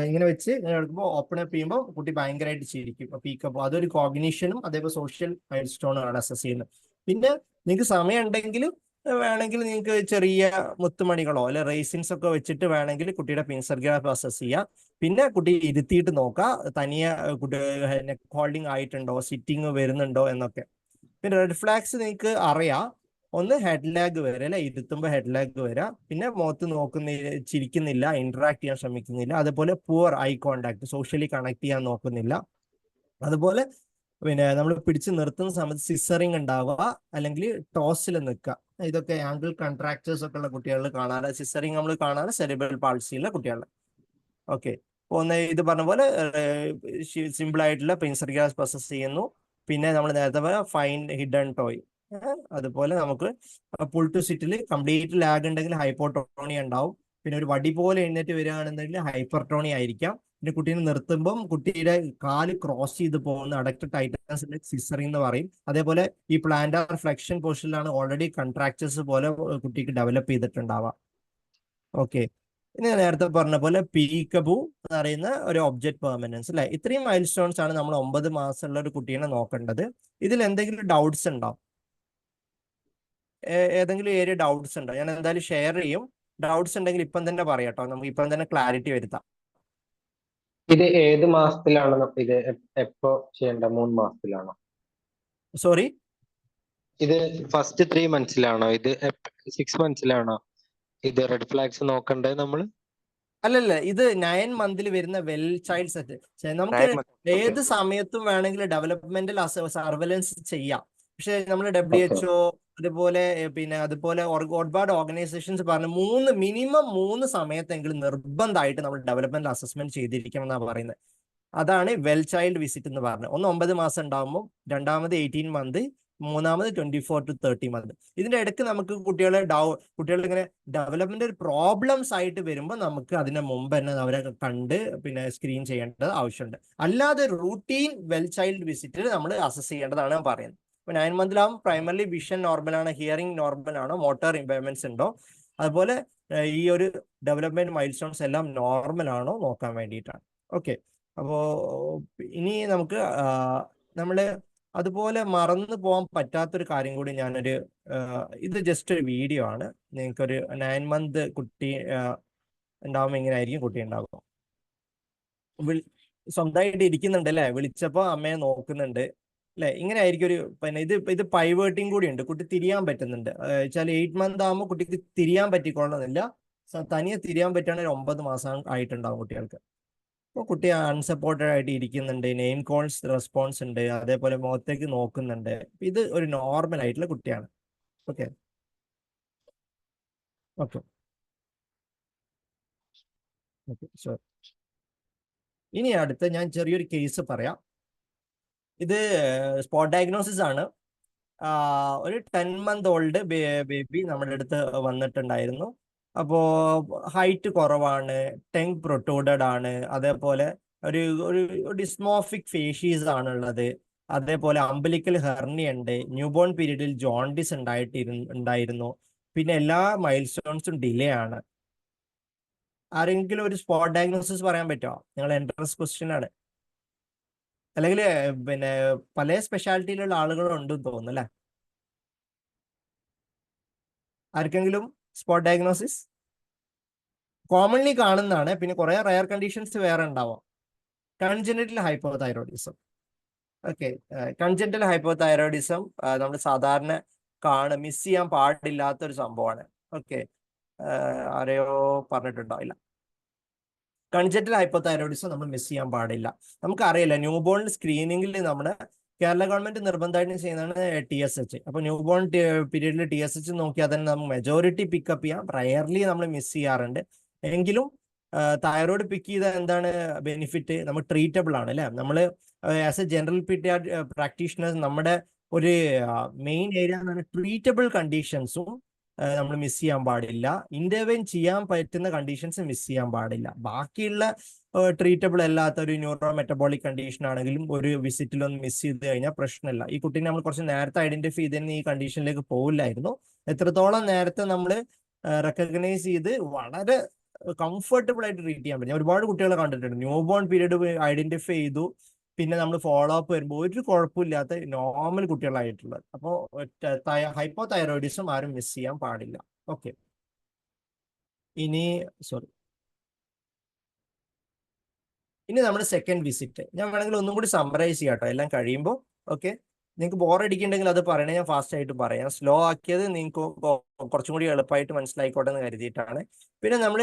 ഇങ്ങനെ വെച്ച് ഇങ്ങനെ എടുക്കുമ്പോൾ ഓപ്പൺ അപ്പ് ചെയ്യുമ്പോൾ കുട്ടി ഭയങ്കരമായിട്ട് ചിരിക്കും. പീക്കബൂ അതൊരു കോഗ്നിഷനും അതേപോലെ സോഷ്യൽ മൈൽ സ്റ്റോൺ ആണ് അസസ് ചെയ്യുന്നത്. പിന്നെ നിങ്ങൾക്ക് സമയം ഉണ്ടെങ്കിൽ വേണമെങ്കിൽ നിങ്ങൾക്ക് ചെറിയ മുത്തുമണികളോ അല്ലെ റേസിൻസ് ഒക്കെ വെച്ചിട്ട് വേണമെങ്കിൽ കുട്ടിയുടെ പിൻസർ ഗ്രാഫ് അസസ് ചെയ്യാം. പിന്നെ കുട്ടി ഇരുത്തിയിട്ട് നോക്കുക തനിയെ കുട്ടി നെക്ക് ഹോൾഡിംഗ് ആയിട്ടുണ്ടോ, സിറ്റിംഗ് വരുന്നുണ്ടോ എന്നൊക്കെ. പിന്നെ റെഡ് ഫ്ലാഗ്സ് നിങ്ങൾക്ക് അറിയാം. ഒന്ന് ഹെഡ് ലാഗ് വരെ അല്ലെ, ഇരുത്തുമ്പോൾ ഹെഡ് ലാഗ് വരാം. പിന്നെ മുഖത്ത് ചിരിക്കുന്നില്ല, ഇന്ററാക്ട് ചെയ്യാൻ ശ്രമിക്കുന്നില്ല. അതുപോലെ poor eye contact, socially connect ചെയ്യാൻ നോക്കുന്നില്ല. അതുപോലെ പിന്നെ നമ്മൾ പിടിച്ച് നിർത്തുന്ന സമയത്ത് സിസറിങ് ഉണ്ടാവുക അല്ലെങ്കിൽ ടോസിൽ നിൽക്കുക. ഇതൊക്കെ ആംഗിൾ കൺട്രാക്ടേഴ്സ് ഒക്കെ ഉള്ള കുട്ടികളിൽ കാണാറ്. സിസറിങ് നമ്മൾ കാണാറ് സെറിബ്രൽ പാൾസിയുള്ള കുട്ടികളിൽ. ഓക്കെ, ഒന്ന് ഇത് പറഞ്ഞ പോലെ സിമ്പിൾ ആയിട്ടുള്ള പിൻസർ ഗ്രാസ് പ്രോസസ് ചെയ്യുന്നു. പിന്നെ നമ്മൾ നേരത്തെ പോലെ ഫൈൻ ഹിഡൻ ടോയ്. അതുപോലെ നമുക്ക് പുൾ ടു സിറ്റിൽ കംപ്ലീറ്റ് ലാഗ് ഉണ്ടെങ്കിൽ ഹൈപ്പോട്ടോണിയ ഉണ്ടാവും. പിന്നെ ഒരു വടി പോലെ എഴുന്നേറ്റ് വരികയാണെന്നുണ്ടെങ്കിൽ ഹൈപ്പർട്ടോണി ആയിരിക്കാം. പിന്നെ കുട്ടീനെ നിർത്തുമ്പം കുട്ടിയുടെ കാല് ക്രോസ് ചെയ്ത് പോകുന്ന അഡക്റ്റഡ് ടൈറ്റൻസിന്റെ സിസറിംഗ് എന്ന് പറയും. അതേപോലെ ഈ പ്ലാന്റാർ ഫ്ലെക്ഷൻ പൊസിഷനിലാണ് ഓൾറെഡി കൺട്രാക്ചേഴ്സ് പോലെ കുട്ടിക്ക് ഡെവലപ്പ് ചെയ്തിട്ടുണ്ടാവാം. ഓക്കെ, ഇനി നേരത്തെ പറഞ്ഞ പോലെ പീക്കബൂ എന്ന് പറയുന്ന ഒരു ഒബ്ജക്ട് പെർമനൻസ് അല്ലെ. ഇത്രയും മൈൽ സ്റ്റോൺസ് ആണ് നമ്മൾ 9 മാസമുള്ള ഒരു കുട്ടീനെ നോക്കേണ്ടത്. ഇതിൽ എന്തെങ്കിലും ഡൗട്ട്സ് ഉണ്ടോ? ഏതെങ്കിലും ഏരിയ ഡൗട്ട്സ് ഉണ്ടോ? ഞാൻ എന്തായാലും ഷെയർ ചെയ്യും. ഡൗട്ട്സ് ഉണ്ടെങ്കിൽ ഇപ്പം തന്നെ പറയാട്ടോ, നമുക്ക് ഇപ്പം തന്നെ ക്ലാരിറ്റി വരുത്താം. ഇത് ഏത് മാസത്തിലാണ് ഇത് എപ്പോ ചെയ്യേണ്ട? 3 മാസത്തിലാണോ? സോറി, ഇത് ഫസ്റ്റ് 3 മന്ത്സിലാണോ? ഇത് 6 മന്ത്സിലാണോ ഇത് റെഡ് ഫ്ലാഗ്സ് നോക്കണ്ടേ നമ്മള്? അല്ലല്ല, ഇത് 9 മന്തിൽ വരുന്ന വെൽ ചൈൽഡ് സെറ്റ്. നമുക്ക് ഏത് സമയത്തും വേണമെങ്കിൽ ഡെവലപ്മെന്റൽ സർവൈലൻസ് ചെയ്യാം. പക്ഷെ നമ്മൾ WHO അതുപോലെ ഒരുപാട് ഓർഗനൈസേഷൻസ് പറഞ്ഞു മിനിമം 3 സമയത്തെങ്കിലും നിർബന്ധമായിട്ട് നമ്മൾ ഡെവലപ്മെന്റൽ അസസ്മെന്റ് ചെയ്തിരിക്കണം എന്നാണ് പറയുന്നത്. അതാണ് വെൽ ചൈൽഡ് വിസിറ്റ് എന്ന് പറഞ്ഞത്. ഒന്ന് 9 മാസം ഉണ്ടാകുമ്പോൾ, രണ്ടാമത് 18 മന്ത്, മൂന്നാമത് 24 to 30 മന്ത്. ഇതിന്റെ ഇടയ്ക്ക് നമുക്ക് കുട്ടികളെ ഇങ്ങനെ ഡെവലപ്മെന്റൽ പ്രോബ്ലംസ് ആയിട്ട് വരുമ്പോൾ നമുക്ക് അതിന് മുമ്പ് തന്നെ അവരെ കണ്ട് പിന്നെ സ്ക്രീൻ ചെയ്യേണ്ടത് ആവശ്യമുണ്ട്. അല്ലാതെ റൂട്ടീൻ വെൽ ചൈൽഡ് വിസിറ്റിൽ നമ്മൾ അസസ് ചെയ്യേണ്ടതാണ് ഞാൻ പറയുന്നത്. ഇപ്പൊ 9 മന്തിലാവും പ്രൈമറിലി വിഷൻ നോർമൽ ആണ്, ഹിയറിംഗ് നോർമൽ ആണോ, മോട്ടോർ ഇമ്പയർമെന്റ്സ് ഉണ്ടോ, അതുപോലെ ഈ ഒരു ഡെവലപ്മെന്റ് മൈൽ സ്റ്റോൺസ് എല്ലാം നോർമൽ ആണോ നോക്കാൻ വേണ്ടിയിട്ടാണ്. ഓക്കെ, അപ്പോൾ ഇനി നമുക്ക് നമ്മൾ അതുപോലെ മറന്നു പോകാൻ പറ്റാത്തൊരു കാര്യം കൂടി ഞാനൊരു ഇത് ജസ്റ്റ് ഒരു വീഡിയോ ആണ്. നിങ്ങൾക്കൊരു 9 മന്ത് കുട്ടി ഉണ്ടാവുമ്പോൾ ഇങ്ങനെ ആയിരിക്കും കുട്ടി ഉണ്ടാകും. സ്വന്തമായിട്ട് ഇരിക്കുന്നുണ്ട് അല്ലേ, വിളിച്ചപ്പോൾ അമ്മയെ നോക്കുന്നുണ്ട് അല്ലെ, ഇങ്ങനെ ആയിരിക്കും ഒരു. പിന്നെ ഇത് പൈവേർട്ടിങ് കൂടി ഉണ്ട്, കുട്ടി തിരിയാൻ പറ്റുന്നുണ്ട്. വെച്ചാൽ 8 മന്ത് ആകുമ്പോൾ കുട്ടിക്ക് തിരിയാൻ പറ്റിക്കൊള്ളുന്നില്ല. തനിയെ തിരിയാൻ പറ്റുകയാണെങ്കിൽ 9 മാസം ആയിട്ടുണ്ടാവും കുട്ടികൾക്ക്. അപ്പോൾ കുട്ടി അൺസപ്പോർട്ടഡ് ആയിട്ട് ഇരിക്കുന്നുണ്ട്, നെയിം കോൾസ് റെസ്പോൺസ് ഉണ്ട്, അതേപോലെ മുഖത്തേക്ക് നോക്കുന്നുണ്ട്. ഇത് ഒരു നോർമൽ ആയിട്ടുള്ള കുട്ടിയാണ്. Okay okay okay sure. ഇനി അടുത്ത ഞാൻ ചെറിയൊരു കേസ് പറയാം. ഇത് സ്പോട്ട് ഡയഗ്നോസിസ് ആണ്. ഒരു 10 മന്ത് ഓൾഡ് ബേബി നമ്മുടെ അടുത്ത് വന്നിട്ടുണ്ടായിരുന്നു. അപ്പോൾ ഹൈറ്റ് കുറവാണ്, ടെങ് പ്രൊട്ടൂഡഡ് ആണ്, അതേപോലെ ഒരു ഒരു ഡിസ്മോഫിക് ഫേഷ്യസ് ആണുള്ളത്, അതേപോലെ അംബലിക്കൽ ഹെർണിയ ഉണ്ട്, ന്യൂബോൺ പീരീഡിൽ ജോണ്ടിസ് ഉണ്ടായിരുന്നു, പിന്നെ എല്ലാ മൈൽ സ്റ്റോൺസും ഡിലേ ആണ്. ആരെങ്കിലും ഒരു സ്പോട്ട് ഡയഗ്നോസിസ് പറയാൻ പറ്റുമോ? നിങ്ങൾ എൻട്രൻസ് ക്വസ്റ്റ്യൻ ആണ്, അല്ലെങ്കിൽ പിന്നെ പല സ്പെഷ്യാലിറ്റിയിലുള്ള ആളുകളുണ്ടെന്ന് തോന്നുന്നു അല്ലേ? ആർക്കെങ്കിലും സ്പോട്ട് ഡയഗ്നോസിസ്? കോമൺലി കാണുന്നതാണ്, പിന്നെ കുറെ റയർ കണ്ടീഷൻസ് വേറെ ഉണ്ടാവാം. Congenital hypothyroidism. Okay, congenital hypothyroidism നമ്മൾ സാധാരണ മിസ് ചെയ്യാൻ പാടില്ലാത്ത ഒരു സംഭവമാണ്. ഓക്കെ, ആരെയോ പറഞ്ഞിട്ടുണ്ടോ? ഇല്ല, കൺജനിറ്റൽ ഹൈപ്പോതൈറോയിഡിസം നമ്മൾ മിസ് ചെയ്യാൻ പാടില്ല. നമുക്കറിയില്ല, ന്യൂബോൺ സ്ക്രീനിങ്ങിൽ നമ്മുടെ കേരള ഗവൺമെന്റ് നിർബന്ധമായിട്ടും ചെയ്യുന്നതാണ് TSH. അപ്പോൾ ന്യൂബോൺ പീരീഡിൽ TSH നോക്കിയാൽ തന്നെ നമുക്ക് മെജോറിറ്റി പിക്കപ്പ് ചെയ്യാം. റയർലി നമ്മൾ മിസ് ചെയ്യാറുണ്ട്. എങ്കിലും തൈറോയ്ഡ് പിക്ക് ചെയ്ത എന്താണ് ബെനിഫിറ്റ്? നമ്മൾ ട്രീറ്റബിൾ ആണ് അല്ലേ? നമ്മൾ ആസ് എ ജനറൽ പ്രാക്ടീഷണേഴ്സ് നമ്മുടെ ഒരു മെയിൻ ഏരിയ എന്ന് പറഞ്ഞാൽ ട്രീറ്റബിൾ കണ്ടീഷൻസും നമ്മൾ മിസ് ചെയ്യാൻ പാടില്ല. ഇന്റർവെൻ ചെയ്യാൻ പറ്റുന്ന കണ്ടീഷൻസ് മിസ് ചെയ്യാൻ പാടില്ല. ബാക്കിയുള്ള ട്രീറ്റബിൾ അല്ലാത്ത ഒരു ന്യൂറോ മെറ്റബോളിക് കണ്ടീഷൻ ആണെങ്കിലും ഒരു വിസിറ്റിലൊന്നും മിസ് ചെയ്ത് കഴിഞ്ഞാൽ പ്രശ്നമില്ല. ഈ കുട്ടീനെ നമ്മൾ കുറച്ച് നേരത്തെ ഐഡന്റിഫൈ ചെയ്തതിന് ഈ കണ്ടീഷനിലേക്ക് പോകില്ലായിരുന്നു. എത്രത്തോളം നേരത്തെ നമ്മൾ റെക്കഗ്നൈസ് ചെയ്ത് വളരെ കംഫർട്ടബിൾ ആയിട്ട് ട്രീറ്റ് ചെയ്യാൻ പറ്റും. ഒരുപാട് കുട്ടികളെ കണ്ടിട്ടുണ്ട്, ന്യൂ ബോൺ പീരീഡ് ഐഡന്റിഫൈ ചെയ്തു, പിന്നെ നമ്മൾ ഫോളോ അപ്പ് വരുമ്പോൾ ഒരു കുഴപ്പമില്ലാത്ത നോർമൽ കുട്ടികളായിട്ടുള്ളത്. അപ്പോൾ ഹൈപ്പോ തൈറോയിഡിസം ആരും മിസ് ചെയ്യാൻ പാടില്ല. ഓക്കെ, ഇനി സോറി ഇനി നമ്മുടെ സെക്കൻഡ് വിസിറ്റ് ഞാൻ വേണമെങ്കിൽ ഒന്നും കൂടി സമ്മറൈസ് ചെയ്യാം കേട്ടോ എല്ലാം കഴിയുമ്പോൾ. ഓക്കെ, നിങ്ങൾക്ക് ബോറടിക്കുന്നുണ്ടെങ്കിൽ അത് പറയണേ, ഞാൻ ഫാസ്റ്റ് ആയിട്ട് പറയാം. സ്ലോ ആക്കിയത് നിങ്ങൾക്ക് കുറച്ചും കൂടി എളുപ്പമായിട്ട് മനസ്സിലായിക്കോട്ടെ എന്ന് കരുതിയിട്ടാണ്. പിന്നെ നമ്മൾ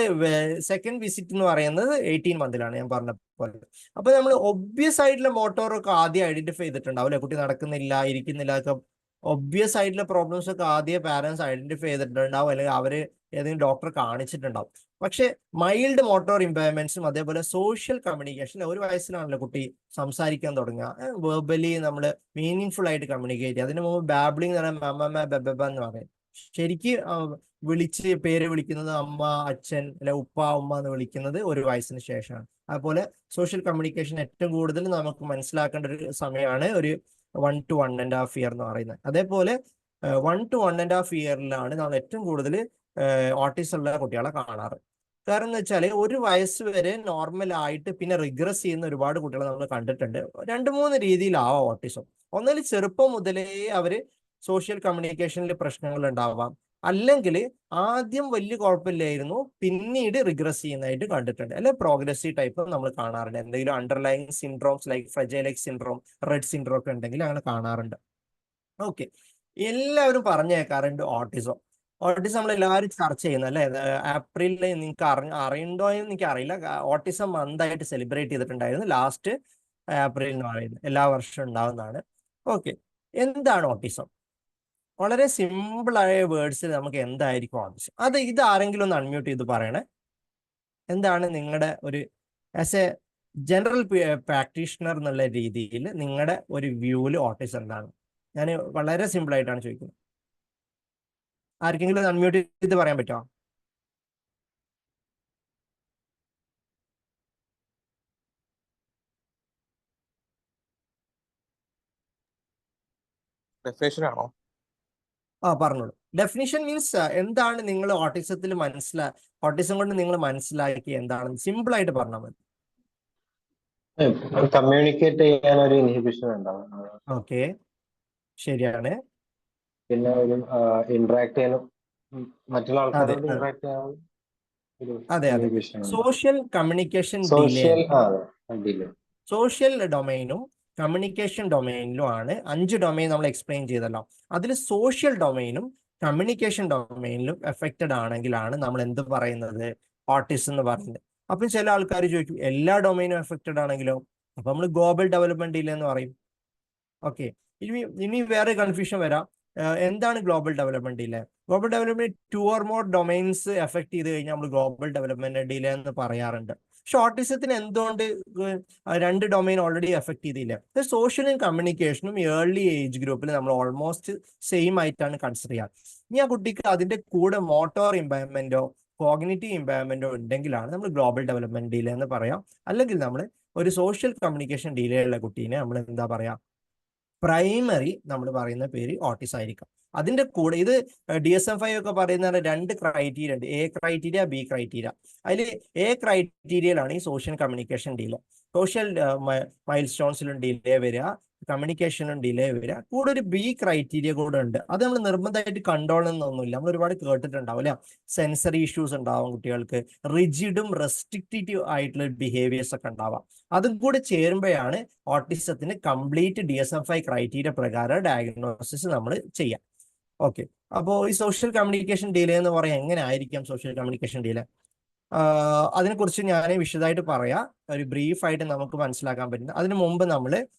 സെക്കൻഡ് വിസിറ്റ് എന്ന് പറയുന്നത് 18 മന്തിലാണ് ഞാൻ പറഞ്ഞ പോലെ. അപ്പൊ നമ്മൾ ഒബ്വിയസ് ആയിട്ടുള്ള മോട്ടോറൊക്കെ ആദ്യം ഐഡന്റിഫൈ ചെയ്തിട്ടുണ്ടാവും അല്ലെ? കുട്ടി നടക്കുന്നില്ല, ഇരിക്കുന്നില്ല, ഒക്കെ ഒബ്വിയസ് ആയിട്ടുള്ള പ്രോബ്ലംസ് ഒക്കെ ആദ്യം പാരന്റ്സ് ഐഡന്റിഫൈ ചെയ്തിട്ടുണ്ടാവും, അല്ലെങ്കിൽ അവര് ഏതെങ്കിലും ഡോക്ടറെ കാണിച്ചിട്ടുണ്ടാവും. പക്ഷെ മൈൽഡ് മോട്ടോർ ഇമ്പയർമെന്റ്സും അതേപോലെ സോഷ്യൽ കമ്മ്യൂണിക്കേഷൻ, ഒരു വയസ്സിലാണല്ലോ കുട്ടി സംസാരിക്കാൻ തുടങ്ങുക, വെർബലി നമ്മൾ മീനിങ് ആയിട്ട് കമ്മ്യൂണിക്കേറ്റ് ചെയ്യുക. അതിന് മുമ്പ് ബാബ്ലിംഗ് എന്ന് പറയുമ്പോൾ മമ്മ ബെബ എന്ന് പറയും. ശരിക്ക് പേര് വിളിക്കുന്നത് അമ്മ, അച്ഛൻ, അല്ലെ ഉപ്പ, ഉമ്മ എന്ന് വിളിക്കുന്നത് ഒരു വയസ്സിന് ശേഷമാണ്. അതുപോലെ സോഷ്യൽ കമ്മ്യൂണിക്കേഷൻ ഏറ്റവും കൂടുതൽ നമുക്ക് മനസ്സിലാക്കേണ്ട ഒരു സമയമാണ് ഒരു 1 to 1.5 year എന്ന് പറയുന്നത്. അതേപോലെ 1 to 1.5 yearലാണ് നമ്മൾ ഏറ്റവും കൂടുതൽ ഓട്ടിസം ഉള്ള കുട്ടികളെ കാണാറ്. കാരണം എന്ന് വെച്ചാൽ ഒരു വയസ്സ് വരെ നോർമൽ ആയിട്ട് പിന്നെ റിഗ്രസ് ചെയ്യുന്ന ഒരുപാട് കുട്ടികളെ നമ്മൾ കണ്ടിട്ടുണ്ട്. 2-3 രീതിയിലാവാം ഓട്ടിസം. ഒന്നിൽ ചെറുപ്പം മുതലേ അവര് സോഷ്യൽ കമ്മ്യൂണിക്കേഷനിൽ പ്രശ്നങ്ങൾ ഉണ്ടാവാം, അല്ലെങ്കിൽ ആദ്യം വലിയ കുഴപ്പമില്ലായിരുന്നു പിന്നീട് റിഗ്രസ് ചെയ്യുന്നതായിട്ട് കണ്ടിട്ടുണ്ട്, അല്ലെങ്കിൽ പ്രോഗ്രസീവ് ടൈപ്പ് നമ്മൾ കാണാറുണ്ട്. എന്തെങ്കിലും underlying syndromes like fragile syndrome, red syndrome ഒക്കെ ഉണ്ടെങ്കിൽ അങ്ങനെ കാണാറുണ്ട്. ഓക്കെ, എല്ലാവരും പറഞ്ഞു കേൾക്കാറുണ്ട് ഓട്ടിസം. ഓട്ടിസം നമ്മൾ എല്ലാവരും ചർച്ച ചെയ്യുന്നു അല്ലെ? ഏപ്രിലിൽ നിങ്ങൾക്ക് അറിയണ്ടോ എന്ന് എനിക്ക് അറിയില്ല. ഓട്ടിസം മന്തായിട്ട് സെലിബ്രേറ്റ് ചെയ്തിട്ടുണ്ടായിരുന്നു ലാസ്റ്റ് ഏപ്രിൽ എന്ന് പറയുന്നത്, എല്ലാ വർഷവും ഉണ്ടാവുന്നതാണ്. ഓക്കെ, എന്താണ് ഓട്ടിസം? വളരെ സിമ്പിൾ ആയ വേർഡ്സിൽ നമുക്ക് എന്തായിരിക്കും ഓട്ടിസം? ഇത് ആരെങ്കിലും ഒന്ന് അൺമ്യൂട്ട് ചെയ്ത് പറയണേ. എന്താണ് നിങ്ങളുടെ ഒരു ആസ് എ ജനറൽ പ്രാക്ടീഷണർ എന്നുള്ള രീതിയിൽ നിങ്ങളുടെ ഒരു വ്യൂവിൽ ഓട്ടിസം എന്താണ്? ഞാൻ വളരെ സിമ്പിൾ ആയിട്ടാണ് ചോദിക്കുന്നത്. ആർക്കെങ്കിലും അൺമ്യൂട്ട് ചെയ്ത് പറയാൻ പറ്റുമോ? ഡെഫിനേഷൻ ആണോ? പറഞ്ഞോളൂ. ഡെഫിനിഷൻ മീൻസ് എന്താണ് നിങ്ങൾ ഓട്ടിസത്തിൽ ഓട്ടിസം കൊണ്ട് നിങ്ങൾ മനസ്സിലാക്കി എന്താണ് സിമ്പിൾ ആയിട്ട് പറഞ്ഞാൽ മതി. കമ്മ്യൂണിക്കേറ്റ് ചെയ്യാൻ ഒരു ഇൻഹിബിഷൻ ഉണ്ടാവും. ഓക്കെ, ശരിയാണ്. പിന്നെ ഒരു ഇന്ററാക്ട് ചെയ്യാനും മറ്റുള്ള അതെ ആൾക്കാരോട് അതെ ഇന്ററാക്ട് ചെയ്യാൻ ഒരു അതെ അതെ ഇൻഹിബിഷൻ ഉണ്ടാവും. Social communication delay. Social delay. Social ഡൊമൈനും കമ്മ്യൂണിക്കേഷൻ ഡൊമൈനിലും ആണ് 5 ഡൊമൈൻ നമ്മൾ എക്സ്പ്ലെയിൻ ചെയ്തല്ലോ. അതിൽ സോഷ്യൽ ഡൊമൈനും കമ്മ്യൂണിക്കേഷൻ ഡൊമൈനിലും എഫക്റ്റഡ് ആണെങ്കിലാണ് നമ്മൾ എന്ത് പറയുന്നത്, ഓട്ടിസം എന്ന് പറയുന്നത്. അപ്പം ചില ആൾക്കാർ ചോദിക്കും എല്ലാ ഡൊമൈനും എഫക്റ്റഡ് ആണെങ്കിലോ, അപ്പൊ നമ്മൾ ഗ്ലോബൽ ഡെവലപ്മെന്റ് ഡിലേ എന്ന് പറയും. ഓക്കെ, ഇനി വേറെ കൺഫ്യൂഷൻ വരാം. എന്താണ് global development delay? Global development 2 or more domains effect ചെയ്ത് കഴിഞ്ഞാൽ നമ്മൾ ഗ്ലോബൽ ഡെവലപ്മെന്റ് ഡിലേ എന്ന് പറയാറുണ്ട്. പക്ഷെ ഓട്ടിസത്തിന് എന്തുകൊണ്ട് 2 ഡൊമൈൻ ഓൾറെഡി എഫക്ട് ചെയ്തില്ല? സോഷ്യലും കമ്മ്യൂണിക്കേഷനും ഏർലി ഏജ് ഗ്രൂപ്പിൽ നമ്മൾ ഓൾമോസ്റ്റ് സെയിം ആയിട്ടാണ് കൺസിഡർ ചെയ്യുക. ഇനി ആ കുട്ടിക്ക് അതിന്റെ കൂടെ മോട്ടോർ ഇമ്പയർമെന്റോ കോഗ്നിറ്റീവ് ഇമ്പയർമെന്റോ ഉണ്ടെങ്കിലാണ് നമ്മൾ ഗ്ലോബൽ ഡെവലപ്മെന്റ് ഡിലേ എന്ന് പറയാം. അല്ലെങ്കിൽ നമ്മൾ ഒരു സോഷ്യൽ കമ്മ്യൂണിക്കേഷൻ ഡിലേ ഉള്ള കുട്ടീനെ നമ്മൾ എന്താ പറയാ, പ്രൈമറി നമ്മൾ പറയുന്ന പേര് ഓട്ടിസം ആയിരിക്കും. അതിന്റെ കൂടെ ഇത് DSM-5 ഒക്കെ പറയുന്ന 2 ക്രൈറ്റീരിയ ഉണ്ട്, എ ക്രൈറ്റീരിയ, ബി ക്രൈറ്റീരിയ. അതിൽ എ ക്രൈറ്റീരിയയിലാണ് ഈ സോഷ്യൽ കമ്മ്യൂണിക്കേഷൻ ഡിലേ. സോഷ്യൽ മൈൽ സ്റ്റോൺസിലും ഡിലേ വരിക, കമ്മ്യൂണിക്കേഷനിലും ഡിലേ വരിക. കൂടെ ഒരു ബി ക്രൈറ്റീരിയ കൂടെ ഉണ്ട്. അത് നമ്മൾ നിർബന്ധമായിട്ട് കണ്ടോളണമെന്നൊന്നുമില്ല, നമ്മൾ ഒരുപാട് കേട്ടിട്ടുണ്ടാവും അല്ലെ. സെൻസറി ഇഷ്യൂസ് ഉണ്ടാവും കുട്ടികൾക്ക്, റിജിഡും റെസ്ട്രിക്റ്റീവ് ആയിട്ടുള്ള ബിഹേവിയേഴ്സ് ഒക്കെ ഉണ്ടാവാം. അതും കൂടെ ചേരുമ്പോഴാണ് ഓട്ടിസത്തിന് കംപ്ലീറ്റ് DSM-5 ക്രൈറ്റീരിയ പ്രകാരം ഡയഗ്നോസിസ് നമ്മൾ ചെയ്യാം. ഓക്കെ, അപ്പോൾ ഈ സോഷ്യൽ കമ്മ്യൂണിക്കേഷൻ ഡിലേ എന്ന് പറയാൻ എങ്ങനെ ആയിരിക്കാം സോഷ്യൽ കമ്മ്യൂണിക്കേഷൻ ഡിലേ? അതിനെക്കുറിച്ച് ഞാൻ വിശദമായിട്ട് പറയാം, ഒരു ബ്രീഫായിട്ട് നമുക്ക് മനസ്സിലാക്കാൻ പറ്റുന്നത്. അതിനു മുമ്പ് നമ്മൾ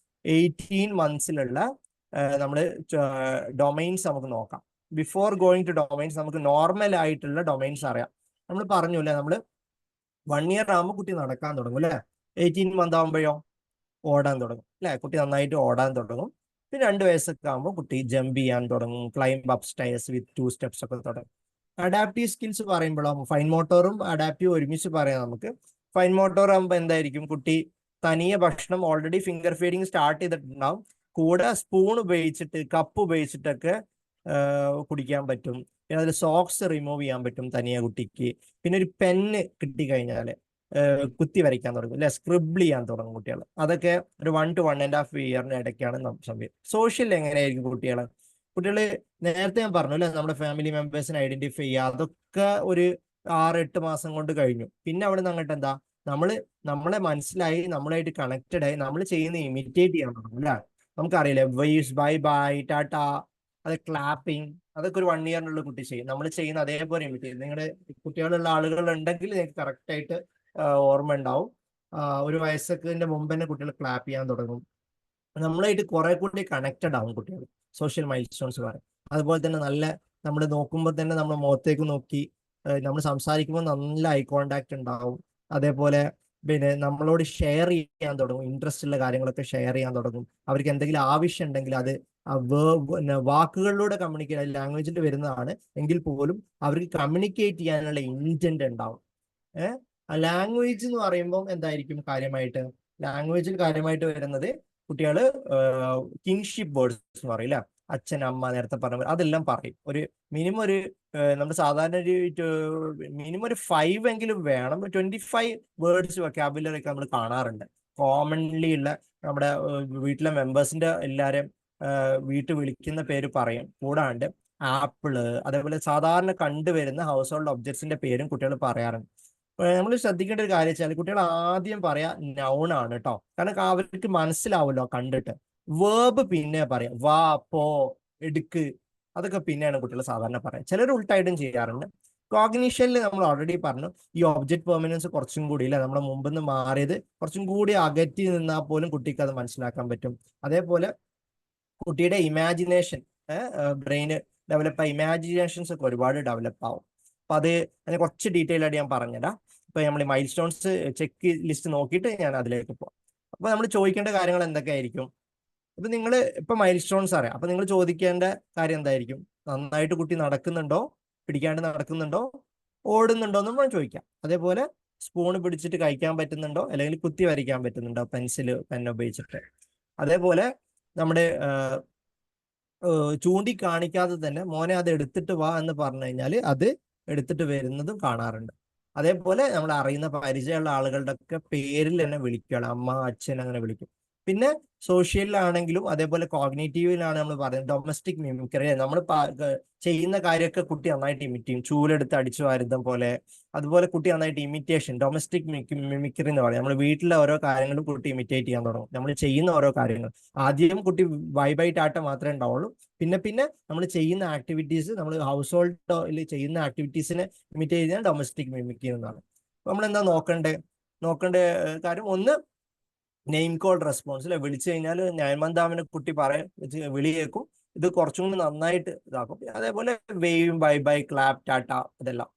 18 monthsലുള്ള നമ്മൾ ഡൊമൈൻസ് നമുക്ക് നോക്കാം. ബിഫോർ ഗോയിങ് ടു ഡൊമൈൻസ് നമുക്ക് നോർമൽ ആയിട്ടുള്ള ഡൊമൈൻസ് അറിയാം. നമ്മൾ പറഞ്ഞു അല്ലേ, നമ്മൾ 1 year ആകുമ്പോൾ കുട്ടി നടക്കാൻ തുടങ്ങും അല്ലേ. 18 month ആകുമ്പോഴോ ഓടാൻ തുടങ്ങും അല്ലെ, കുട്ടി നന്നായിട്ട് ഓടാൻ തുടങ്ങും. പിന്നെ 2 വയസ്സൊക്കെ ആകുമ്പോൾ കുട്ടി ജമ്പ് ചെയ്യാൻ തുടങ്ങും, ക്ലൈംബ് അപ്പ് സ്റ്റെയർസ് വിത്ത് 2 steps ഒക്കെ തുടങ്ങും. അഡാപ്റ്റീവ് സ്കിൽസ് പറയുമ്പോഴോ ഫൈൻ മോട്ടോറും അഡാപ്റ്റീവ് ഒരുമിച്ച് പറയാം നമുക്ക്. ഫൈൻ മോട്ടോർ ആകുമ്പോൾ എന്തായിരിക്കും, കുട്ടി തനിയെ ഭക്ഷണം ഓൾറെഡി ഫിംഗർ ഫീഡിങ് സ്റ്റാർട്ട് ചെയ്തിട്ടുണ്ടാവും, കൂടെ സ്പൂൺ ഉപയോഗിച്ചിട്ട് കപ്പ് ഉപയോഗിച്ചിട്ടൊക്കെ കുടിക്കാൻ പറ്റും. പിന്നെ അതിൽ സോക്സ് റിമൂവ് ചെയ്യാൻ പറ്റും തനിയെ കുട്ടിക്ക്. പിന്നെ ഒരു പെന്ന് കിട്ടിക്കഴിഞ്ഞാൽ കുത്തി വരയ്ക്കാൻ തുടങ്ങും അല്ലെ, സ്ക്രിബിൾ ചെയ്യാൻ തുടങ്ങും കുട്ടികൾ. അതൊക്കെ ഒരു 1 to 1.5 year ഇടയ്ക്കാണ് സംഭവം. സോഷ്യൽ എങ്ങനെയായിരിക്കും കുട്ടികൾ നേരത്തെ ഞാൻ പറഞ്ഞു അല്ലെ, നമ്മുടെ ഫാമിലി മെമ്പേഴ്സിനെ ഐഡന്റിഫൈ ചെയ്യുക, അതൊക്കെ ഒരു 6-8 മാസം കൊണ്ട് കഴിഞ്ഞു. പിന്നെ അവിടെ നിന്ന് അങ്ങോട്ട് എന്താ, നമ്മളെ മനസ്സിലായി, നമ്മളായിട്ട് കണക്റ്റഡ് ആയി, നമ്മൾ ചെയ്യുന്ന ഇമിറ്റേറ്റ് ചെയ്യാൻ തുടങ്ങും അല്ലെ. നമുക്കറിയില്ലേ വൈസ്, ബൈ ബൈ, ടാറ്റ, അത് ക്ലാപ്പിംഗ്, അതൊക്കെ ഒരു 1 year കുട്ടി ചെയ്യും. നമ്മൾ ചെയ്യുന്ന അതേപോലെ ഇമിറ്റേറ്റ്. നിങ്ങളുടെ കുട്ടികളുള്ള ആളുകൾ ഉണ്ടെങ്കിൽ നിങ്ങൾക്ക് കറക്റ്റ് ആയിട്ട് ഓർമ്മ ഉണ്ടാവും. 1 വയസ്സൊക്കെ മുമ്പ് തന്നെ കുട്ടികൾ ക്ലാപ്പ് ചെയ്യാൻ തുടങ്ങും. നമ്മളായിട്ട് കുറെ കൂടി കണക്റ്റഡ് ആവും കുട്ടികൾ, സോഷ്യൽ മൈൽ സ്റ്റോൺസ് പറയും. അതുപോലെ തന്നെ നമ്മൾ നോക്കുമ്പോൾ തന്നെ നമ്മൾ മുഖത്തേക്ക് നോക്കി നമ്മൾ സംസാരിക്കുമ്പോൾ നല്ല ഐ കോണ്ടാക്ട് ഉണ്ടാവും. അതേപോലെ പിന്നെ നമ്മളോട് ഷെയർ ചെയ്യാൻ തുടങ്ങും, ഇൻട്രസ്റ്റ് ഉള്ള കാര്യങ്ങളൊക്കെ ഷെയർ ചെയ്യാൻ തുടങ്ങും. അവർക്ക് എന്തെങ്കിലും ആവശ്യം ഉണ്ടെങ്കിൽ അത് വാക്കുകളിലൂടെ കമ്മ്യൂണിക്കേറ്റ്, ലാംഗ്വേജിൽ വരുന്നതാണ് എങ്കിൽ പോലും അവർക്ക് കമ്മ്യൂണിക്കേറ്റ് ചെയ്യാനുള്ള ഇന്റന്റ് ഉണ്ടാവും. ലാംഗ്വേജ് എന്ന് പറയുമ്പോൾ എന്തായിരിക്കും കാര്യമായിട്ട്, ലാംഗ്വേജിൽ കാര്യമായിട്ട് വരുന്നത് കുട്ടികൾ കിങ്ഷിപ്പ് വേർഡ്സ് എന്ന് പറയില്ല, അച്ഛൻ അമ്മ നേരത്തെ പറഞ്ഞ അതെല്ലാം പറയും. ഒരു മിനിമം ഒരു നമ്മൾ സാധാരണ ഒരു മിനിമം ഒരു 5 എങ്കിലും വേണം. 25 വേർഡ്സ് വൊക്കാബുലറി ഒക്കെ നമ്മൾ കാണാറുണ്ട്. കോമൺലി ഉള്ള നമ്മുടെ വീട്ടിലെ മെമ്പേഴ്സിന്റെ എല്ലാവരും വീട്ടിൽ വിളിക്കുന്ന പേര് പറയും. കൂടാണ്ട് ആപ്പിള്, അതേപോലെ സാധാരണ കണ്ടുവരുന്ന ഹൗസ് ഹോൾഡ് ഒബ്ജക്ട്സിന്റെ പേരും കുട്ടികൾ പറയാറുണ്ട്. നമ്മൾ ശ്രദ്ധിക്കേണ്ട ഒരു കാര്യം വെച്ചാൽ കുട്ടികൾ ആദ്യം പറയാ നൗൺ ആണ് കേട്ടോ, കാരണം അവർക്ക് മനസ്സിലാവുമല്ലോ കണ്ടിട്ട്. വേർബ് പിന്നെ പറയാം, വാ, പോ, എടുക്ക്, അതൊക്കെ പിന്നെയാണ് കുട്ടികൾ സാധാരണ പറയാം. ചിലർ ഉൾട്ടായിട്ടും ചെയ്യാറുണ്ട്. കോഗ്നിഷനിൽ നമ്മൾ ഓൾറെഡി പറഞ്ഞു, ഈ ഒബ്ജക്ട് പെർമനൻസ് കുറച്ചും കൂടി ഇല്ല, നമ്മുടെ മുമ്പിൽ നിന്ന് മാറിയത് കുറച്ചും കൂടി അകറ്റി നിന്നാൽ പോലും കുട്ടിക്ക് അത് മനസ്സിലാക്കാൻ പറ്റും. അതേപോലെ കുട്ടിയുടെ ഇമാജിനേഷൻ, ബ്രെയിന് ഡെവലപ്പ്, ഇമാജിനേഷൻസ് ഒക്കെ ഒരുപാട് ഡെവലപ്പ് ആവും. അപ്പൊ അതിന് കുറച്ച് ഡീറ്റെയിൽ ആയിട്ട് ഞാൻ പറഞ്ഞുതരാം. ഇപ്പൊ നമ്മൾ മൈൽ സ്റ്റോൺസ് ചെക്ക് ലിസ്റ്റ് നോക്കിയിട്ട് ഞാൻ അതിലേക്ക് പോകാം. അപ്പൊ നമ്മൾ ചോദിക്കേണ്ട കാര്യങ്ങൾ എന്തൊക്കെയായിരിക്കും? ഇപ്പൊ നിങ്ങൾ ഇപ്പൊ മൈൽ സ്റ്റോൺസ് അറിയാം, അപ്പൊ നിങ്ങൾ ചോദിക്കേണ്ട കാര്യം എന്തായിരിക്കും? നന്നായിട്ട് കുട്ടി നടക്കുന്നുണ്ടോ, പിടിക്കാണ്ട് നടക്കുന്നുണ്ടോ, ഓടുന്നുണ്ടോ എന്ന് നമ്മൾ ചോദിക്കാം. അതേപോലെ സ്പൂൺ പിടിച്ചിട്ട് കഴിക്കാൻ പറ്റുന്നുണ്ടോ, അല്ലെങ്കിൽ കുത്തി വരയ്ക്കാൻ പറ്റുന്നുണ്ടോ പെൻ ഉപയോഗിച്ചിട്ട്. അതേപോലെ നമ്മുടെ ചൂണ്ടിക്കാണിക്കാതെ തന്നെ മോനെ അത് എടുത്തിട്ട് വാ എന്ന് പറഞ്ഞു കഴിഞ്ഞാൽ അത് എടുത്തിട്ട് വരുന്നതും കാണാറുണ്ട്. അതേപോലെ നമ്മൾ അറിയുന്ന പരിചയമുള്ള ആളുകളുടെ ഒക്കെ പേരിൽ തന്നെ വിളിക്കുകയാണ്, അമ്മ അച്ഛൻ അങ്ങനെ വിളിക്കും. പിന്നെ സോഷ്യലിലാണെങ്കിലും അതേപോലെ കോഗ്നേറ്റീവിലാണ് നമ്മൾ പറയുന്നത് ഡൊമസ്റ്റിക് മിമിക്രി. നമ്മൾ ചെയ്യുന്ന കാര്യമൊക്കെ കുട്ടി നന്നായിട്ട് ഇമിറ്റ് ചെയ്യും. ചൂലെടുത്ത് അടിച്ചു വാരുന്ന പോലെ. അതുപോലെ കുട്ടി നന്നായിട്ട് ഇമിറ്റേഷൻ, ഡൊമസ്റ്റിക് മിമിക്രി എന്ന് പറയും. നമ്മൾ വീട്ടിലെ ഓരോ കാര്യങ്ങളും കുട്ടി ഇമിറ്റേറ്റ് ചെയ്യാൻ തുടങ്ങും. നമ്മൾ ചെയ്യുന്ന ഓരോ കാര്യങ്ങൾ ആദ്യം കുട്ടി ബൈ ബൈ ടാറ്റ മാത്രമേ ഉണ്ടാവുള്ളൂ. പിന്നെ പിന്നെ നമ്മൾ ചെയ്യുന്ന ആക്ടിവിറ്റീസ്, നമ്മൾ ഹൗസ് ഹോൾഡിൽ ചെയ്യുന്ന ആക്ടിവിറ്റീസിനെ ഇമിറ്റേറ്റ് ചെയ്യുന്ന ഡൊമസ്റ്റിക് മിമിക്രി എന്നാണ്. നമ്മൾ എന്താ നോക്കേണ്ട കാര്യം, ഒന്ന് നെയിം കോൾ റെസ്പോൺസ്. വിളിച്ചു കഴിഞ്ഞാൽ ന്യായമന്താവിനെ കുട്ടി വിളി കേൾക്കും. ഇത് കുറച്ചും കൂടി നന്നായിട്ട് ഇതാക്കും. അതേപോലെ വേവും ബൈ ബൈ ക്ലാപ്പ് ടാറ്റ ഇതെല്ലാം.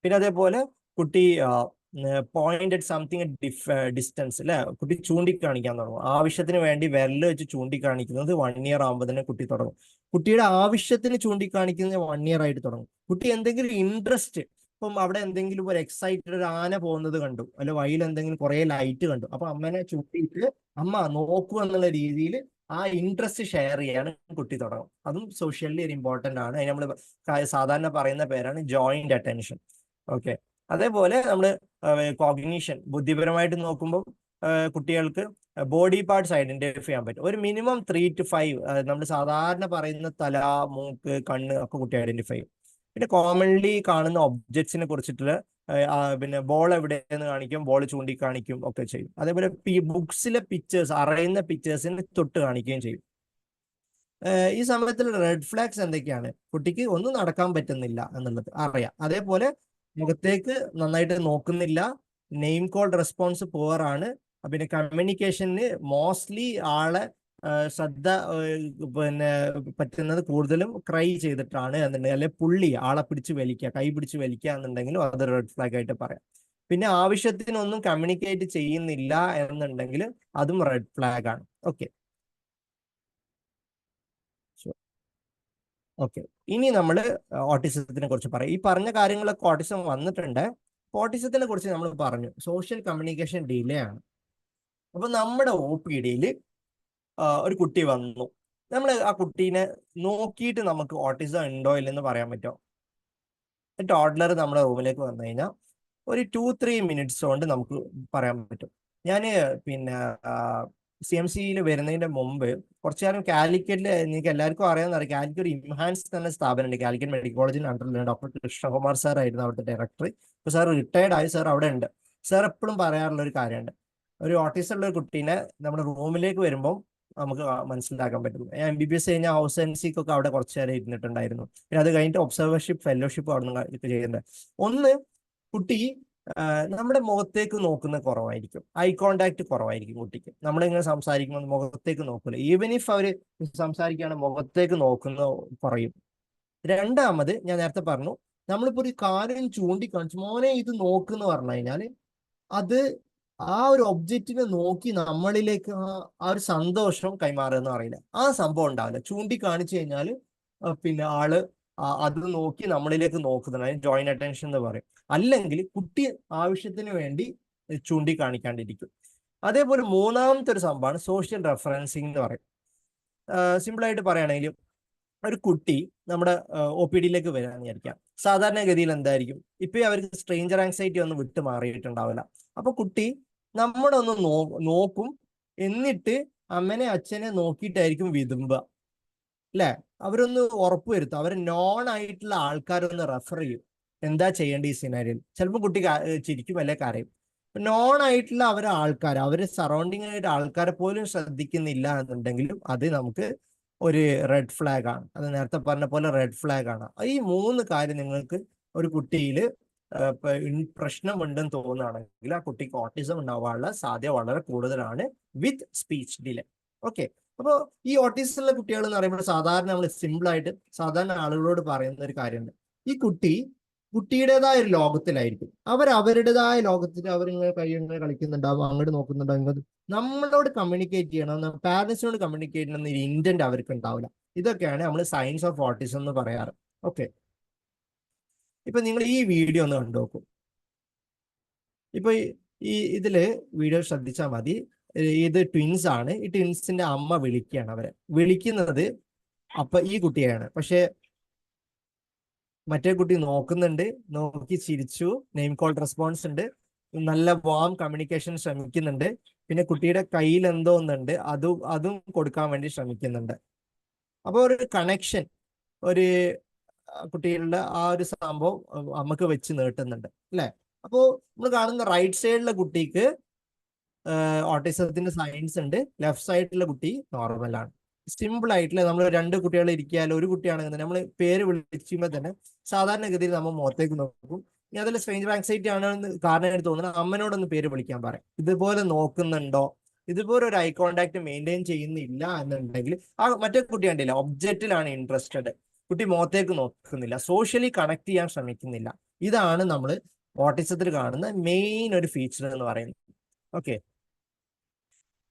പിന്നെ അതേപോലെ കുട്ടി പോയിന്റ് അറ്റ് സംതിങ് ഡിസ്റ്റൻസ് അല്ലെ, കുട്ടി ചൂണ്ടിക്കാണിക്കാൻ തുടങ്ങും. ആവശ്യത്തിന് വേണ്ടി വിരൽ വെച്ച് ചൂണ്ടിക്കാണിക്കുന്നത് 1 year ആകുമ്പോൾ തന്നെ കുട്ടി തുടങ്ങും. കുട്ടിയുടെ ആവശ്യത്തിന് ചൂണ്ടിക്കാണിക്കുന്നത് 1 year ആയിട്ട് തുടങ്ങും. കുട്ടി എന്തെങ്കിലും ഇൻട്രസ്റ്റ്, ഇപ്പം അവിടെ എന്തെങ്കിലും ഒരു എക്സൈറ്റഡ് ഒരു ആന പോകുന്നത് കണ്ടു, അല്ല വഴിയിൽ എന്തെങ്കിലും കുറെ ലൈറ്റ് കണ്ടു, അപ്പൊ അമ്മനെ ചൂണ്ടിയിട്ട് അമ്മ നോക്കൂ എന്നുള്ള രീതിയിൽ ആ ഇൻട്രസ്റ്റ് ഷെയർ ചെയ്യാൻ കുട്ടി തുടങ്ങും. അതും സോഷ്യലി ഒരു ഇമ്പോർട്ടന്റ് ആണ്. അതിന് നമ്മൾ സാധാരണ പറയുന്ന പേരാണ് ജോയിന്റ് അറ്റൻഷൻ. ഓക്കെ. അതേപോലെ നമ്മൾ കോഗ്നീഷൻ, ബുദ്ധിപരമായിട്ട് നോക്കുമ്പോൾ കുട്ടികൾക്ക് ബോഡി പാർട്സ് ഐഡന്റിഫൈ ചെയ്യാൻ പറ്റും. ഒരു മിനിമം 3 to 5 നമ്മൾ സാധാരണ പറയുന്ന തല, മൂക്ക്, കണ്ണ് ഒക്കെ കുട്ടി ഐഡന്റിഫൈ ചെയ്യും. പിന്നെ കോമൺലി കാണുന്ന ഒബ്ജക്ട്സിനെ കുറിച്ചിട്ടുള്ള പിന്നെ ബോൾ എവിടെയെന്ന് കാണിക്കും, ബോൾ ചൂണ്ടിക്കാണിക്കും ഒക്കെ ചെയ്യും. അതേപോലെ ബുക്സിലെ പിക്ചേഴ്സ്, അറിയുന്ന പിക്ചേഴ്സിനെ തൊട്ട് കാണിക്കുകയും ചെയ്യും. ഈ സമയത്തിൽ റെഡ് ഫ്ലാഗ്സ് എന്തൊക്കെയാണ്? കുട്ടിക്ക് ഒന്നും നടക്കാൻ പറ്റുന്നില്ല എന്നുള്ളത് അറിയാം. അതേപോലെ മുഖത്തേക്ക് നന്നായിട്ട് നോക്കുന്നില്ല, നെയിം കോൾ റെസ്പോൺസ് പുവർ ആണ്. പിന്നെ കമ്മ്യൂണിക്കേഷന് മോസ്റ്റ്ലി ആളെ ശ്രദ്ധ പിന്നെ പറ്റുന്നത് കൂടുതലും ക്രൈ ചെയ്തിട്ടാണ് എന്നുണ്ടെങ്കിൽ, അല്ലെ പുള്ളി ആളെ പിടിച്ച് വലിക്കുക, കൈ പിടിച്ച് വലിക്കുക എന്നുണ്ടെങ്കിലും അത് റെഡ് ഫ്ലാഗ് ആയിട്ട് പറയാം. പിന്നെ ആവശ്യത്തിനൊന്നും കമ്മ്യൂണിക്കേറ്റ് ചെയ്യുന്നില്ല എന്നുണ്ടെങ്കിൽ അതും റെഡ് ഫ്ലാഗ് ആണ്. ഓക്കെ. ഓക്കെ, ഇനി നമ്മൾ ഓട്ടിസത്തിനെ കുറിച്ച് പറയാം. ഈ പറഞ്ഞ കാര്യങ്ങളൊക്കെ ഓട്ടിസം വന്നിട്ടുണ്ട്. ഓട്ടിസത്തിനെ കുറിച്ച് നമ്മൾ പറഞ്ഞു സോഷ്യൽ കമ്മ്യൂണിക്കേഷൻ ഡിലേ ആണ്. അപ്പൊ നമ്മുടെ OPD-യിൽ ഒരു കുട്ടി വന്നു. നമ്മൾ ആ കുട്ടീനെ നോക്കിയിട്ട് നമുക്ക് ഓട്ടിസം ഉണ്ടോ ഇല്ലെന്ന് പറയാൻ പറ്റുമോ? ടോഡ്ലർ നമ്മുടെ റൂമിലേക്ക് വന്നു കഴിഞ്ഞാൽ ഒരു 2-3 minutes കൊണ്ട് നമുക്ക് പറയാൻ പറ്റും. ഞാൻ പിന്നെ CMC-യിൽ വരുന്നതിന്റെ മുമ്പ് കുറച്ചു നേരം കാലിക്കറ്റിൽ, നിങ്ങൾക്ക് എല്ലാവർക്കും അറിയാവുന്ന കാലിക്കറ്റ് ഒരു ഇംഹാൻസ് തന്നെ സ്ഥാപനമുണ്ട്, കാലിക്കറ്റ് മെഡിക്കൽ കോളേജിൽ അണ്ടറിൽ ഡോക്ടർ കൃഷ്ണകുമാർ സാർ ആയിരുന്നു അവിടുത്തെ ഡയറക്ടർ. ഇപ്പൊ സാർ റിട്ടയർഡ് ആയി. സാർ അവിടെ ഉണ്ട്. സാർ എപ്പോഴും പറയാറുള്ള ഒരു കാര്യമുണ്ട്, ഒരു ഓട്ടിസം ഉള്ള ഒരു കുട്ടീനെ നമ്മുടെ റൂമിലേക്ക് വരുമ്പോൾ നമുക്ക് മനസ്സിലാക്കാൻ പറ്റും. MBBS കഴിഞ്ഞാൽ ഹൗസ് NC-ക്കൊക്കെ അവിടെ കുറച്ചു നേരം ഇരുന്നിട്ടുണ്ടായിരുന്നു. പിന്നെ അത് കഴിഞ്ഞിട്ട് ഒബ്സർവർഷിപ്പ് ഫെലോഷിപ്പ് അവിടെ നിന്ന് ചെയ്യുന്നുണ്ട്. ഒന്ന്, കുട്ടി നമ്മുടെ മുഖത്തേക്ക് നോക്കുന്ന കുറവായിരിക്കും, ഐ കോണ്ടാക്ട് കുറവായിരിക്കും കുട്ടിക്ക്. നമ്മളിങ്ങനെ സംസാരിക്കുമ്പോൾ മുഖത്തേക്ക് നോക്കില്ല. ഈവൻ ഇഫ് അവർ സംസാരിക്കുകയാണ് മുഖത്തേക്ക് നോക്കുന്ന കുറയും. രണ്ടാമത്, ഞാൻ നേരത്തെ പറഞ്ഞു, നമ്മളിപ്പോ ഒരു കാര്യം ചൂണ്ടിക്കാണിച്ചു മോനെ ഇത് നോക്കുന്ന പറഞ്ഞു കഴിഞ്ഞാൽ അത് ആ ഒരു ഒബ്ജക്റ്റിനെ നോക്കി നമ്മളിലേക്ക് ആ ഒരു സന്തോഷം കൈമാറുക അറിയില്ല. ആ സംഭവം ഉണ്ടാവില്ല. ചൂണ്ടിക്കാണിച്ചു കഴിഞ്ഞാൽ പിന്നെ ആള് അത് നോക്കി നമ്മളിലേക്ക് നോക്കുന്നതാണ് ജോയിന്റ് അറ്റൻഷൻ എന്ന് പറയും. അല്ലെങ്കിൽ കുട്ടി ആവശ്യത്തിന് വേണ്ടി ചൂണ്ടിക്കാണിക്കാണ്ടിരിക്കും. അതേപോലെ മൂന്നാമത്തെ ഒരു സംഭവമാണ് സോഷ്യൽ റെഫറൻസിങ് എന്ന് പറയും. സിമ്പിൾ ആയിട്ട് പറയുകയാണെങ്കിൽ, ഒരു കുട്ടി നമ്മുടെ OPD-യിലേക്ക് വരാന്ന് വിചാരിക്കാം. സാധാരണഗതിയിൽ എന്തായിരിക്കും, ഇപ്പൊ അവർക്ക് സ്ട്രേഞ്ചർ ആങ്സൈറ്റി ഒന്നും വിട്ടു മാറിയിട്ടുണ്ടാവില്ല. അപ്പൊ കുട്ടി നമ്മുടെ ഒന്ന് നോക്കും, എന്നിട്ട് അമ്മനെ അച്ഛനെ നോക്കിയിട്ടായിരിക്കും വിതുമ്പുക അല്ലെ. അവരൊന്ന് ഉറപ്പ് വരുത്തും, അവർ നോൺ ആയിട്ടുള്ള ആൾക്കാരൊന്ന് റെഫർ ചെയ്യും എന്താ ചെയ്യേണ്ട ഈ സിനാരിയിൽ. ചിലപ്പോൾ കുട്ടി ചിരിക്കും അല്ലെ കരയും. നോൺ ആയിട്ടുള്ള അവരെ ആൾക്കാർ, അവര് സറൗണ്ടിങ് ആയിട്ട് ആൾക്കാരെ പോലും ശ്രദ്ധിക്കുന്നില്ല എന്നുണ്ടെങ്കിലും അത് നമുക്ക് ഒരു റെഡ് ഫ്ലാഗ് ആണ്. അത് നേരത്തെ പറഞ്ഞ പോലെ റെഡ് ഫ്ലാഗ് ആണ്. ഈ 3 കാര്യം നിങ്ങൾക്ക് ഒരു കുട്ടിയിൽ പ്രശ്നമുണ്ടെന്ന് തോന്നുകയാണെങ്കിൽ ആ കുട്ടിക്ക് ഓട്ടിസം ഉണ്ടാവാനുള്ള സാധ്യത വളരെ കൂടുതലാണ് വിത്ത് സ്പീച്ച് ഡിലേ. ഓക്കെ. അപ്പോൾ ഈ ഓട്ടിസമുള്ള കുട്ടികൾ എന്ന് പറയുമ്പോൾ സാധാരണ നമ്മൾ സിമ്പിൾ ആയിട്ട് സാധാരണ ആളുകളോട് പറയുന്ന ഒരു കാര്യമുണ്ട്, ഈ കുട്ടിയുടേതായ ഒരു ലോകത്തിലായിരിക്കും. അവരുടേതായ ലോകത്തിൽ അവരിങ്ങനെ കഴിയുന്ന കളിക്കുന്നുണ്ടാവും, അങ്ങോട്ട് നോക്കുന്നുണ്ടാവും, ഇങ്ങോട്ട്. നമ്മളോട് കമ്മ്യൂണിക്കേറ്റ് ചെയ്യണം, പാരന്റ്സിനോട് കമ്മ്യൂണിക്കേറ്റ് ചെയ്യണം എന്നൊരു ഇന്റന്റ് അവർക്ക് ഉണ്ടാവില്ല. ഇതൊക്കെയാണ് നമ്മൾ സയൻസ് ഓഫ് ഓട്ടിസം എന്ന് പറയാറ്. ഓക്കെ. ഇപ്പൊ നിങ്ങൾ ഈ വീഡിയോ ഒന്ന് കണ്ടു നോക്കൂ. ഇപ്പൊ ഇതില് വീഡിയോ ശ്രദ്ധിച്ചാൽ മതി. ഇത് ട്വിൻസ് ആണ്. ഈ ട്വിൻസിന്റെ അമ്മ വിളിക്കുകയാണ്. അവരെ വിളിക്കുന്നത് അപ്പൊ ഈ കുട്ടിയാണ്. പക്ഷെ മറ്റേ കുട്ടി നോക്കുന്നുണ്ട്, നോക്കി ചിരിച്ചു, നെയിം കോൾ റെസ്പോൺസ് ഉണ്ട്, നല്ല വാം കമ്മ്യൂണിക്കേഷൻ ശ്രമിക്കുന്നുണ്ട്. പിന്നെ കുട്ടിയുടെ കയ്യിൽ എന്തോ ഒന്നുണ്ട്, അതും കൊടുക്കാൻ വേണ്ടി ശ്രമിക്കുന്നുണ്ട്. അപ്പൊ ഒരു കണക്ഷൻ, ഒരു കുട്ടികളുടെ ആ ഒരു സംഭവം നമുക്ക് വെച്ച് നീട്ടുന്നുണ്ട് അല്ലെ. അപ്പോ നമ്മൾ കാണുന്ന റൈറ്റ് സൈഡിലെ കുട്ടിക്ക് ഓട്ടിസത്തിന്റെ സയൻസ് ഉണ്ട്, ലെഫ്റ്റ് സൈഡിലെ കുട്ടി നോർമൽ ആണ്. സിമ്പിൾ ആയിട്ടുള്ള നമ്മൾ രണ്ട് കുട്ടികൾ ഇരിക്കാലോ, ഒരു കുട്ടിയാണെങ്കിൽ നമ്മൾ പേര് വിളിക്കുമ്പോൾ തന്നെ സാധാരണഗതിയിൽ നമ്മൾ മുഖത്തേക്ക് നോക്കും. ഇനി അതിൽ സ്ട്രേഞ്ചർ ആങ്സൈറ്റി ആണെന്ന് കാരണം എനിക്ക് തോന്നുന്നത് അമ്മനോടൊന്ന് പേര് വിളിക്കാൻ പറയാം. ഇതുപോലെ നോക്കുന്നുണ്ടോ, ഇതുപോലെ ഒരു ഐ കോണ്ടാക്ട് മെയിൻറ്റെയിൻ ചെയ്യുന്നില്ല എന്നുണ്ടെങ്കിൽ ആ മറ്റേ കുട്ടി കണ്ടില്ല, ഒബ്ജക്റ്റിലാണ് ഇൻട്രസ്റ്റഡ്, കുട്ടി മുഖത്തേക്ക് നോക്കുന്നില്ല, സോഷ്യലി കണക്ട് ചെയ്യാൻ ശ്രമിക്കുന്നില്ല. ഇതാണ് നമ്മൾ ഓട്ടിസത്തിൽ കാണുന്ന മെയിൻ ഒരു ഫീച്ചർ എന്ന് പറയുന്നത്. ഓക്കെ,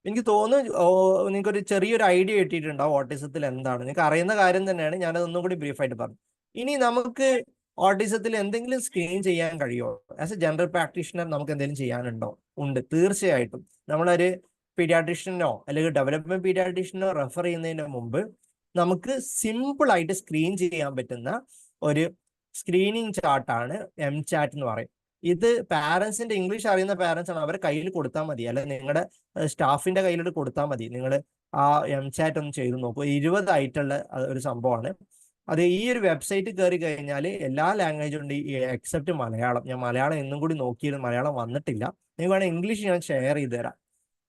എനിക്ക് തോന്നുന്നു നിങ്ങൾക്ക് ഒരു ചെറിയൊരു ഐഡിയ കിട്ടിയിട്ടുണ്ടാവും ഓട്ടിസത്തിൽ എന്താണ്. നിങ്ങൾക്ക് അറിയുന്ന കാര്യം തന്നെയാണ്, ഞാനത് ഒന്നും കൂടി ബ്രീഫായിട്ട് പറഞ്ഞു. ഇനി നമുക്ക് ഓട്ടിസത്തിൽ എന്തെങ്കിലും സ്ക്രീൻ ചെയ്യാൻ കഴിയുമോ? ആസ് എ ജനറൽ പ്രാക്ടീഷണർ നമുക്ക് എന്തെങ്കിലും ചെയ്യാനുണ്ടോ? ഉണ്ട്, തീർച്ചയായിട്ടും. നമ്മളൊരു പീഡിയാട്രീഷ്യനോ അല്ലെങ്കിൽ ഡെവലപ്മെന്റ് പീഡിയാട്രീഷ്യനോ റെഫർ ചെയ്യുന്നതിന് മുമ്പ് നമുക്ക് സിമ്പിൾ ആയിട്ട് സ്ക്രീൻ ചെയ്യാൻ പറ്റുന്ന ഒരു സ്ക്രീനിങ് ചാർട്ടാണ് MCAT എന്ന് പറയും. ഇത് പാരന്റ്സിന്റെ, ഇംഗ്ലീഷ് അറിയുന്ന പാരന്റ്സ് ആണ്, അവരെ കയ്യിൽ കൊടുത്താൽ മതി, അല്ലെ നിങ്ങളുടെ സ്റ്റാഫിന്റെ കയ്യിലോട്ട് കൊടുത്താൽ മതി. നിങ്ങൾ ആ MCAT ഒന്ന് ചെയ്ത് നോക്കൂ. 20 ആയിട്ടുള്ള ഒരു സംഭവമാണ് അത്. ഈ ഒരു വെബ്സൈറ്റ് കയറി കഴിഞ്ഞാൽ എല്ലാ ലാംഗ്വേജും ഉണ്ട് എക്സെപ്റ്റ് മലയാളം. ഞാൻ മലയാളം എന്നും കൂടി നോക്കിയിരുന്നു, മലയാളം വന്നിട്ടില്ല. നിങ്ങൾക്ക് വേണമെങ്കിൽ ഇംഗ്ലീഷ് ഞാൻ ഷെയർ ചെയ്ത് തരാം.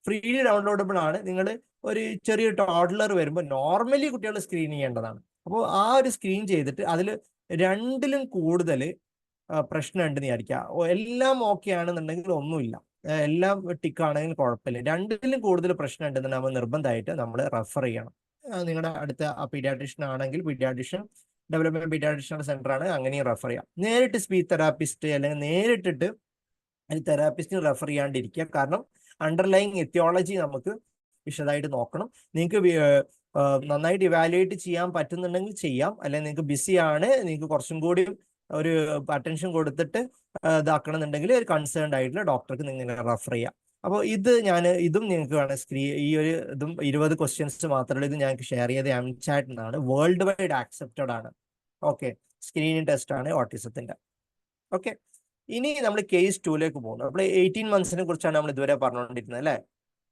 ഫ്രീലി ഡൗൺലോഡബിൾ ആണ്. നിങ്ങൾ ഒരു ചെറിയ ടോഡ്ലർ വരുമ്പോൾ നോർമലി കുട്ടികൾ സ്ക്രീൻ ചെയ്യേണ്ടതാണ്. അപ്പോൾ ആ ഒരു സ്ക്രീൻ ചെയ്തിട്ട് അതിൽ രണ്ടിലും കൂടുതൽ പ്രശ്നമുണ്ടെന്ന് വിചാരിക്കുക. എല്ലാം ഓക്കെ ആണെന്നുണ്ടെങ്കിൽ ഒന്നുമില്ല, എല്ലാം ടിക്കാണെങ്കിൽ കുഴപ്പമില്ല. രണ്ടിലും കൂടുതൽ പ്രശ്നം ഉണ്ടെന്നുണ്ടെങ്കിൽ നമ്മൾ നിർബന്ധമായിട്ട് നമ്മൾ റെഫർ ചെയ്യണം. നിങ്ങളുടെ അടുത്ത പീഡിയാട്രീഷ്യൻ ആണെങ്കിൽ പീഡിയാട്രീഷ്യൻ, ഡെവലപ്മെന്റ് പീഡിയാട്രീഷ്യൻ സെന്റർ ആണ്, അങ്ങനെയും റെഫർ ചെയ്യാം. നേരിട്ട് സ്പീച്ച് തെറാപ്പിസ്റ്റ് അല്ലെങ്കിൽ നേരിട്ടിട്ട് തെറാപ്പിസ്റ്റിന് റെഫർ ചെയ്യാണ്ടിരിക്കുക. കാരണം അണ്ടർലൈങ് എത്തിയോളജി നമുക്ക് വിശദമായിട്ട് നോക്കണം. നിങ്ങൾക്ക് നന്നായിട്ട് ഇവാലുവേറ്റ് ചെയ്യാൻ പറ്റുന്നുണ്ടെങ്കിൽ ചെയ്യാം, അല്ലെങ്കിൽ നിങ്ങൾക്ക് ബിസിയാണ്, നിങ്ങൾക്ക് കുറച്ചും കൂടി ഒരു അറ്റൻഷൻ കൊടുത്തിട്ട് ഇതാക്കണം എന്നുണ്ടെങ്കിൽ ഒരു കൺസേൺഡ് ആയിട്ടുള്ള ഡോക്ടർക്ക് നിങ്ങൾ റെഫർ ചെയ്യാം. അപ്പോൾ ഇതും നിങ്ങൾക്ക് വേണം ഈ ഒരു ഇതും 20 ക്വസ്റ്റ്യൻസ് മാത്രമല്ല, ഇത് ഞങ്ങൾക്ക് ഷെയർ ചെയ്ത് MCAT എന്നാണ്, വേൾഡ് വൈഡ് ആക്സെപ്റ്റഡ് ആണ്. ഓക്കെ, സ്ക്രീനിങ് ടെസ്റ്റ് ആണ് ഓട്ടിസത്തിന്റെ. ഓക്കെ, ഇനി നമ്മൾ കേസ് 2ലേക്ക് പോകുന്നു. നമ്മൾ 18 മന്ത്സിനെ കുറിച്ചാണ് നമ്മൾ ഇതുവരെ പറഞ്ഞുകൊണ്ടിരുന്നത് അല്ലേ.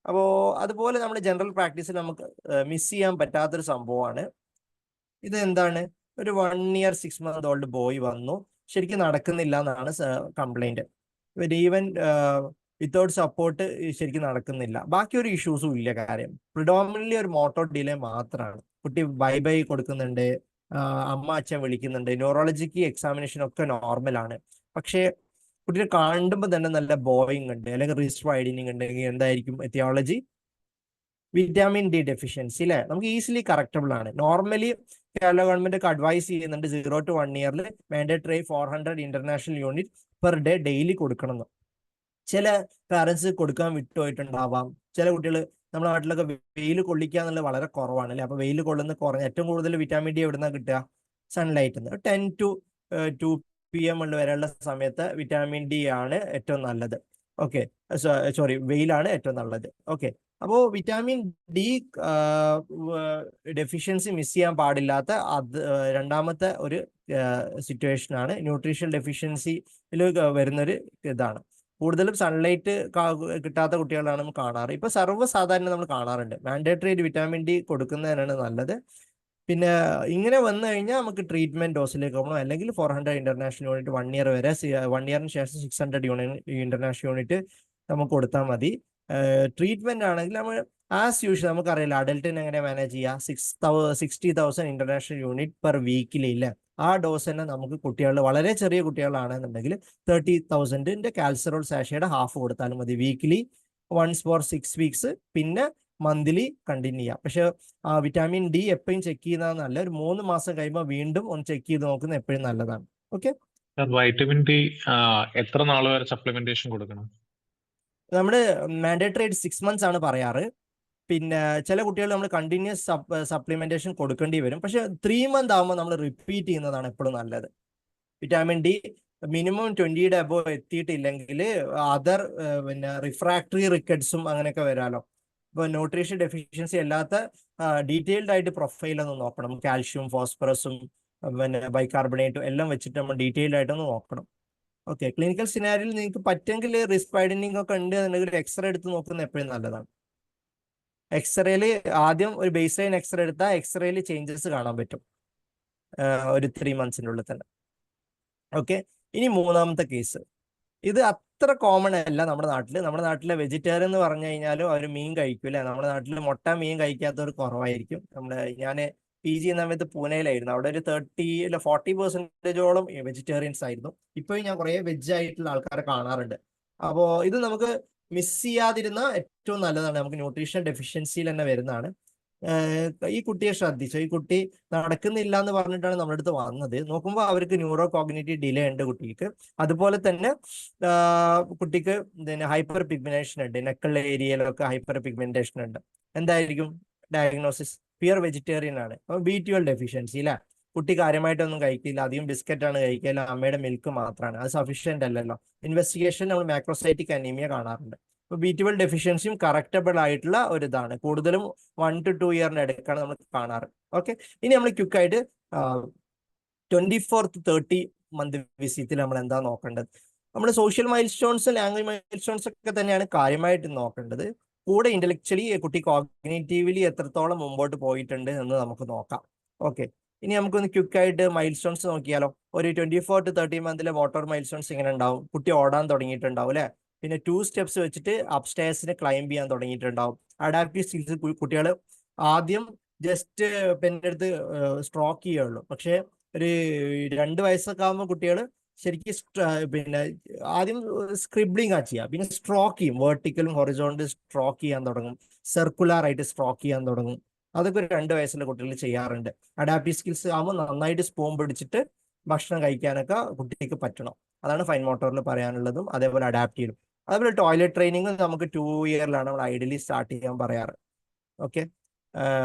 അപ്പോൾ അതുപോലെ നമ്മൾ ജനറൽ പ്രാക്ടീസിൽ നമുക്ക് മിസ് ചെയ്യാൻ പറ്റാത്തൊരു സംഭവമാണ് ഇത്. എന്താണ്? ഒരു 1 year 6 month ഓൾഡ് ബോയ് വന്നു, ശരിക്കും നടക്കുന്നില്ല എന്നാണ് കംപ്ലൈന്റ്. ഈവൻ വിത്തൗട്ട് സപ്പോർട്ട് ശരിക്കും നടക്കുന്നില്ല, ബാക്കി ഒരു ഇഷ്യൂസും ഇല്ല. കാര്യം പ്രിഡോമിനറ്റ്ലി ഒരു മോട്ടോർ ഡിലേ മാത്രമാണ്. കുട്ടി ബൈ ബൈ കൊടുക്കുന്നുണ്ട്, അമ്മ അച്ഛൻ വിളിക്കുന്നുണ്ട്, ന്യൂറോളജിക്ക് എക്സാമിനേഷൻ ഒക്കെ നോർമലാണ്. പക്ഷേ കുട്ടിയെ കാണുമ്പോൾ തന്നെ നല്ല ബോയിങ് ഉണ്ട്, അല്ലെങ്കിൽ റിസ്റ്റ് വൈഡനിങ് ഉണ്ടെങ്കിൽ എന്തായിരിക്കും എത്തിയോളജി? വിറ്റാമിൻ ഡി ഡെഫിഷ്യൻസി അല്ലെ. നമുക്ക് ഈസിലി കറക്റ്റബിൾ ആണ്. നോർമലി കേരള ഗവൺമെന്റ് ഒക്കെ അഡ്വൈസ് ചെയ്യുന്നുണ്ട് 0 to 1 year mandatory 400 international unit per day daily കൊടുക്കണം എന്ന്. ചില പാരന്റ്സ് കൊടുക്കാൻ വിട്ടുപോയിട്ടുണ്ടാവാം. ചില കുട്ടികൾ നമ്മുടെ നാട്ടിലൊക്കെ വെയിൽ കൊള്ളിക്കുക എന്നുള്ളത് വളരെ കുറവാണ് അല്ലെ. അപ്പൊ വെയിൽ കൊള്ളുന്ന കുറഞ്ഞ ഏറ്റവും കൂടുതൽ വിറ്റാമിൻ ഡി എവിടുന്നാ കിട്ടുക? സൺലൈറ്റ്. 10 to 2 PM വരെയുള്ള സമയത്ത് വിറ്റാമിൻ ഡി ആണ് ഏറ്റവും നല്ലത്. ഓക്കെ, സോറി, വെയിലാണ് ഏറ്റവും നല്ലത്. ഓക്കെ, അപ്പോൾ വിറ്റാമിൻ ഡി ഡെഫിഷ്യൻസി മിസ് ചെയ്യാൻ പാടില്ലാത്ത രണ്ടാമത്തെ ഒരു സിറ്റുവേഷൻ ആണ്. ന്യൂട്രീഷൻ ഡെഫിഷ്യൻസിയിൽ വരുന്നൊരു ഇതാണ്. കൂടുതലും സൺലൈറ്റ് കിട്ടാത്ത കുട്ടികളാണ് നമ്മൾ കാണാറ്. ഇപ്പൊ സർവ്വസാധാരണ നമ്മൾ കാണാറുണ്ട്. മാൻഡേറ്ററി വിറ്റാമിൻ ഡി കൊടുക്കുന്നതിനാണ് നല്ലത്. പിന്നെ ഇങ്ങനെ വന്നു കഴിഞ്ഞാൽ നമുക്ക് ട്രീറ്റ്മെന്റ് ഡോസിലേക്ക് പോകണം, അല്ലെങ്കിൽ 400 ഇന്റർനാഷണൽ യൂണിറ്റ് 1 year വരെ, 1 yearന് ശേഷം 600 ഇന്റർനാഷണൽ യൂണിറ്റ് നമുക്ക് കൊടുത്താൽ മതി. ട്രീറ്റ്മെന്റ് ആണെങ്കിൽ നമ്മൾ ആസ് യൂഷ്വൽ നമുക്കറിയില്ല അഡൽട്ടിന് എങ്ങനെ മാനേജ് ചെയ്യാം. 60,000 ഇന്റർനാഷണൽ യൂണിറ്റ് പെർ വീക്കിലില്ല. ആ ഡോസ് തന്നെ നമുക്ക് കുട്ടികൾ, വളരെ ചെറിയ കുട്ടികളാണെന്നുണ്ടെങ്കിൽ 30,000 കാൽസറോൾ സാഷയുടെ ഹാഫ് കൊടുത്താലും മതി വീക്കിലി, വൺസ് ഫോർ 6 weeks. പിന്നെ മന്ത്ലി കണ്ടിന്യൂ ചെയ്യാം. പക്ഷെ വിറ്റാമിൻ ഡി എപ്പോഴും ചെക്ക് ചെയ്യുന്നത് നല്ല, ഒരു 3 മാസം കഴിയുമ്പോൾ വീണ്ടും ഒന്ന് ചെക്ക് ചെയ്ത് നോക്കുന്നത് എപ്പോഴും നല്ലതാണ്. ഓക്കെ, വൈറ്റമിൻ ഡി എത്ര നാൾ വരെ സപ്ലിമെന്റേഷൻ കൊടുക്കണം? നമ്മൾ മാൻഡേറ്ററി 6 months ആണ് പറയാറ്. പിന്നെ ചില കുട്ടികൾ നമ്മൾ കണ്ടിന്യൂസ് സപ്ലിമെന്റേഷൻ കൊടുക്കേണ്ടി വരും. പക്ഷെ 3 month ആകുമ്പോൾ നമ്മൾ റിപ്പീറ്റ് ചെയ്യുന്നതാണ് എപ്പോഴും നല്ലത്. വിറ്റാമിൻ ഡി മിനിമം 20യുടെ അബോവ് എത്തിയിട്ടില്ലെങ്കിൽ അതർ പിന്നെ റിഫ്രാക്ടറി റിക്കറ്റ്സും അങ്ങനെയൊക്കെ വരാലോ. ഇപ്പോൾ ന്യൂട്രീഷൻ ഡെഫിഷ്യൻസി അല്ലാത്ത ഡീറ്റെയിൽഡ് ആയിട്ട് പ്രൊഫൈൽ ഒന്ന് നോക്കണം. കാൽഷ്യം, ഫോസ്ഫറസും പിന്നെ ബൈകാർബണേറ്റും എല്ലാം വെച്ചിട്ട് നമ്മൾ ഡീറ്റെയിൽഡ് ആയിട്ടൊന്ന് നോക്കണം. ഓക്കെ, ക്ലിനിക്കൽ സിനാരിയിൽ നിങ്ങൾക്ക് പറ്റുമെങ്കിൽ റിസ്ക് വൈഡനിങ് ഒക്കെ ഉണ്ട് എന്നുണ്ടെങ്കിൽ എക്സ്റേ എടുത്ത് നോക്കുന്നത് എപ്പോഴും നല്ലതാണ്. എക്സ്റേയിൽ ആദ്യം ഒരു ബേസ് ലൈൻ എക്സ്റേ എടുത്താൽ എക്സ്റേയിൽ ചേഞ്ചസ് കാണാൻ പറ്റും ഒരു 3 months തന്നെ. ഓക്കെ, ഇനി മൂന്നാമത്തെ കേസ്, ഇത് അത്ര കോമൺ അല്ല നമ്മുടെ നാട്ടിൽ. നമ്മുടെ നാട്ടിലെ വെജിറ്റേറിയൻ എന്ന് പറഞ്ഞു കഴിഞ്ഞാലും അവർ മീൻ കഴിക്കും അല്ലേ. നമ്മുടെ നാട്ടിൽ മുട്ട, മീൻ കഴിക്കാത്തവർ കുറവായിരിക്കും. ഞാൻ PG ചെയ്യുന്ന സമയത്ത് പൂനെയിലായിരുന്നു. അവിടെ ഒരു 40% വെജിറ്റേറിയൻസ് ആയിരുന്നു. ഇപ്പോഴും ഞാൻ കുറേ വെജ് ആയിട്ടുള്ള ആൾക്കാരെ കാണാറുണ്ട്. അപ്പോൾ ഇത് നമുക്ക് മിസ് ചെയ്യാതിരുന്ന ഏറ്റവും നല്ലതാണ്. നമുക്ക് ന്യൂട്രീഷൻ ഡെഫിഷ്യൻസിയിൽ തന്നെ വരുന്നതാണ്. ഈ കുട്ടിയെ ശ്രദ്ധിച്ചു. ഈ കുട്ടി നടക്കുന്നില്ല എന്ന് പറഞ്ഞിട്ടാണ് നമ്മുടെ അടുത്ത് വന്നത്. നോക്കുമ്പോൾ അവർക്ക് ന്യൂറോ കോഗ്നിറ്റീവ് ഡിലേ ഉണ്ട് കുട്ടിക്ക്. അതുപോലെ തന്നെ കുട്ടിക്ക് ഹൈപ്പർ പിഗ്മെന്റേഷൻ ഉണ്ട്. നെക്കുള്ള ഏരിയയിലൊക്കെ ഹൈപ്പർ പിഗ്മെന്റേഷൻ ഉണ്ട്. എന്തായിരിക്കും ഡയഗ്നോസിസ്? പ്യുവർ വെജിറ്റേറിയൻ ആണ്. അപ്പോൾ B12 ഡെഫിഷ്യൻസി അല്ലേ. കുട്ടി കാര്യമായിട്ടൊന്നും കഴിക്കില്ല, അധികം ബിസ്ക്കറ്റാണ് കഴിക്കില്ല, അമ്മയുടെ മിൽക്ക് മാത്രമാണ്. അത് സഫീഷ്യന്റ് അല്ലല്ലോ. ഇൻവെസ്റ്റിഗേഷൻ നമ്മൾ മാക്രോസൈറ്റിക് അനീമിയ കാണാറുണ്ട്. ഇപ്പോൾ B12 ഡെഫിഷ്യൻസിയും കറക്റ്റബിൾ ആയിട്ടുള്ള ഒരു ഇതാണ്. കൂടുതലും 1 to 2 ഇയറിന്റെ ഇടയ്ക്കാണ് നമ്മൾ കാണാറ്. ഓക്കെ, ഇനി നമ്മൾ ക്വിക്കായിട്ട് 24 to 30 month വിസിറ്റിൽ നമ്മൾ എന്താ നോക്കേണ്ടത്? നമ്മുടെ social mile stones, language mile stones ഒക്കെ തന്നെയാണ് കാര്യമായിട്ട് നോക്കേണ്ടത്. കൂടെ ഇന്റലക്ച്വലി കുട്ടി കോഗ്നിറ്റീവ്ലി എത്രത്തോളം മുമ്പോട്ട് പോയിട്ടുണ്ട് എന്ന് നമുക്ക് നോക്കാം. ഓക്കെ, ഇനി നമുക്കൊന്ന് ക്വിക്കായിട്ട് മൈൽ സ്റ്റോൺസ് നോക്കിയാലോ. ഒരു 24 to 30 month motor mile stones ഇങ്ങനെ ഉണ്ടാവും. കുട്ടി ഓടാൻ തുടങ്ങിയിട്ടുണ്ടാവും അല്ലെ. പിന്നെ 2 steps വെച്ചിട്ട് അപ്സ്റ്റേഴ്സിന് ക്ലൈംബ് ചെയ്യാൻ തുടങ്ങിയിട്ടുണ്ടാവും. അഡാപ്റ്റീവ് സ്കിൽസ് കുട്ടികൾ ആദ്യം ജസ്റ്റ് പെൻ്റെ അടുത്ത് സ്ട്രോക്ക് ചെയ്യുള്ളൂ. പക്ഷെ ഒരു 2 വയസ്സൊക്കെ ആകുമ്പോൾ കുട്ടികൾ ശരിക്കും പിന്നെ ആദ്യം സ്ക്രിബ്ലിംഗ് ചെയ്യുക, പിന്നെ സ്ട്രോക്ക് ചെയ്യും. വെർട്ടിക്കലും ഹൊറിസോണ്ടൽ സ്ട്രോക്ക് ചെയ്യാൻ തുടങ്ങും. സർക്കുലർ ആയിട്ട് സ്ട്രോക്ക് ചെയ്യാൻ തുടങ്ങും. അതൊക്കെ ഒരു 2 വയസ്സിലെ കുട്ടികൾ ചെയ്യാറുണ്ട്. അഡാപ്റ്റീവ് സ്കിൽസ് ആകുമ്പോൾ നന്നായിട്ട് സ്പൂൺ പിടിച്ചിട്ട് ഭക്ഷണം കഴിക്കാനൊക്കെ കുട്ടിക്ക് പറ്റണം. അതാണ് ഫൈൻ മോട്ടോറിൽ പറയാനുള്ളതും. അതേപോലെ അഡാപ്റ്റീവും. അതേപോലെ ടോയ്ലറ്റ് ട്രെയിനിങ് നമുക്ക് 2 ഇയറിലാണ് നമ്മൾ ഐഡിയലി സ്റ്റാർട്ട് ചെയ്യാൻ പറയാറ്. ഓക്കെ,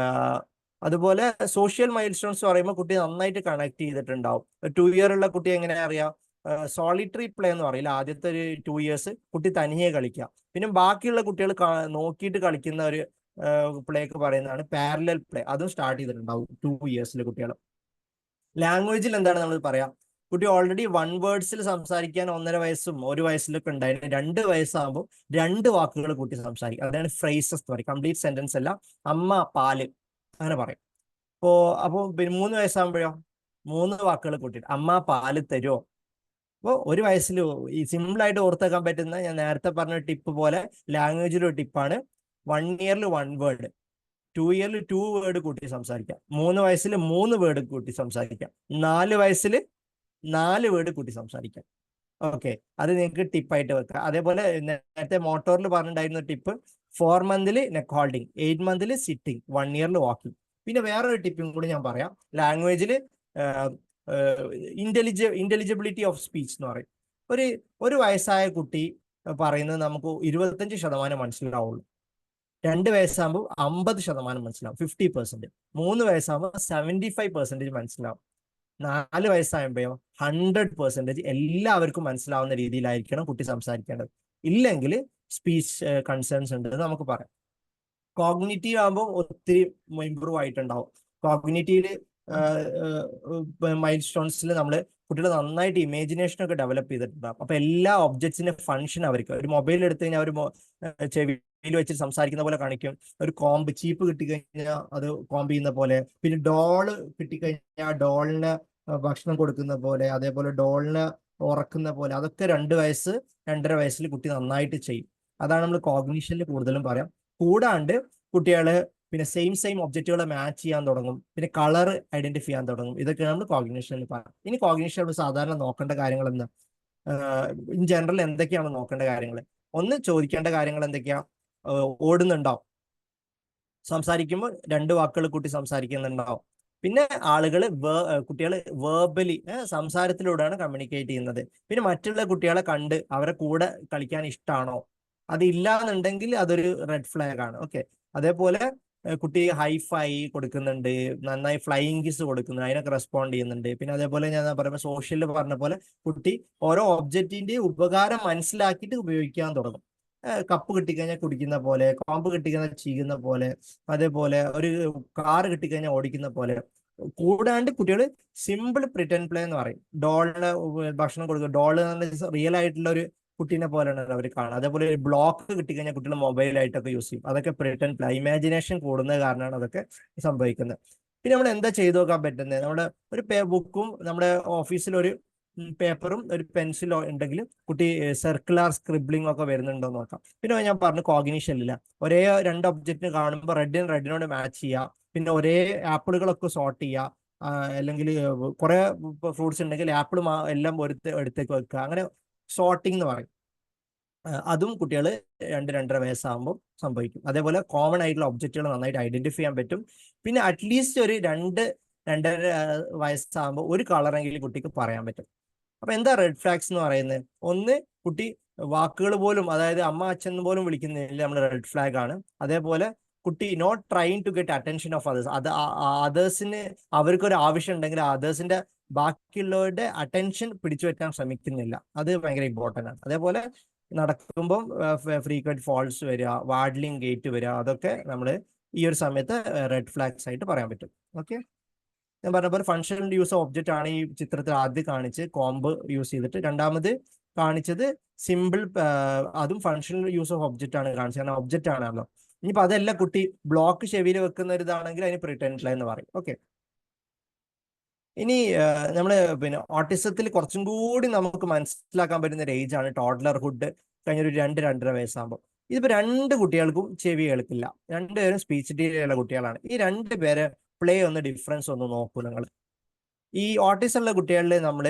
അതുപോലെ സോഷ്യൽ മൈൽ സ്റ്റോൺസ് പറയുമ്പോൾ കുട്ടി നന്നായിട്ട് കണക്ട് ചെയ്തിട്ടുണ്ടാവും. 2 ഇയർ ഉള്ള കുട്ടി എങ്ങനെയാ അറിയാം? സോളിറ്ററി പ്ലേ എന്ന് പറയില്ല. ആദ്യത്തെ ഒരു 2 years കുട്ടി തനിയെ കളിക്കാം. പിന്നെ ബാക്കിയുള്ള കുട്ടികൾ നോക്കിയിട്ട് കളിക്കുന്ന ഒരു പ്ലേക്ക് പറയുന്നതാണ് പാരലൽ പ്ലേ. അതും സ്റ്റാർട്ട് ചെയ്തിട്ടുണ്ടാവും 2 ഇയേഴ്സിലെ കുട്ടികൾ. ലാംഗ്വേജിൽ എന്താണ് നമ്മൾ പറയാം? കുട്ടി ഓൾറെഡി 1 words സംസാരിക്കാൻ 1.5 വയസ്സും 1 വയസ്സിലൊക്കെ ഉണ്ടായിരുന്നു. 2 വയസ്സാകുമ്പോൾ 2 വാക്കുകൾ കുട്ടി സംസാരിക്കും. അതാണ് ഫ്രേസസ് എന്ന് പറയും. കംപ്ലീറ്റ് സെന്റൻസ് അല്ല. അമ്മ, പാല് അങ്ങനെ പറയും. അപ്പോൾ പിന്നെ 3 വയസ്സാകുമ്പോഴോ 3 വാക്കുകൾ കൂട്ടിയിട്ട് അമ്മ പാല് തരുമോ. അപ്പോൾ 1 വയസ്സിൽ ഈ സിമ്പിളായിട്ട് ഓർത്തെക്കാൻ പറ്റുന്ന ഞാൻ നേരത്തെ പറഞ്ഞ ടിപ്പ് പോലെ ലാംഗ്വേജിലൊരു ടിപ്പാണ് 1 year 1 word, 2 year 2 word കൂട്ടി സംസാരിക്കാം, 3 വയസ്സിൽ 3 word കൂട്ടി സംസാരിക്കാം, 4 വയസ്സിൽ 4 word കൂട്ടി സംസാരിക്കാം. ഓക്കെ, അത് നിങ്ങൾക്ക് ടിപ്പായിട്ട് വെക്കാം. അതേപോലെ നേരത്തെ മോട്ടോറിൽ പറഞ്ഞിട്ടുണ്ടായിരുന്ന tip 4 month neck holding, 8 month sitting, 1 year walking. പിന്നെ വേറൊരു ടിപ്പും കൂടി ഞാൻ പറയാം. ലാംഗ്വേജിൽ ഇന്റലിജിബിലിറ്റി ഓഫ് സ്പീച്ച് എന്ന് പറയും. ഒരു വയസ്സായ കുട്ടി പറയുന്നത് നമുക്ക് 25% മനസ്സിലാവുള്ളൂ. 2 വയസ്സാകുമ്പോൾ 50% മനസ്സിലാവും, 50%. 3 വയസ്സാകുമ്പോൾ 75% മനസ്സിലാവും. 4 വയസ്സാകുമ്പോഴോ 100% എല്ലാവർക്കും മനസ്സിലാവുന്ന രീതിയിലായിരിക്കണം കുട്ടി സംസാരിക്കേണ്ടത്. ഇല്ലെങ്കിൽ സ്പീച്ച് കൺസേൺസ് ഉണ്ട് നമുക്ക് പറയാം. കോഗ്നിറ്റീവ് ആകുമ്പോൾ ഒത്തിരി ഇമ്പ്രൂവ് ആയിട്ടുണ്ടാവും. കോഗ്നിറ്റീവില് മൈൽ സ്റ്റോൺസിൽ നമ്മൾ കുട്ടികൾ നന്നായിട്ട് ഇമാജിനേഷൻ ഒക്കെ ഡെവലപ്പ് ചെയ്തിട്ടുണ്ടാകും. അപ്പൊ എല്ലാ ഒബ്ജക്ട്സിന്റെ ഫംഗ്ഷൻ അവർക്ക്, ഒരു മൊബൈൽ എടുത്തു കഴിഞ്ഞാൽ അവർ ചെവിയിൽ വെച്ചിട്ട് സംസാരിക്കുന്ന പോലെ കാണിക്കും. ഒരു കോമ്പ് ചീപ്പ് കിട്ടിക്കഴിഞ്ഞാൽ അത് കോമ്പ് ചെയ്യുന്ന പോലെ, പിന്നെ ഡോള് കിട്ടിക്കഴിഞ്ഞാൽ ഡോളിന് ഭക്ഷണം കൊടുക്കുന്ന പോലെ, അതേപോലെ ഡോളിന് ഉറക്കുന്ന പോലെ, അതൊക്കെ 2 വയസ്സ് 2.5 വയസ്സിൽ കുട്ടി നന്നായിട്ട് ചെയ്യും. അതാണ് നമ്മൾ കോഗ്നിഷനിൽ കൂടുതലും പറയാം. കൂടാണ്ട് കുട്ടികള് പിന്നെ സെയിം ഒബ്ജക്റ്റുകളെ മാച്ച് ചെയ്യാൻ തുടങ്ങും, പിന്നെ കളർ ഐഡന്റിഫൈ ചെയ്യാൻ തുടങ്ങും. ഇതൊക്കെയാണ് നമ്മൾ കോഗ്നിഷനിൽ പറയാം. ഇനി കോഗ്നിഷൻ സാധാരണ നോക്കേണ്ട കാര്യങ്ങൾ എന്താ? ഇൻ ജനറൽ എന്തൊക്കെയാണ് നോക്കേണ്ട കാര്യങ്ങൾ? ഒന്ന്, ചോദിക്കേണ്ട കാര്യങ്ങൾ എന്തൊക്കെയാ? ഓടുന്നുണ്ടാവും, സംസാരിക്കുമ്പോൾ 2 വാക്കുകൾ കൂട്ടി സംസാരിക്കുന്നുണ്ടാവും. പിന്നെ കുട്ടികൾ വേർബലി സംസാരത്തിലൂടെയാണ് കമ്മ്യൂണിക്കേറ്റ് ചെയ്യുന്നത്. പിന്നെ മറ്റുള്ള കുട്ടികളെ കണ്ട് അവരെ കൂടെ കളിക്കാൻ ഇഷ്ടമാണോ? അതില്ല എന്നുണ്ടെങ്കിൽ അതൊരു റെഡ് ഫ്ലാഗ് ആണ്. ഓക്കെ, അതേപോലെ കുട്ടി ഹൈഫൈ കൊടുക്കുന്നുണ്ട്, നന്നായി ഫ്ലൈയിങ് കിസ് കൊടുക്കുന്നുണ്ട്, അതിനൊക്കെ റെസ്പോണ്ട് ചെയ്യുന്നുണ്ട്. പിന്നെ അതേപോലെ ഞാൻ പറയുമ്പോൾ സോഷ്യലിൽ പറഞ്ഞ പോലെ കുട്ടി ഓരോ ഒബ്ജക്റ്റിന്റെ ഉപകാരം മനസ്സിലാക്കിയിട്ട് ഉപയോഗിക്കാൻ തുടങ്ങും. കപ്പ് കിട്ടിക്കഴിഞ്ഞാൽ കുടിക്കുന്ന പോലെ, കോമ്പ് കിട്ടിക്കഴിഞ്ഞാൽ ചെയ്യുന്ന പോലെ, അതേപോലെ ഒരു കാറ് കിട്ടിക്കഴിഞ്ഞാൽ ഓടിക്കുന്ന പോലെ. കൂടാണ്ട് കുട്ടികൾ സിമ്പിൾ പ്രിറ്റൻഡ് പ്ലേ എന്ന് പറയും. ഡോളിന് ഭക്ഷണം കൊടുക്കുക, ഡോള് റിയൽ ആയിട്ടുള്ള ഒരു കുട്ടീനെ പോലെയാണ് അവർ കാണുക. അതേപോലെ ഒരു ബ്ലോക്ക് കിട്ടിക്കഴിഞ്ഞാൽ കുട്ടികൾ മൊബൈലായിട്ടൊക്കെ യൂസ് ചെയ്യും. അതൊക്കെ പ്രിറ്റൻഡ് പ്ലേ, ഇമാജിനേഷൻ കൂടുന്നത് കാരണമാണ് അതൊക്കെ സംഭവിക്കുന്നത്. പിന്നെ നമ്മൾ എന്താ ചെയ്തു നോക്കാൻ പറ്റുന്നത്, നമ്മുടെ ഒരു ബുക്കും നമ്മുടെ ഓഫീസിൽ ഒരു പേപ്പറും ഒരു പെൻസിലോ ഉണ്ടെങ്കിൽ കുട്ടി സർക്കുലർ സ്ക്രിബ്ലിംഗ് ഒക്കെ വരുന്നുണ്ടോ എന്ന് നോക്കാം. പിന്നെ ഞാൻ പറഞ്ഞു കോഗ്നിഷൻ ഇല്ല, ഒരേ 2 ഒബ്ജക്റ്റ് കാണുമ്പോൾ റെഡിനോട് മാച്ച് ചെയ്യുക, പിന്നെ ഒരേ ആപ്പിളുകളൊക്കെ സോർട്ട് ചെയ്യുക, അല്ലെങ്കിൽ കുറെ ഫ്രൂട്ട്സ് ഉണ്ടെങ്കിൽ ആപ്പിൾ എല്ലാം എടുത്തേക്ക് വെക്കുക, അങ്ങനെ സോർട്ടിംഗ് എന്ന് പറയും. അതും കുട്ടികൾ 2-2.5 വയസ്സാകുമ്പോൾ സംഭവിക്കും. അതേപോലെ കോമൺ ആയിട്ടുള്ള ഒബ്ജക്റ്റുകൾ നന്നായിട്ട് ഐഡന്റിഫൈ ചെയ്യാൻ പറ്റും. പിന്നെ അറ്റ്ലീസ്റ്റ് ഒരു 2-2.5 വയസ്സാകുമ്പോൾ ഒരു കളറെങ്കിലും കുട്ടിക്ക് പറയാൻ പറ്റും. അപ്പൊ എന്താ റെഡ് ഫ്ലാഗ്സ് എന്ന് പറയുന്നത്? ഒന്ന്, കുട്ടി വാക്കുകൾ പോലും, അതായത് അമ്മ അച്ഛൻ പോലും വിളിക്കുന്നില്ല, നമ്മൾ റെഡ് ഫ്ലാഗ് ആണ്. അതേപോലെ കുട്ടി not trying to get attention of others, അതേഴ്സിന് അവർക്കൊരു ആവശ്യം ഉണ്ടെങ്കിൽ അതേഴ്സിന്റെ ബാക്കിയുള്ളവരുടെ അറ്റൻഷൻ പിടിച്ചു വെക്കാൻ ശ്രമിക്കുന്നില്ല, അത് ഭയങ്കര ഇമ്പോർട്ടൻ്റ് ആണ്. അതേപോലെ നടക്കുമ്പം ഫ്രീക്വന്റ് ഫോൾസ് വരിക, വാഡ്ലിംഗ് ഗേറ്റ് വരിക, അതൊക്കെ നമ്മൾ ഈ ഒരു സമയത്ത് റെഡ് ഫ്ലാഗ്സ് ആയിട്ട് പറയാൻ പറ്റും. ഓക്കെ, ഞാൻ പറഞ്ഞ പോലെ ഫങ്ഷണൽ യൂസ് ഓഫ് ഒബ്ജക്റ്റ് ആണ് ഈ ചിത്രത്തിൽ ആദ്യം കാണിച്ച് കോംബ് യൂസ് ചെയ്തിട്ട്, രണ്ടാമത് കാണിച്ചത് സിമ്പിൾ, അതും ഫങ്ഷണൽ യൂസ് ഓഫ് ഒബ്ജക്റ്റ് ആണ് കാണിച്ചത്, കാരണം ഒബ്ജക്റ്റ് ആണല്ലോ. ഇനിയിപ്പോൾ അതല്ല കുട്ടി ബ്ലോക്ക് ചെവിയിൽ വെക്കുന്ന ഒരു ഇതാണെങ്കിൽ അതിന് പ്രിറ്റൻഡ് പ്ലേ എന്ന് പറയും. ഓക്കെ, ഇനി നമ്മൾ പിന്നെ ഓട്ടിസത്തിൽ കുറച്ചും കൂടി നമുക്ക് മനസ്സിലാക്കാൻ പറ്റുന്ന ഒരു ഏജ് ആണ് ടോഡ്ലർഹുഡ്, കഴിഞ്ഞൊരു 2-2.5 വയസ്സാകുമ്പോൾ. ഇതിപ്പോൾ 2 കുട്ടികൾക്കും ചെവി കേൾക്കില്ല, 2 പേരും സ്പീച്ച് ഡിലേ ഉള്ള കുട്ടികളാണ്. ഈ 2 പേരെ പ്ലേ ഒന്ന് ഡിഫറൻസ് ഒന്ന് നോക്കൂ നിങ്ങൾ. ഈ ഓട്ടിസം ഉള്ള കുട്ടികളിൽ നമ്മൾ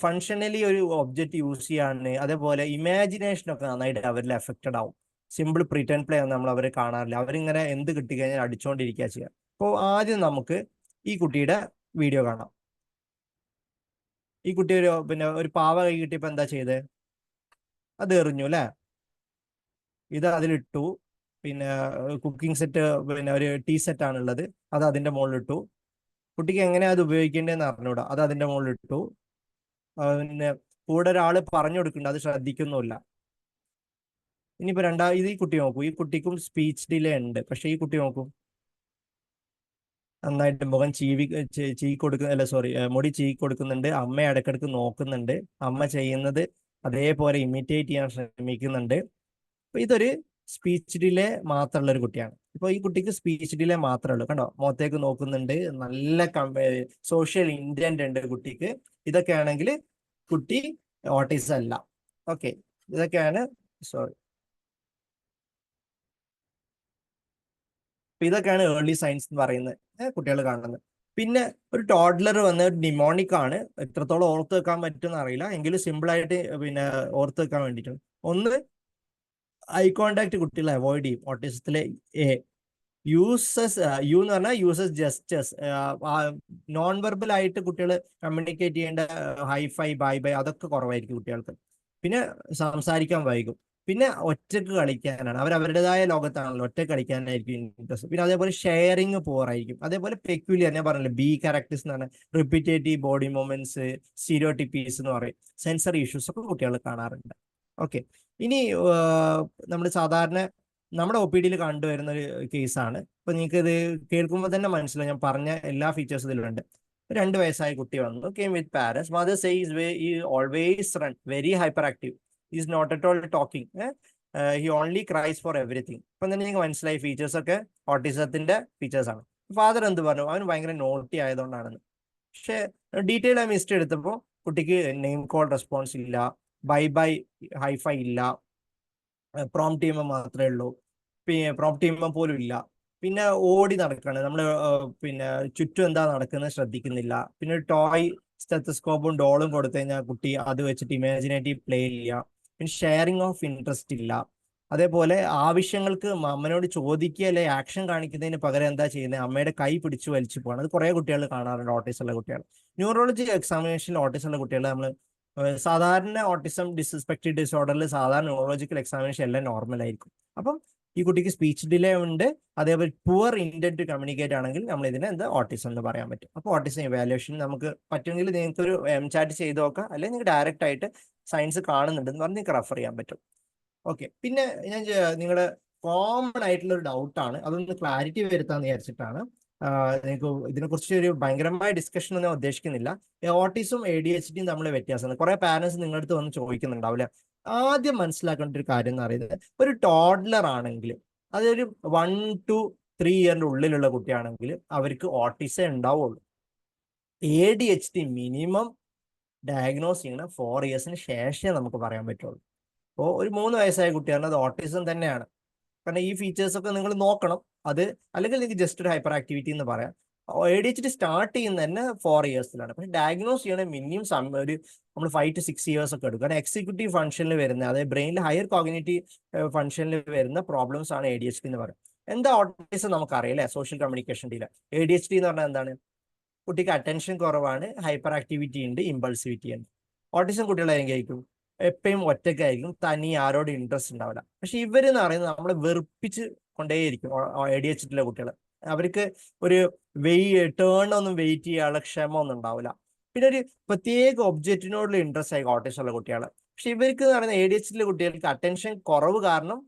ഫങ്ഷണലി ഒരു ഒബ്ജക്റ്റ് യൂസ് ചെയ്യാൻ, അതേപോലെ ഇമാജിനേഷനൊക്കെ നന്നായിട്ട് അവരിൽ എഫക്റ്റഡ് ആവും. സിമ്പിൾ പ്രിറ്റൻഡ് പ്ലേ ഒന്നും നമ്മൾ അവരെ കാണാറില്ല, അവരിങ്ങനെ എന്ത് കിട്ടിക്കഴിഞ്ഞാൽ അടിച്ചുകൊണ്ടിരിക്കുക ചെയ്യുക. അപ്പോൾ ആദ്യം നമുക്ക് ഈ കുട്ടിയുടെ വീഡിയോ കാണാം. ഈ കുട്ടി ഒരു പാവ കൈ കിട്ടിയപ്പോൾ എന്താ ചെയ്തത്? അത് എറിഞ്ഞു അല്ലേ, ഇത് അതിലിട്ടു. പിന്നെ കുക്കിംഗ് സെറ്റ്, പിന്നെ ഒരു ടീ സെറ്റ് ആണുള്ളത്, അത് അതിന്റെ മുകളിലിട്ടു. കുട്ടിക്ക് എങ്ങനെയാ അത് ഉപയോഗിക്കേണ്ടതെന്ന് അറിഞ്ഞൂടാ, അത് അതിന്റെ മുകളിലിട്ടു. പിന്നെ കൂടെ ഒരാൾ പറഞ്ഞു കൊടുക്കുന്നുണ്ട്, അത് ശ്രദ്ധിക്കുന്നുമില്ല. ഇനിയിപ്പോ ഇത് ഈ കുട്ടി നോക്കൂ, ഈ കുട്ടിക്കും സ്പീച്ച് ഡിലേ ഉണ്ട്, പക്ഷെ ഈ കുട്ടി നോക്കൂ, നന്നായിട്ട് മുഖം മുടി ചീകി കൊടുക്കുന്നുണ്ട്. അമ്മ ഇടയ്ക്കിടയ്ക്ക് നോക്കുന്നുണ്ട്, അമ്മ ചെയ്യുന്നത് അതേപോലെ ഇമിറ്റേറ്റ് ചെയ്യാൻ ശ്രമിക്കുന്നുണ്ട്. അപ്പൊ ഇതൊരു സ്പീച്ച് ഡിലേ മാത്രമുള്ള ഒരു കുട്ടിയാണ്. ഇപ്പൊ ഈ കുട്ടിക്ക് സ്പീച്ച് ഡിലേ മാത്രമേ ഉള്ളൂ, കണ്ടോ, മുഖത്തേക്ക് നോക്കുന്നുണ്ട്, നല്ല സോഷ്യൽ ഇന്റന്റ് ഉണ്ട് കുട്ടിക്ക്. ഇതൊക്കെ ആണെങ്കിൽ കുട്ടി ഓട്ടിസം അല്ല. ഓക്കെ, ഇതൊക്കെയാണ് ഇതൊക്കെയാണ് ഏർലി സയൻസ് എന്ന് പറയുന്നത്, കുട്ടികൾ കാണുന്നത്. പിന്നെ ഒരു ടോഡ്ലർ വന്ന നിമോണിക് ആണ്, എത്രത്തോളം ഓർത്ത് വെക്കാൻ പറ്റുമെന്ന് അറിയില്ല, എങ്കിലും സിമ്പിൾ ആയിട്ട് പിന്നെ ഓർത്ത് വെക്കാൻ വേണ്ടിയിട്ട്. ഒന്ന്, ഐ കോണ്ടാക്ട് കുട്ടികൾ അവോയ്ഡ് ചെയ്യും ഓട്ടിസത്തിലെ. യൂസസ് യു എന്ന് പറഞ്ഞാൽ യൂസസ് ജസ്റ്റേഴ്സ്, നോൺ വെർബൽ ആയിട്ട് കുട്ടികൾ കമ്മ്യൂണിക്കേറ്റ് ചെയ്യേണ്ട ഹൈഫൈ ബൈ ബൈ അതൊക്കെ കുറവായിരിക്കും കുട്ടികൾക്ക്. പിന്നെ സംസാരിക്കാൻ വൈകും. പിന്നെ ഒറ്റക്ക് കളിക്കാനാണ്, അവരുടേതായ ലോകത്താണല്ലോ, ഒറ്റക്ക് കളിക്കാനായിരിക്കും ഇൻട്രസ്റ്റ്. പിന്നെ അതേപോലെ ഷെയറിങ് പോറായിരിക്കും. അതേപോലെ പെക്യുലിയർ, ഞാൻ പറഞ്ഞില്ലേ, ബി ക്യാരക്ടേഴ്സ് എന്ന് പറഞ്ഞാൽ റിപ്പീറ്റേറ്റീവ് ബോഡി മൂവ്മെന്റ്സ്, സ്റ്റീരിയോടിപ്പീസ് എന്ന് പറയും, സെൻസറി ഇഷ്യൂസ് ഒക്കെ കുട്ടികൾ കാണാറുണ്ട്. ഓക്കെ, ഇനി നമ്മൾ സാധാരണ നമ്മുടെ OPD കണ്ടുവരുന്ന ഒരു കേസാണ്. ഇപ്പൊ നിങ്ങൾക്ക് ഇത് കേൾക്കുമ്പോൾ തന്നെ മനസ്സിലാവും, ഞാൻ പറഞ്ഞ എല്ലാ ഫീച്ചേഴ്സും ഇതിലുണ്ട്. 2 വയസ്സായ കുട്ടി വന്നു, came with parents. Mother says he always run, very hyperactive, he is not at all talking, he only cries for everything. ഇപ്പൊ തന്നെ നിങ്ങൾക്ക് മനസ്സിലായി ഫീച്ചേഴ്സ് ഒക്കെ ഓട്ടിസത്തിന്റെ ഫീച്ചേഴ്സ് ആണ്. ഫാദർ എന്ത് പറഞ്ഞു? അവൻ ഭയങ്കര നോട്ടി ആയതുകൊണ്ടാണെന്ന്. പക്ഷെ ഡീറ്റെയിൽ ആയി ഹിസ്റ്ററി എടുത്തപ്പോൾ കുട്ടിക്ക് നെയിം കോൾ റെസ്പോൺസ് ഇല്ല, ബൈ ബൈ ഹൈഫൈ ഇല്ല, പ്രോംപ്റ്റ് ചെയ്യുമ്പോൾ മാത്രമേ ഉള്ളൂ, പിന്നെ പ്രോംപ്റ്റ് ചെയ്യുമ്പോൾ പോലും ഇല്ല. പിന്നെ ഓടി നടക്കുകയാണ്, നമ്മൾ പിന്നെ ചുറ്റും എന്താ നടക്കുന്നത് ശ്രദ്ധിക്കുന്നില്ല. പിന്നെ ഒരു ടോയ് സ്റ്റെത്തസ്കോപ്പും ഡോളും കൊടുത്തു കഴിഞ്ഞാൽ കുട്ടി അത് വെച്ചിട്ട് ഇമാജിനേറ്റീവ് പ്ലേ ഇല്ല. പിന്നെ ഷെയറിങ് ഓഫ് ഇൻട്രസ്റ്റ് ഇല്ല. അതേപോലെ ആവശ്യങ്ങൾക്ക് അമ്മനോട് ചോദിക്കുക അല്ലെ ആക്ഷൻ കാണിക്കുന്നതിന് പകരം എന്താ ചെയ്യുന്നത്? അമ്മയുടെ കൈ പിടിച്ചു വലിച്ചു പോകണം. അത് കുറെ കുട്ടികൾ കാണാറുണ്ട്, ഓട്ടിസം ഉള്ള കുട്ടികൾ. ന്യൂറോളജി എക്സാമിനേഷനിൽ ഓട്ടിസം ഉള്ള കുട്ടികളെ നമ്മൾ സാധാരണ ഓട്ടിസം സ്പെക്ട്രം ഡിസോർഡറിൽ സാധാരണ ന്യൂറോളജിക്കൽ എക്സാമിനേഷൻ എല്ലാം നോർമൽ ആയിരിക്കും. അപ്പം ഈ കുട്ടിക്ക് സ്പീച്ച് ഡിലേ ഉണ്ട്, അതേപോലെ പുവർ ഇന്റന്റ് ടു കമ്മ്യൂണിക്കേറ്റ് ആണെങ്കിൽ നമ്മൾ ഇതിനെ എന്താ ഓട്ടിസം എന്ന് പറയാൻ പറ്റും. അപ്പോൾ ഓട്ടിസം ഇവാലുവേഷൻ നമുക്ക് പറ്റുമെങ്കിൽ നിങ്ങൾക്ക് ഒരു MCAT ചെയ്ത് നോക്കാം, അല്ലെങ്കിൽ നിങ്ങൾക്ക് ഡയറക്റ്റ് ആയിട്ട് സയൻസ് കാണുന്നുണ്ടെന്ന് പറഞ്ഞ് നിങ്ങൾക്ക് റെഫർ ചെയ്യാൻ പറ്റും. ഓക്കെ, പിന്നെ ഞാൻ നിങ്ങളുടെ കോമൺ ആയിട്ടുള്ള ഒരു ഡൗട്ടാണ്, അതൊന്ന് ക്ലാരിറ്റി വരുത്താന്ന് വിചാരിച്ചിട്ടാണ്. നിങ്ങൾക്ക് ഇതിനെക്കുറിച്ച് ഒരു ഭയങ്കരമായ ഡിസ്കഷൻ ഒന്നും ഞാൻ ഉദ്ദേശിക്കുന്നില്ല. ഓട്ടിസം ADHD തമ്മിൽ വ്യത്യാസമാണ്. കുറെ പാരന്റ്സ് നിങ്ങളുടെ അടുത്ത് വന്ന് ചോദിക്കുന്നുണ്ടാവില്ല. ആദ്യം മനസ്സിലാക്കേണ്ട ഒരു കാര്യം എന്ന് പറയുന്നത്, ഒരു ടോഡ്ലർ ആണെങ്കിൽ, അതൊരു 1 to 3 ഇയറിന്റെ ഉള്ളിലുള്ള കുട്ടിയാണെങ്കിൽ അവർക്ക് ഓട്ടിസം ഉണ്ടാവുള്ളൂ. ADHD മിനിമം ഡയഗ്നോസ് ചെയ്യണ 4 ഇയേഴ്സിന് ശേഷമേ നമുക്ക് പറയാൻ പറ്റുള്ളൂ. അപ്പോൾ ഒരു 3 വയസ്സായ കുട്ടിയാണ്, അത് ഓട്ടിസം തന്നെയാണ്. കാരണം ഈ ഫീച്ചേഴ്സ് ഒക്കെ നിങ്ങൾ നോക്കണം. അത് അല്ലെങ്കിൽ നിങ്ങൾക്ക് ജസ്റ്റ് ഒരു ഹൈപ്പർ ആക്ടിവിറ്റി എന്ന് പറയാം. ADHD സ്റ്റാർട്ട് ചെയ്യുന്നത് തന്നെ 4 ഇയേഴ്സിലാണ്. പക്ഷെ ഡയഗ്നോസ് ചെയ്യണ മിനിമം ഒരു നമ്മൾ 5 to 6 ഇയേഴ്സ് ഒക്കെ എടുക്കും. കാരണം എക്സിക്യൂട്ടീവ് ഫംഗ്ഷനിൽ വരുന്ന, അതായത് ബ്രെയിനിൽ ഹയർ കോഗ്നിറ്റീവ് ഫംഗ്ഷനിൽ വരുന്ന പ്രോബ്ലംസ് ആണ് ADHD എന്ന് പറയുന്നത്. എന്താ ഓട്ടിസം നമുക്കറിയാം അല്ലേ? Social communication ഡീല. ADHD എന്ന് പറഞ്ഞാൽ എന്താണ്? കുട്ടിക്ക് അറ്റൻഷൻ കുറവാണ്, ഹൈപ്പർ ആക്ടിവിറ്റി ഉണ്ട്, ഇമ്പൾസിവിറ്റി ഉണ്ട്. ഓട്ടിസം കുട്ടികളായിരിക്കും എപ്പോഴും ഒറ്റയ്ക്കായിരിക്കും, തനി ആരോടും ഇൻട്രസ്റ്റ് ഉണ്ടാവില്ല. പക്ഷെ ഇവരെന്ന് പറയുന്നത് നമ്മളെ വെറുപ്പിച്ച് കൊണ്ടേയിരിക്കും. ADHD കുട്ടികൾ, അവർക്ക് ഒരു ടേൺ ഒന്നും വെയിറ്റ് ചെയ്യാനുള്ള ക്ഷമ ഒന്നും ഉണ്ടാവില്ല. പിന്നെ ഒരു പ്രത്യേക ഒബ്ജക്റ്റിനോടുള്ള ഇൻട്രസ്റ്റ് ആയിരിക്കും ഓട്ടിസം ഉള്ള കുട്ടികൾ. പക്ഷെ ഇവർക്ക് എന്ന് പറയുന്നത് ADHD കുട്ടികൾക്ക് അറ്റൻഷൻ കുറവ് കാരണം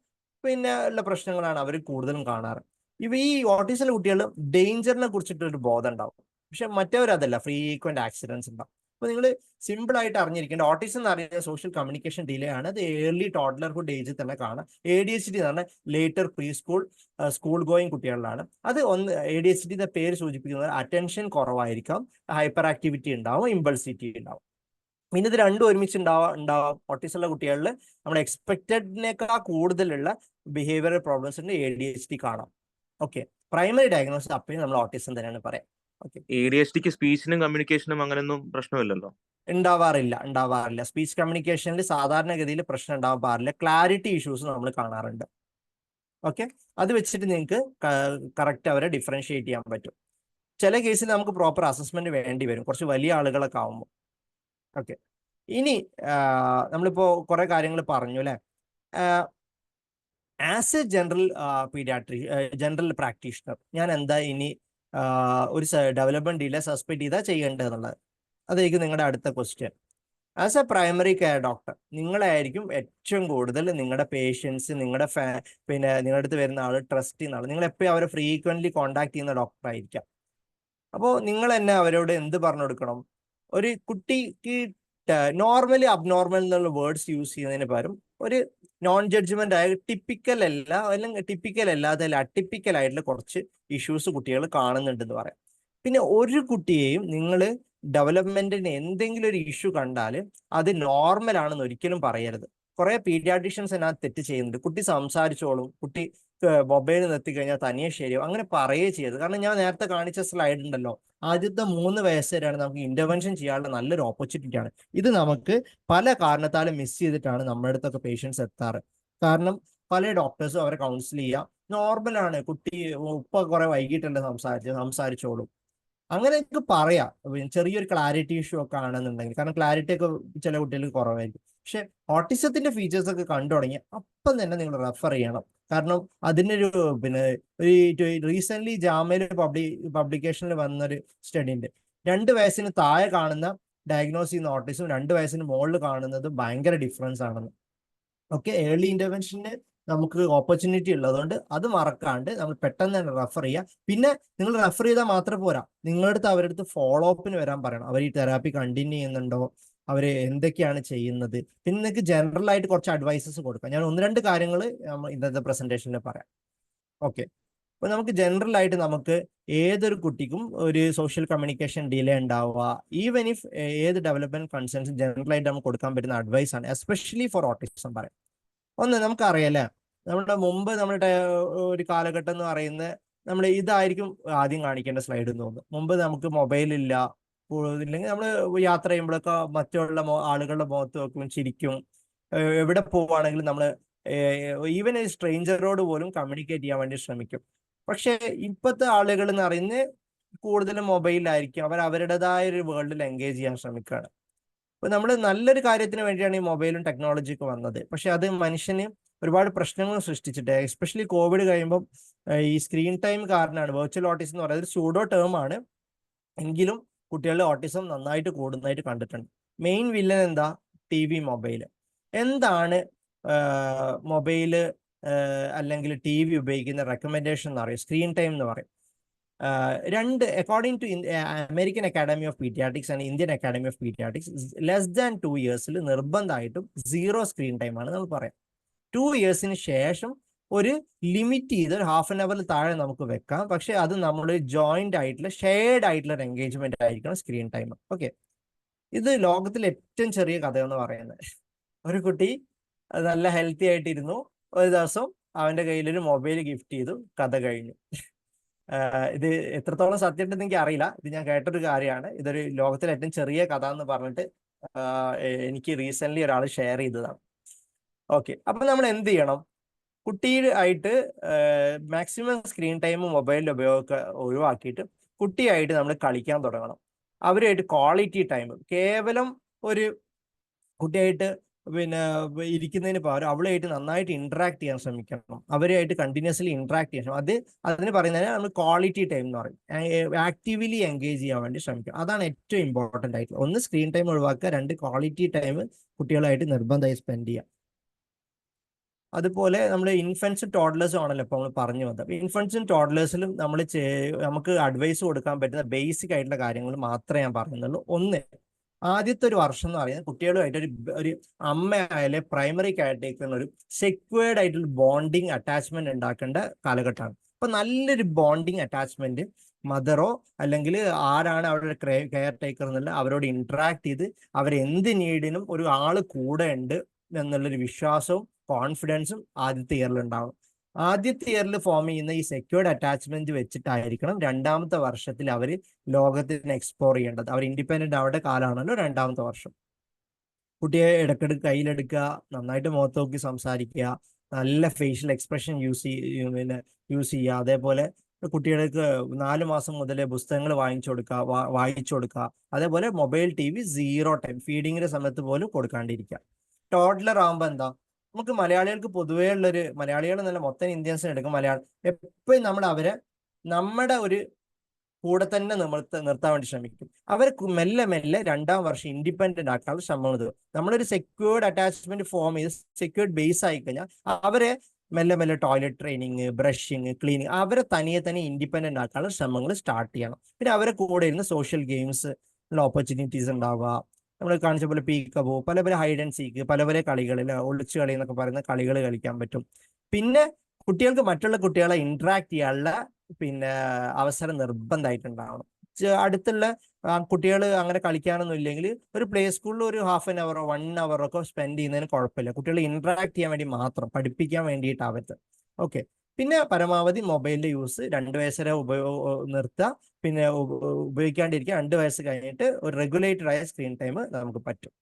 പിന്നെ ഉള്ള പ്രശ്നങ്ങളാണ് അവർ കൂടുതലും കാണാറ്. ഈ ഓട്ടിസം കുട്ടികൾ ഡേഞ്ചറിനെ കുറിച്ചിട്ടൊരു ബോധം ഉണ്ടാവും. പക്ഷെ മറ്റവരതല്ല, ഫ്രീക്വന്റ് ആക്സിഡൻസ് ഉണ്ടാവും. അപ്പൊ നിങ്ങൾ സിമ്പിൾ ആയിട്ട് അറിഞ്ഞിരിക്കേണ്ട, ഓട്ടിസം എന്ന് പറയുന്നത് സോഷ്യൽ കമ്മ്യൂണിക്കേഷൻ ഡിലേ ആണ്. അത് ഏർലി ടോഡ്ലർഹുഡ് ഏജിൽ തന്നെ കാണാം. ADHD എന്ന് പറഞ്ഞാൽ ലേറ്റർ പ്രീ സ്കൂൾ ഗോയിങ് കുട്ടികളിലാണ്. അത് ADHD പേര് സൂചിപ്പിക്കുന്നത് അറ്റൻഷൻ കുറവായിരിക്കാം, ഹൈപ്പർ ആക്ടിവിറ്റി ഉണ്ടാവും, ഇമ്പൾസിറ്റി ഉണ്ടാവും. പിന്നെ ഇത് രണ്ടും ഒരുമിച്ച് ഉണ്ടാവാം. ഓട്ടിസം ഉള്ള കുട്ടികളിൽ നമ്മൾ എക്സ്പെക്റ്റഡിനേക്കാൾ കൂടുതലുള്ള ബിഹേവിയറൽ പ്രോബ്ലംസ് ഉണ്ട്, ADHD കാണാം. ഓക്കെ, പ്രൈമറി ഡയഗ്നോസിസ് അപ്പോഴും നമ്മൾ ഓട്ടിസം തന്നെയാണ് പറയാം. ADHDക്ക് സ്പീച്ചിനും കമ്മ്യൂണിക്കേഷനും അങ്ങനെയൊന്നും പ്രശ്നമില്ലല്ലോ? ഉണ്ടാവാറില്ല. സ്പീച്ച് കമ്മ്യൂണിക്കേഷനിൽ സാധാരണഗതിയിൽ പ്രശ്നം ഉണ്ടാവാൻ പാടില്ല. ക്ലാരിറ്റി ഇഷ്യൂസ് നമ്മൾ കാണാറുണ്ട്. ഓക്കെ, അത് വെച്ചിട്ട് നിങ്ങൾക്ക് കറക്റ്റ് അവരെ ഡിഫറൻഷിയേറ്റ് ചെയ്യാൻ പറ്റും. ചില കേസിൽ നമുക്ക് പ്രോപ്പർ അസസ്മെന്റ് വേണ്ടി വരും, കുറച്ച് വലിയ ആളുകളൊക്കെ ആവുമ്പോൾ. ഓക്കെ, ഇനി നമ്മളിപ്പോ കുറെ കാര്യങ്ങൾ പറഞ്ഞു അല്ലെ. ആസ് എ ജനറൽ പ്രാക്ടീഷണർ ഞാൻ എന്താ ഇനി ഒരു ഡെവലപ്മെന്റ് ഡിലേ സസ്പെക്ട് ചെയ്താൽ ചെയ്യേണ്ടതെന്നുള്ളത്, അതായിരിക്കും നിങ്ങളുടെ അടുത്ത question. As a primary care doctor നിങ്ങളായിരിക്കും ഏറ്റവും കൂടുതൽ നിങ്ങളുടെ പേഷ്യൻസ്, പിന്നെ നിങ്ങളുടെ അടുത്ത് വരുന്ന ആൾ ട്രസ്റ്റ് ചെയ്യുന്ന ആൾ, നിങ്ങൾ എപ്പോഴും അവരെ ഫ്രീക്വന്റ്ലി കോൺടാക്ട് ചെയ്യുന്ന ഡോക്ടർ ആയിരിക്കാം. അപ്പോൾ നിങ്ങൾ തന്നെ അവരോട് എന്ത് പറഞ്ഞു കൊടുക്കണം? ഒരു കുട്ടിക്ക് നോർമലി അബ്നോർമൽ എന്നുള്ള വേർഡ്സ് യൂസ് ചെയ്യുന്നതിന് പകരം ഒരു നോൺ ജഡ്ജ്മെന്റ് ആയ ടിപ്പിക്കൽ അല്ല, അല്ലെങ്കിൽ ടിപ്പിക്കൽ അല്ലാതെ അട്ടിപ്പിക്കൽ ആയിട്ടുള്ള കുറച്ച് ഇഷ്യൂസ് കുട്ടികൾ കാണുന്നുണ്ടെന്ന് പറയാം. പിന്നെ ഒരു കുട്ടിയെയും നിങ്ങൾ ഡെവലപ്മെന്റിന് എന്തെങ്കിലും ഒരു ഇഷ്യൂ കണ്ടാൽ അത് നോർമൽ ആണെന്ന് ഒരിക്കലും പറയരുത്. കുറെ പീഡിയാട്രീഷ്യൻസ് അതിനകത്ത് തെറ്റ് ചെയ്യുന്നുണ്ട്. കുട്ടി സംസാരിച്ചോളും, കുട്ടി മൊബൈൽ നിർത്തി കഴിഞ്ഞാൽ തനിയെ ശരിയാവും, അങ്ങനെ പറയുകയേ ചെയ്യരുത്. കാരണം ഞാൻ നേരത്തെ കാണിച്ച സ്ലൈഡ് ഉണ്ടല്ലോ, ആദ്യത്തെ 3 വയസ്സ് വരെയാണ് നമുക്ക് ഇന്റർവെൻഷൻ ചെയ്യാനുള്ള നല്ലൊരു ഓപ്പർച്യൂണിറ്റിയാണ്. ഇത് നമുക്ക് പല കാരണത്താലും മിസ് ചെയ്തിട്ടാണ് നമ്മുടെ അടുത്തൊക്കെ പേഷ്യൻസ് എത്താറ്. കാരണം പല ഡോക്ടേഴ്സും അവരെ കൗൺസിൽ ചെയ്യുക, നോർമലാണ്, കുട്ടി ഇപ്പൊ കുറെ വൈകിട്ടല്ലേ സംസാരിച്ചോളും, അങ്ങനെ എനിക്ക് പറയാം. ചെറിയൊരു ക്ലാരിറ്റി ഇഷ്യൂ ഒക്കെ ആണെന്നുണ്ടെങ്കിൽ, കാരണം ക്ലാരിറ്റി ഒക്കെ ചില കുട്ടികൾക്ക് കുറവായിരിക്കും. പക്ഷെ ഓട്ടിസത്തിന്റെ ഫീച്ചേഴ്സ് ഒക്കെ കണ്ടു തുടങ്ങി അപ്പം തന്നെ നിങ്ങൾ റെഫർ ചെയ്യണം. കാരണം അതിനൊരു പിന്നെ ഒരു റീസെന്റ് ജാമയിൽ പബ്ലിക്കേഷനിൽ വന്നൊരു സ്റ്റഡി ഉണ്ട്. 2 വയസ്സിന് താഴെ കാണുന്ന ഡയഗ്നോസ് ചെയ്യുന്ന ഓട്ടിസം 2 വയസ്സിന് മുകളിൽ കാണുന്നത് ഭയങ്കര ഡിഫറൻസ് ആണെന്ന്. ഓക്കെ, ഏർലി ഇന്റർവെൻഷന് നമുക്ക് ഓപ്പർച്യൂണിറ്റി ഉള്ളതുകൊണ്ട് അത് മറക്കാണ്ട് നമ്മൾ പെട്ടെന്ന് തന്നെ റെഫർ ചെയ്യുക. പിന്നെ നിങ്ങൾ റെഫർ ചെയ്താൽ മാത്രം പോരാ, നിങ്ങളുടെ അടുത്ത് അവരുടെ അടുത്ത് ഫോളോ അപ്പിന് വരാൻ പറയണം. അവർ ഈ തെറാപ്പി കണ്ടിന്യൂ ചെയ്യുന്നുണ്ടോ, അവർ എന്തൊക്കെയാണ് ചെയ്യുന്നത്. പിന്നെ നിങ്ങൾക്ക് ജനറൽ ആയിട്ട് കുറച്ച് അഡ്വൈസസ് കൊടുക്കാം. ഞാൻ 1-2 കാര്യങ്ങൾ ഇന്നത്തെ പ്രസന്റേഷനിൽ പറയാം. ഓക്കെ, അപ്പൊ നമുക്ക് ജനറൽ ആയിട്ട് നമുക്ക് ഏതൊരു കുട്ടിക്കും ഒരു സോഷ്യൽ കമ്മ്യൂണിക്കേഷൻ ഡിലേ ഉണ്ടാവുക, ഈവൻ ഇഫ് ഏത് ഡെവലപ്മെന്റ് കൺസേൺസ് ജനറൽ ആയിട്ട് നമുക്ക് കൊടുക്കാൻ പറ്റുന്ന അഡ്വൈസ് ആണ്, എസ്പെഷ്യലി ഫോർ ഓട്ടിസം പറയാം. ഒന്ന് നമുക്കറിയാലേ, നമ്മുടെ ഒരു കാലഘട്ടം എന്ന് പറയുന്നത് നമ്മൾ ഇതായിരിക്കും ആദ്യം കാണിക്കേണ്ട സ്ലൈഡ് എന്ന് തോന്നുന്നു. മുമ്പ് നമുക്ക് മൊബൈൽ ഇല്ല, ഇല്ലെങ്കിൽ നമ്മൾ യാത്ര ചെയ്യുമ്പോഴൊക്കെ മറ്റുള്ള ആളുകളുടെ മുഖത്ത് നോക്കും, ചിരിക്കും. എവിടെ പോവുകയാണെങ്കിലും നമ്മൾ ഈവൻ സ്ട്രേഞ്ചറോട് പോലും കമ്മ്യൂണിക്കേറ്റ് ചെയ്യാൻ വേണ്ടി ശ്രമിക്കും. പക്ഷെ ഇപ്പോഴത്തെ ആളുകൾ എന്ന് പറയുന്നത് കൂടുതലും മൊബൈലിലായിരിക്കും, അവരുടേതായ ഒരു വേൾഡിൽ എൻഗേജ് ചെയ്യാൻ ശ്രമിക്കുകയാണ്. അപ്പൊ നമ്മൾ നല്ലൊരു കാര്യത്തിന് വേണ്ടിയാണ് ഈ മൊബൈലും ടെക്നോളജിയൊക്കെ വന്നത്. പക്ഷെ അത് മനുഷ്യന് ഒരുപാട് പ്രശ്നങ്ങൾ സൃഷ്ടിച്ചിട്ട്, എസ്പെഷ്യലി കോവിഡ് കഴിയുമ്പോൾ ഈ സ്ക്രീൻ ടൈം കാരണമാണ്. വെർച്വൽ ഓട്ടിസം എന്ന് പറയുന്നത് സൂഡോ ടേം ആണ്, എങ്കിലും കുട്ടികളുടെ ഓട്ടിസം നന്നായിട്ട് കൂടുന്നതായിട്ട് കണ്ടിട്ടുണ്ട്. മെയിൻ വില്ലൻ എന്താ? TV, mobile. എന്താണ് മൊബൈല് അല്ലെങ്കിൽ ടി വി ഉപയോഗിക്കുന്ന റെക്കമെൻഡേഷൻ എന്ന് പറയും, സ്ക്രീൻ ടൈം എന്ന് പറയും. രണ്ട് according to American Academy of Pediatrics and Indian academy of Pediatrics, less than 2 ഇയേഴ്സിൽ നിർബന്ധമായിട്ടും 0 സ്ക്രീൻ ടൈമാണ് നമ്മൾ പറയാം. 2 ഇയേഴ്സിന് ശേഷം ഒരു ലിമിറ്റ് ചെയ്ത് ഒരു ഹാഫ് ആൻ അവറിൽ താഴെ നമുക്ക് വെക്കാം. പക്ഷെ അത് നമ്മൾ ജോയിന്റ് ആയിട്ടുള്ള ഷെയർഡ് ആയിട്ടുള്ള ഒരു എൻഗേജ്മെന്റ് ആയിരിക്കണം സ്ക്രീൻ ടൈം. ഓക്കെ, ഇത് ലോകത്തിലെ ഏറ്റവും ചെറിയ കഥ എന്ന് പറയുന്നത്. ഒരു കുട്ടി നല്ല ഹെൽത്തി ആയിട്ടിരുന്നു, ഒരു ദിവസം അവന്റെ കയ്യിലൊരു മൊബൈൽ ഗിഫ്റ്റ് ചെയ്തു, കഥ കഴിഞ്ഞു. ഇത് എത്രത്തോളം സത്യമായിട്ടെന്ന് എനിക്ക് അറിയില്ല, ഇത് ഞാൻ കേട്ടൊരു കാര്യമാണ്. ഇതൊരു ലോകത്തിലെ ഏറ്റവും ചെറിയ കഥ എന്ന് പറഞ്ഞിട്ട് എനിക്ക് റീസെന്റ് ഒരാൾ ഷെയർ ചെയ്തതാണ്. ഓക്കെ, അപ്പൊ നമ്മൾ എന്ത് ചെയ്യണം? കുട്ടിയായിട്ട് മാക്സിമം സ്ക്രീൻ ടൈം മൊബൈലിൽ ഒഴിവാക്കിയിട്ട് കുട്ടിയായിട്ട് നമ്മൾ കളിക്കാൻ തുടങ്ങണം. അവരുമായിട്ട് ക്വാളിറ്റി ടൈം, കേവലം ഒരു കുട്ടിയായിട്ട് ഇരിക്കുന്നതിന് പകരം അവളുമായിട്ട് നന്നായിട്ട് ഇന്ററാക്ട് ചെയ്യാൻ ശ്രമിക്കണം. അവരുമായിട്ട് കണ്ടിന്യൂസ്ലി ഇന്ററാക്ട് ചെയ്യണം. അതിന് പറയുന്നത് നമ്മൾ ക്വാളിറ്റി ടൈം എന്ന് പറയും. ആക്റ്റീവ്ലി എൻഗേജ് ചെയ്യാൻ വേണ്ടി ശ്രമിക്കും. അതാണ് ഏറ്റവും ഇമ്പോർട്ടൻ്റ് ആയിട്ടുള്ളത്. ഒന്ന് സ്ക്രീൻ ടൈം ഒഴിവാക്കുക, രണ്ട് ക്വാളിറ്റി ടൈം കുട്ടികളായിട്ട് നിർബന്ധമായി സ്പെൻഡ് ചെയ്യുക. അതുപോലെ നമ്മൾ ഇൻഫൻസും ടോഡ്ലേഴ്സും ആണല്ലോ ഇപ്പോൾ നമ്മൾ പറഞ്ഞു വന്നത്. ഇൻഫൻസും ടോഡ്ലേഴ്സിലും നമുക്ക് അഡ്വൈസ് കൊടുക്കാൻ പറ്റുന്ന ബേസിക് ആയിട്ടുള്ള കാര്യങ്ങൾ മാത്രമേ ഞാൻ പറയുന്നുള്ളൂ. ഒന്ന്, ആദ്യത്തെ ഒരു വർഷം എന്ന് പറയുന്നത് കുട്ടികളുമായിട്ട് ഒരു അമ്മയായാലും പ്രൈമറി കെയർടേക്കറിന് ഒരു സെക്വേർഡ് ആയിട്ടുള്ള ബോണ്ടിങ് അറ്റാച്ച്മെന്റ് ഉണ്ടാക്കേണ്ട കാലഘട്ടമാണ്. അപ്പൊ നല്ലൊരു ബോണ്ടിങ് അറ്റാച്ച്മെന്റ് മദറോ അല്ലെങ്കിൽ ആരാണ് അവരുടെ കെയർ ടേക്കർ എന്നുള്ള അവരോട് ഇന്ററാക്ട് ചെയ്ത് അവരെന്ത് നീഡിനും ഒരു ആള് കൂടെ ഉണ്ട് എന്നുള്ളൊരു വിശ്വാസവും കോൺഫിഡൻസും ആദ്യത്തെ ഇയറിൽ ഉണ്ടാവും. ആദ്യത്തെ ഇയറിൽ ഫോം ചെയ്യുന്ന ഈ സെക്യൂർഡ് അറ്റാച്ച്മെന്റ് വെച്ചിട്ടായിരിക്കണം രണ്ടാമത്തെ വർഷത്തിൽ അവർ ലോകത്തിന് എക്സ്പ്ലോർ ചെയ്യേണ്ടത്. അവർ ഇൻഡിപെൻഡന്റ് ആവേണ്ട കാലമാണല്ലോ രണ്ടാമത്തെ വർഷം. കുട്ടിയെ ഇടയ്ക്കിടയ്ക്ക് കയ്യിലെടുക്കുക, നന്നായിട്ട് മുഖത്ത് നോക്കി സംസാരിക്കുക, നല്ല ഫേഷ്യൽ എക്സ്പ്രഷൻ യൂസ് ചെയ്യുക. അതേപോലെ കുട്ടികൾക്ക് 4 മാസം മുതലേ പുസ്തകങ്ങൾ വായിച്ചു കൊടുക്കുക. അതേപോലെ മൊബൈൽ TV 0 ടൈം, ഫീഡിങ്ങിന്റെ സമയത്ത് പോലും കൊടുക്കാണ്ടിരിക്കുക. ടോഡ്ലർ ആകുമ്പോൾ എന്താ, നമുക്ക് മലയാളികൾക്ക് പൊതുവേ ഉള്ളൊരു, മലയാളികൾ എന്നല്ല മൊത്തം ഇന്ത്യൻസിന് എടുക്കും, മലയാളം എപ്പോഴും നമ്മൾ അവരെ നമ്മുടെ ഒരു കൂടെ തന്നെ നിർത്താൻ വേണ്ടി ശ്രമിക്കും. അവരെ മെല്ലെ മെല്ലെ 2ാം വർഷം ഇൻഡിപെൻഡന്റ് ആക്കാനുള്ള ശ്രമങ്ങൾ തരും. നമ്മളൊരു സെക്യൂർഡ് അറ്റാച്ച്മെന്റ് ഫോം ചെയ്ത് സെക്യൂർഡ് ബേസ് ആയി കഴിഞ്ഞാൽ അവരെ മെല്ലെ മെല്ലെ ടോയ്ലറ്റ് ട്രെയിനിങ്, ബ്രഷിങ്, ക്ലീനിങ്, അവരെ തനിയെ തന്നെ ഇൻഡിപെൻഡന്റ് ആക്കാനുള്ള ശ്രമങ്ങൾ സ്റ്റാർട്ട് ചെയ്യണം. പിന്നെ അവരെ കൂടെ ഇരുന്ന് സോഷ്യൽ ഗെയിംസ് ഓപ്പർച്യൂണിറ്റീസ് ഉണ്ടാവുക. നമ്മൾ കാണിച്ച പോലെ പീക്കബോ, പല പല ഹൈഡ് ആൻഡ് സീക്ക്, പല പല കളികളിൽ ഒളിച്ചു കളി എന്നൊക്കെ പറയുന്ന കളികൾ കളിക്കാൻ പറ്റും. പിന്നെ കുട്ടികൾക്ക് മറ്റുള്ള കുട്ടികളെ ഇന്ററാക്ട് ചെയ്യാനുള്ള അവസരം നിർബന്ധമായിട്ടുണ്ടാവണം. അടുത്തുള്ള കുട്ടികൾ അങ്ങനെ കളിക്കാനൊന്നും ഇല്ലെങ്കിൽ ഒരു പ്ലേ സ്കൂളിൽ ഒരു ഹാഫ് ആൻ അവറോ 1 hour ഒക്കെ സ്പെൻഡ് ചെയ്യുന്നതിന് കുഴപ്പമില്ല. കുട്ടികൾ ഇന്ററാക്ട് ചെയ്യാൻ വേണ്ടി മാത്രം, പഠിപ്പിക്കാൻ വേണ്ടിയിട്ടാവരുത്. ഓക്കെ, പിന്നെ പരമാവധി മൊബൈലിന്റെ യൂസ് 2 വയസ്സ് വരെ നിർത്തുക. പിന്നെ ഉപയോഗിക്കാണ്ടിരിക്കുക. 2 വയസ്സ് കഴിഞ്ഞിട്ട് ഒരു റെഗുലേറ്റഡ് ആയ സ്ക്രീൻ ടൈം നമുക്ക് പറ്റും.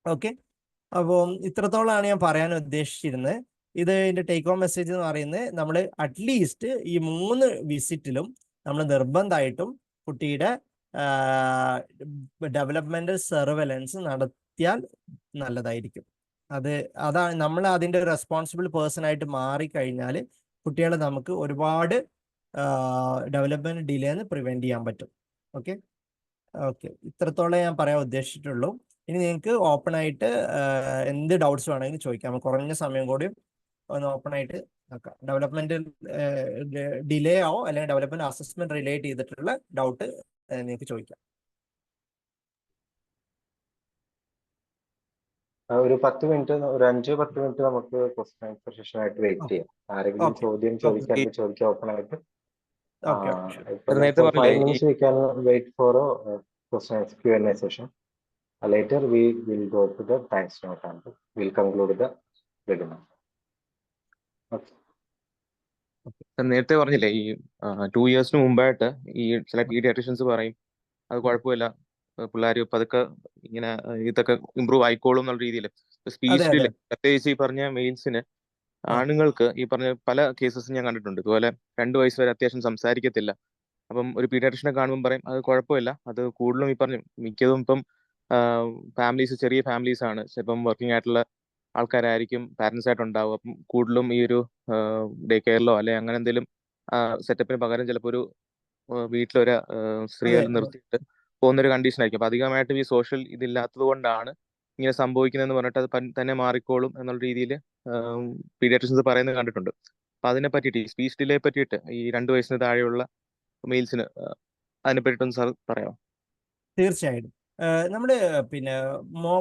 ഓക്കെ, അപ്പോൾ ഇത്രത്തോളമാണ് ഞാൻ പറയാൻ ഉദ്ദേശിച്ചിരുന്നത്. ഇതിന്റെ ടേക്ക് ഹോം മെസ്സേജ് എന്ന് പറയുന്നത്, നമ്മൾ അറ്റ്ലീസ്റ്റ് ഈ 3 വിസിറ്റിലും നമ്മൾ നിർബന്ധമായിട്ടും കുട്ടിയുടെ ഡെവലപ്മെന്റൽ സർവൈലൻസ് നടത്തിയാൽ നല്ലതായിരിക്കും. അതാണ് നമ്മൾ അതിന്റെ റെസ്പോൺസിബിൾ പേഴ്സൺ ആയിട്ട് മാറിക്കഴിഞ്ഞാൽ കുട്ടികളെ നമുക്ക് ഒരുപാട് ഡെവലപ്മെന്റ് ഡിലേന്ന് പ്രിവെന്റ് ചെയ്യാൻ പറ്റും. ഓക്കെ, ഇത്രത്തോളം ഞാൻ പറയാൻ ഉദ്ദേശിച്ചിട്ടുള്ളൂ. ഇനി നിങ്ങൾക്ക് ഓപ്പൺ ആയിട്ട് എന്ത് ഡൗട്ട്സ് വേണമെങ്കിലും ചോദിക്കാം. കുറഞ്ഞ സമയം കൂടി ഒന്ന് ഓപ്പൺ ആയിട്ട് നോക്കാം. ഡെവലപ്മെന്റ് ഡിലേ ആവോ അല്ലെങ്കിൽ ഡെവലപ്മെന്റ് അസസ്മെന്റ് റിലേറ്റ് ചെയ്തിട്ടുള്ള ഡൗട്ട് നിങ്ങൾക്ക് ചോദിക്കാം. ഒരു 10 മിനിറ്റ്, ഒരു 5-10 മിനിറ്റ് നമുക്ക് ക്വസ്റ്റ്യൻ ആൻസർ സെഷൻ ആയിട്ട് വെയിറ്റ് ചെയ്യാം. ആരെങ്കിലും ചോദ്യം ചോദിക്കാൻ ചോദിക്കാം ഓപ്പൺ ആയിട്ട്. നേരത്തെ For 5 പറഞ്ഞില്ലേ minutes we can wait for a question Q&A session. Later we will go to the thanks note and we'll conclude the webinar. നേരത്തെ പറഞ്ഞില്ലേ ഈ 2 ഇയേഴ്സിന് മുമ്പായിട്ട് ഈ ചില പീഡിയാട്രിഷ്യൻസ് പറയും അത് കുഴപ്പമില്ല, പിള്ളേർ പതുക്കെ ഇങ്ങനെ ഇതൊക്കെ ഇമ്പ്രൂവ് ആയിക്കോളും എന്നുള്ള രീതിയിൽ. സ്പീച്ച് ഡിലേ, പ്രത്യേകിച്ച് ഈ പറഞ്ഞ മെയിൽസിന് ആണുങ്ങൾക്ക് ഈ പറഞ്ഞ പല കേസസും ഞാൻ കണ്ടിട്ടുണ്ട്. ഇതുപോലെ 2 വയസ്സ് വരെ അത്യാവശ്യം സംസാരിക്കത്തില്ല. അപ്പം ഒരു പീഡിയാട്രിഷ്യനെ കാണുമ്പോൾ പറയും അത് കുഴപ്പമില്ല, അത് കൂടുതലും ഈ പറഞ്ഞു മിക്കതും ഇപ്പം ഫാമിലീസ്, ചെറിയ ഫാമിലീസ് ആണ്, ഇപ്പം വർക്കിംഗ് ആയിട്ടുള്ള ആൾക്കാരായിരിക്കും പാരന്റ്സ് ആയിട്ടുണ്ടാവും. അപ്പം കൂടുതലും ഈ ഒരു ഡേ കെയറിലോ അല്ലെ അങ്ങനെ എന്തെങ്കിലും സെറ്റപ്പിന് പകരം ചിലപ്പോൾ ഒരു വീട്ടിലൊരു സ്ത്രീയെ നിർത്തിയിട്ട് പോകുന്നൊരു കണ്ടീഷൻ ആയിരിക്കും. അപ്പൊ അധികമായിട്ടും ഈ സോഷ്യൽ ഇതില്ലാത്തത് കൊണ്ടാണ് ഇങ്ങനെ സംഭവിക്കുന്നതെന്ന് പറഞ്ഞിട്ട് അത് തന്നെ മാറിക്കോളും എന്നുള്ള രീതിയിൽ പീഡിയാട്രിഷ്യൻസ് പറയുന്നത് കണ്ടിട്ടുണ്ട്. അപ്പൊ അതിനെ പറ്റിയിട്ട് ഈ സ്പീച്ച് ഡിലേ പറ്റിയിട്ട് ഈ 2 വയസ്സിന് താഴെയുള്ള മെയിൽസിന് അതിനെ പറ്റിയിട്ടൊന്ന് സാർ പറയാമോ? തീർച്ചയായിട്ടും. നമ്മൾ പിന്നെ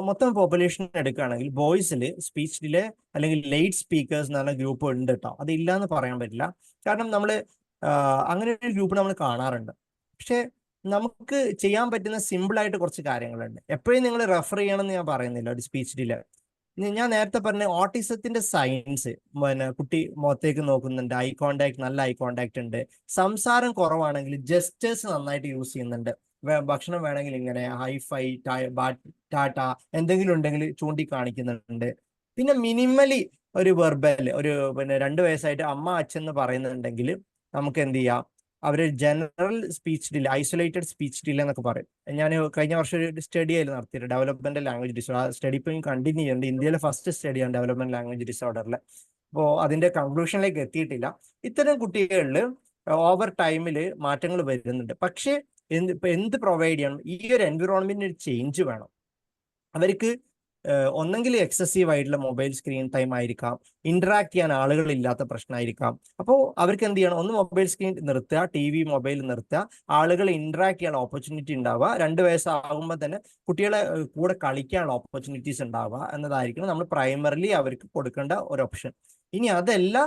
മൊത്തം പോപ്പുലേഷൻ എടുക്കുകയാണെങ്കിൽ ബോയ്സിൽ സ്പീച്ച് ഡിലേ അല്ലെങ്കിൽ ലേറ്റ് സ്പീക്കേഴ്സ് എന്ന് പറഞ്ഞ ഗ്രൂപ്പ് ഉണ്ട് കേട്ടോ. അത് ഇല്ലാന്ന് പറയാൻ പറ്റില്ല. കാരണം നമ്മൾ അങ്ങനെ ഒരു ഗ്രൂപ്പ് നമ്മൾ കാണാറുണ്ട്. പക്ഷെ നമുക്ക് ചെയ്യാൻ പറ്റുന്ന സിമ്പിൾ ആയിട്ട് കുറച്ച് കാര്യങ്ങളുണ്ട്. എപ്പോഴും നിങ്ങൾ റെഫർ ചെയ്യണമെന്ന് ഞാൻ പറയുന്നില്ല ഒരു സ്പീച്ച് ഡിലേ. ഞാൻ നേരത്തെ പറഞ്ഞ ഓട്ടിസത്തിന്റെ സയൻസ്, പിന്നെ കുട്ടി മുഖത്തേക്ക് നോക്കുന്നുണ്ട്, ഐ കോണ്ടാക്ട്, നല്ല ഐ കോണ്ടാക്ട് ഉണ്ട്, സംസാരം കുറവാണെങ്കിൽ ജസ്റ്റേഴ്സ് നന്നായിട്ട് യൂസ് ചെയ്യുന്നുണ്ട്. ഭക്ഷണം വേണമെങ്കിൽ ഇങ്ങനെ ഹൈഫൈ, ടാറ്റ എന്തെങ്കിലും ഉണ്ടെങ്കിൽ ചൂണ്ടിക്കാണിക്കുന്നുണ്ട്. പിന്നെ മിനിമലി ഒരു വെർബൽ, ഒരു പിന്നെ 2 വയസ്സായിട്ട് അമ്മ അച്ഛൻ എന്ന് പറയുന്നുണ്ടെങ്കിൽ നമുക്ക് എന്ത് ചെയ്യാം, അവർ general speech delay, isolated speech delay എന്നൊക്കെ പറയും. ഞാൻ കഴിഞ്ഞ വർഷം ഒരു സ്റ്റഡി ആയിരുന്നു നടത്തിയത്, ഡെവലപ്മെന്റൽ ലാംഗ്വേജ് ഡിസോർഡർ. ആ സ്റ്റഡി ഇപ്പം കണ്ടിന്യൂ ചെയ്യുന്നുണ്ട്. ഇന്ത്യയിലെ ഫസ്റ്റ് സ്റ്റഡിയാണ് ഡെവലപ്മെന്റ് ലാംഗ്വേജ് ഡിസോർഡറിൽ. അപ്പോൾ അതിന്റെ കൺക്ലൂഷനിലേക്ക് എത്തിയിട്ടില്ല. ഇത്തരം കുട്ടികളിൽ ഓവർ ടൈമിൽ മാറ്റങ്ങൾ വരുന്നുണ്ട്. പക്ഷേ എന്ത് പ്രൊവൈഡ് ചെയ്യണം, ഈ ഒരു എൻവിറോൺമെന്റിന് ഒരു ചേഞ്ച് വേണം. അവർക്ക് ഒന്നെങ്കിൽ എക്സസീവ് ആയിട്ടുള്ള മൊബൈൽ സ്ക്രീൻ ടൈം ആയിരിക്കാം, ഇന്ററാക്ട് ചെയ്യാൻ ആളുകളില്ലാത്ത പ്രശ്നമായിരിക്കാം. അപ്പോൾ അവർക്ക് എന്ത് ചെയ്യണം, ഒന്ന് മൊബൈൽ സ്ക്രീൻ നിർത്തുക, TV മൊബൈൽ നിർത്തുക, ആളുകൾ ഇന്ററാക്ട് ചെയ്യാൻ ഓപ്പർച്യൂണിറ്റി ഉണ്ടാവുക. 2 വയസ്സാകുമ്പോൾ തന്നെ കുട്ടികളെ കൂടെ കളിക്കാനുള്ള ഓപ്പർച്യൂണിറ്റീസ് ഉണ്ടാവുക എന്നതായിരിക്കണം നമ്മൾ പ്രൈമറിലി അവർക്ക് കൊടുക്കേണ്ട ഒരു ഓപ്ഷൻ. ഇനി അതല്ല,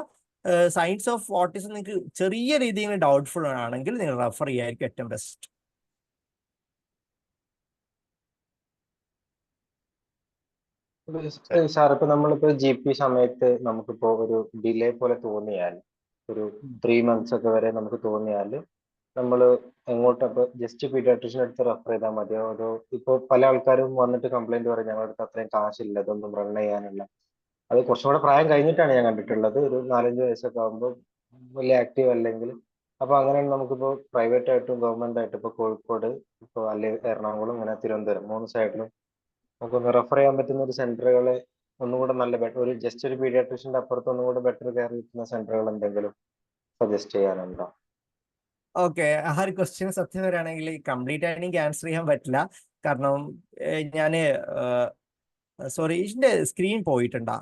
സയൻസ് ഓഫ് ഓട്ടിസം നിങ്ങൾക്ക് ചെറിയ രീതിയിൽ ഡൗട്ട്ഫുൾ ആണെങ്കിൽ നിങ്ങൾ റെഫർ ചെയ്യായിരിക്കും ഏറ്റവും ബെസ്റ്റ്. സാർ, ഇപ്പൊ നമ്മളിപ്പോ GP സമയത്ത് നമുക്കിപ്പോ ഒരു ഡിലേ പോലെ തോന്നിയാൽ, ഒരു 3 months ഒക്കെ വരെ നമുക്ക് തോന്നിയാൽ നമ്മൾ എങ്ങോട്ടപ്പോ ജസ്റ്റ് പീഡിയാട്രിഷ്യൻ അടുത്ത് റെഫർ ചെയ്താൽ മതിയോ? അതോ ഇപ്പൊ പല ആൾക്കാരും വന്നിട്ട് കംപ്ലൈന്റ് പറയും ഞങ്ങളുടെ അടുത്ത് അത്രയും കാശില്ല ഇതൊന്നും റൺ ചെയ്യാനുള്ള. അത് കുറച്ചും കൂടെ പ്രായം കഴിഞ്ഞിട്ടാണ് ഞാൻ കണ്ടിട്ടുള്ളത്, ഒരു 4-5 വയസ്സൊക്കെ ആകുമ്പോൾ വലിയ ആക്റ്റീവ് അല്ലെങ്കിൽ. അപ്പൊ അങ്ങനെയാണ് നമുക്കിപ്പോ പ്രൈവറ്റ് ആയിട്ടും ഗവൺമെന്റ് ആയിട്ടും ഇപ്പൊ കോഴിക്കോട്, ഇപ്പൊ അല്ലെങ്കിൽ എറണാകുളം, ഇങ്ങനെ തിരുവനന്തപുരം 3 സൈഡിലും നമുക്കൊന്ന് റെഫർ ചെയ്യാൻ പറ്റുന്ന ഒരു സെന്ററുകളെ ഒന്നുകൂടെ നല്ല ബെറ്റർ, ഒരു ജസ്റ്റ് ഒരു പീഡിയാട്രിഷ്യന്റെ അപ്പുറത്ത് ഒന്നുകൂടെ ബെറ്റർ കെയർ കിട്ടുന്ന സെന്ററുകൾ എന്തെങ്കിലും സജസ്റ്റ് ചെയ്യാനുണ്ടോ? ഓക്കെ, ആ ഒരു ക്വസ്റ്റ്യൻ സത്യം വരികയാണെങ്കിൽ കംപ്ലീറ്റ് ആയിട്ട് എനിക്ക് ആൻസർ ചെയ്യാൻ പറ്റില്ല. കാരണം ഞാന് സോറി, ഇതിന്റെ സ്ക്രീൻ പോയിട്ടുണ്ടാ?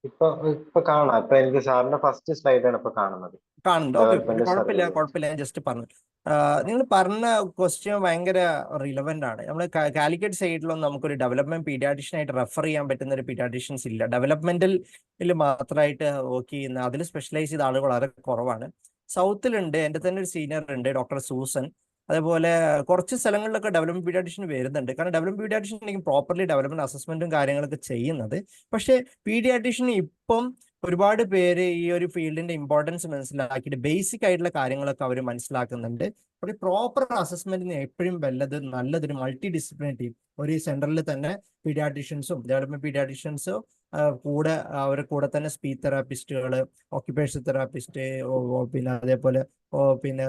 ഇപ്പൊ ഇപ്പൊ കാണാം. ഇപ്പൊ എനിക്ക് സാറിന്റെ ഫസ്റ്റ് സ്ലൈഡാണ് ഇപ്പൊ കാണുന്നത്. കാണുന്നുണ്ട്. ഓക്കെ, ഡെവലപ്മെന്റ് കുഴപ്പമില്ല സർവേ. കുഴപ്പമില്ല, ഞാൻ ജസ്റ്റ് പറഞ്ഞു. നിങ്ങൾ പറഞ്ഞ ക്വസ്റ്റ്യൻ ഭയങ്കര റിലവന്റ് ആണ്. നമ്മൾ കാലിക്കറ്റ് സൈഡിലൊന്നും നമുക്കൊരു ഡെവലപ്മെന്റ് പീഡിയാട്രിഷ്യൻ ആയിട്ട് റെഫർ ചെയ്യാൻ പറ്റുന്ന ഒരു പീഡിയാട്രിഷ്യൻസ് ഇല്ല. ഡെവലപ്മെന്റൽ മാത്രമായിട്ട് വർക്ക് ചെയ്യുന്ന, അതിൽ സ്പെഷ്യലൈസ് ചെയ്ത ആളുകൾ വളരെ കുറവാണ്. സൗത്തിലുണ്ട്, എൻ്റെ തന്നെ ഒരു സീനിയർ ഉണ്ട്, ഡോക്ടർ സൂസൻ. അതേപോലെ കുറച്ച് സ്ഥലങ്ങളിലൊക്കെ ഡെവലപ്മെന്റ് പീഡിയാട്രിഷ്യൻ വരുന്നുണ്ട്. കാരണം ഡെവലപ്മെന്റ് പീഡിയാട്രിഷ്യൻ പ്രോപ്പർലി ഡെവലപ്മെന്റ് അസസ്മെന്റും കാര്യങ്ങളൊക്കെ ചെയ്യുന്നത്. പക്ഷേ പീഡിയാട്രിഷ്യൻ ഇപ്പം ഒരുപാട് പേര് ഈ ഒരു ഫീൽഡിന്റെ ഇമ്പോർട്ടൻസ് മനസ്സിലാക്കിയിട്ട് ബേസിക് ആയിട്ടുള്ള കാര്യങ്ങളൊക്കെ അവർ മനസ്സിലാക്കുന്നുണ്ട്. പക്ഷേ പ്രോപ്പർ അസസ്മെന്റിന് എപ്പോഴും നല്ലതൊരു മൾട്ടി ഡിസിപ്ലിനറി ടീം, ഒരു സെന്ററിൽ തന്നെ പീഡിയാട്രിഷ്യൻസും ഡെവലപ്മെന്റ് പീഡിയാട്രിഷ്യൻസും കൂടെ അവരുടെ കൂടെ തന്നെ സ്പീച്ച് തെറാപ്പിസ്റ്റുകൾ, ഓക്യുപേഷണൽ തെറാപ്പിസ്റ്റ്, പിന്നെ അതേപോലെ പിന്നെ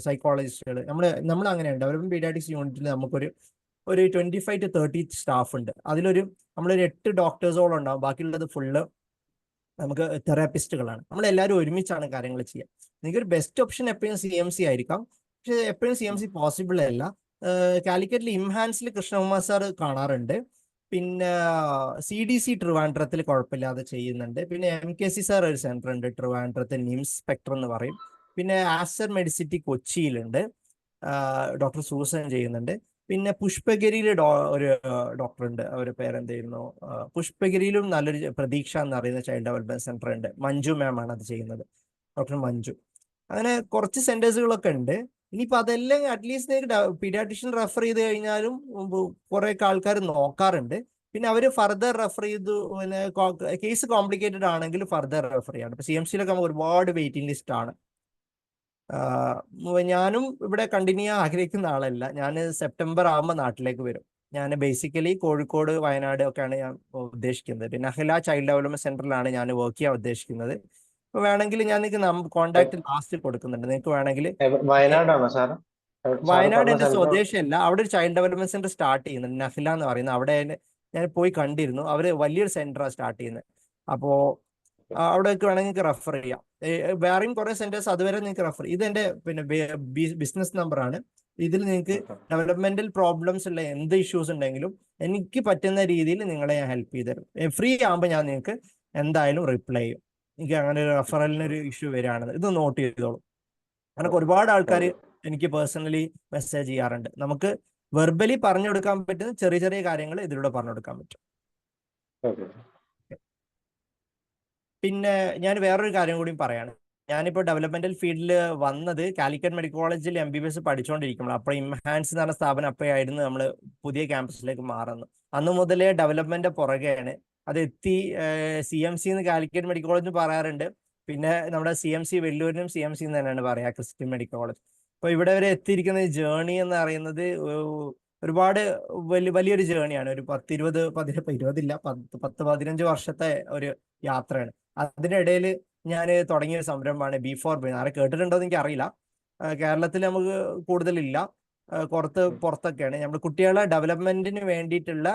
സൈക്കോളജിസ്റ്റുകൾ. നമ്മൾ അങ്ങനെയാണ് ഡെവലപ്മെന്റ് പീഡിയാട്രിക്സ് യൂണിറ്റിൽ നമുക്കൊരു 25 to 30 സ്റ്റാഫ് ഉണ്ട്. നമ്മളൊരു 8 ഡോക്ടേഴ്സോളം ഉണ്ടാവും. ബാക്കിയുള്ളത് ഫുള്ള് നമുക്ക് തെറാപ്പിസ്റ്റുകളാണ്. നമ്മളെല്ലാവരും ഒരുമിച്ചാണ് കാര്യങ്ങൾ ചെയ്യുക. എനിക്കൊരു ബെസ്റ്റ് ഓപ്ഷൻ എപ്പോഴും CMC ആയിരിക്കാം, പക്ഷെ എപ്പോഴും CMC പോസിബിൾ അല്ല. കാലിക്കറ്റിൽ ഇംഹാൻസിൽ കൃഷ്ണകുമാർ സാർ കാണാറുണ്ട്. പിന്നെ CDC ട്രിവാൻഡ്രത്തിൽ കുഴപ്പമില്ലാതെ ചെയ്യുന്നുണ്ട്. പിന്നെ MKC സാർ ഒരു സെന്റർ ഉണ്ട് ട്രിവാൻഡ്രത്തിൽ, നിംസ് സ്പെക്ടർ എന്ന് പറയും. പിന്നെ ആസ്റ്റർ മെഡിസിറ്റി കൊച്ചിയിലുണ്ട്, ഡോക്ടർ സൂസൻ ചെയ്യുന്നുണ്ട്. പിന്നെ പുഷ്പഗിരിയിൽ ഒരു ഡോക്ടർ ഉണ്ട്, അവരുടെ പേരെന്തായിരുന്നു, പുഷ്പഗിരിയിലും നല്ലൊരു പ്രതീക്ഷ എന്ന് പറയുന്ന ചൈൽഡ് ഡെവലപ്മെന്റ് സെന്റർ ഉണ്ട്. മഞ്ജു മാം ആണ് അത് ചെയ്യുന്നത്, ഡോക്ടർ മഞ്ജു. അങ്ങനെ കുറച്ച് സെന്റേഴ്സുകളൊക്കെ ഉണ്ട്. ഇനിയിപ്പോൾ അതെല്ലാം അറ്റ്ലീസ്റ്റ് നിങ്ങൾക്ക് പീഡിയാട്രിഷ്യൻ റെഫർ ചെയ്ത് കഴിഞ്ഞാലും കുറെ ആൾക്കാർ നോക്കാറുണ്ട്. പിന്നെ അവർ ഫർദർ റെഫർ ചെയ്തു, പിന്നെ കേസ് കോംപ്ലിക്കേറ്റഡ് ആണെങ്കിൽ ഫർദർ റെഫർ ചെയ്യാണ്. ഇപ്പൊ CMCയിലൊക്കെ നമുക്ക് ഒരുപാട് വെയിറ്റിംഗ് ലിസ്റ്റ് ആണ്. ഞാനും ഇവിടെ കണ്ടിന്യൂ ചെയ്യാൻ ആഗ്രഹിക്കുന്ന ആളല്ല. ഞാൻ സെപ്റ്റംബർ ആകുമ്പോൾ നാട്ടിലേക്ക് വരും. ഞാൻ ബേസിക്കലി കോഴിക്കോട്, വയനാട് ഒക്കെയാണ് ഞാൻ ഉദ്ദേശിക്കുന്നത്. പിന്നെ അഹ്ല ചൈൽഡ് ഡെവലപ്മെന്റ് സെന്ററിലാണ് ഞാൻ വർക്ക് ചെയ്യാൻ ഉദ്ദേശിക്കുന്നത്. അപ്പൊ വേണമെങ്കിൽ ഞാൻ നിങ്ങൾക്ക് കോൺടാക്ട് ലാസ്റ്റ് കൊടുക്കുന്നുണ്ട്. നിങ്ങൾക്ക് വേണമെങ്കിൽ. വയനാടാണോ സാർ? സാറ് വയനാട് പറഞ്ഞ എന്റെ സെന്റർ? സ്വദേശമല്ല, അവിടെ ഒരു ചൈൽഡ് ഡെവലപ്മെന്റ് സെന്റർ സ്റ്റാർട്ട് ചെയ്യുന്നുണ്ട്, നഹ്ല എന്ന് പറയുന്നത്. അവിടെ ഞാൻ പോയി കണ്ടിരുന്നു. അവര് വലിയൊരു സെന്ററാണ് സ്റ്റാർട്ട് ചെയ്യുന്നത്. അപ്പോ അവിടേക്ക് വേണമെങ്കിൽ നിങ്ങൾക്ക് റെഫർ ചെയ്യാം. വേറെയും കുറെ സെന്റേഴ്സ് അതുവരെ നിങ്ങൾക്ക് റെഫർ. ഇതെന്റെ പിന്നെ ബിസിനസ് നമ്പറാണ്. ഇതിൽ നിങ്ങൾക്ക് ഡെവലപ്മെന്റൽ പ്രോബ്ലംസ് ഉള്ള എന്ത് ഇഷ്യൂസ് ഉണ്ടെങ്കിലും എനിക്ക് പറ്റുന്ന രീതിയിൽ നിങ്ങളെ ഞാൻ ഹെൽപ്പ് ചെയ്ത് തരും. ഫ്രീ ആകുമ്പോൾ ഞാൻ നിങ്ങൾക്ക് എന്തായാലും റിപ്ലൈ ചെയ്യും. എനിക്ക് അങ്ങനെ ഒരു റെഫറലിനൊരു ഇഷ്യൂ വരികയാണെന്ന് ഇത് നോട്ട് ചെയ്തോളും. കാരണം ഒരുപാട് ആൾക്കാർ എനിക്ക് പേഴ്സണലി മെസ്സേജ് ചെയ്യാറുണ്ട്. നമുക്ക് വെർബലി പറഞ്ഞു കൊടുക്കാൻ പറ്റുന്ന ചെറിയ ചെറിയ കാര്യങ്ങൾ ഇതിലൂടെ പറഞ്ഞു കൊടുക്കാൻ പറ്റും. പിന്നെ ഞാൻ വേറൊരു കാര്യം കൂടി പറയാണ്. ഞാനിപ്പോൾ ഡെവലപ്മെന്റൽ ഫീൽഡിൽ വന്നത് കാലിക്കറ്റ് മെഡിക്കൽ കോളേജിൽ MBBS പഠിച്ചുകൊണ്ടിരിക്കുമ്പോൾ, അപ്പോൾ ഇംഹാൻസ് എന്ന് പറഞ്ഞ സ്ഥാപനം അപ്പോഴായിരുന്നു നമ്മൾ പുതിയ ക്യാമ്പസിലേക്ക് മാറുന്നത്. അന്ന് മുതലേ ഡെവലപ്മെന്റ് പുറകെയാണ്. അത് എത്തി CMC എന്ന് കാലിക്കറ്റ് മെഡിക്കൽ കോളേജ് പറയാറുണ്ട്. പിന്നെ നമ്മുടെ CMC വെല്ലൂരിനും CMC എന്ന് തന്നെയാണ് പറയാ, ക്രിസ്ത്യൻ മെഡിക്കൽ കോളേജ്. അപ്പോൾ ഇവിടെ വരെ എത്തിയിരിക്കുന്ന ജേർണി എന്ന് പറയുന്നത് ഒരുപാട് വലിയൊരു ജേർണിയാണ്. ഒരു 10-15 വർഷത്തെ ഒരു യാത്രയാണ്. അതിനിടയിൽ ഞാൻ തുടങ്ങിയ ഒരു സംരംഭമാണ് B4Brain. ആരെ കേട്ടിട്ടുണ്ടോ എന്ന് എനിക്ക് അറിയില്ല. കേരളത്തിൽ നമുക്ക് കൂടുതലില്ല, പുറത്തൊക്കെയാണ്. നമ്മൾ കുട്ടികളെ ഡെവലപ്മെന്റിന് വേണ്ടിയിട്ടുള്ള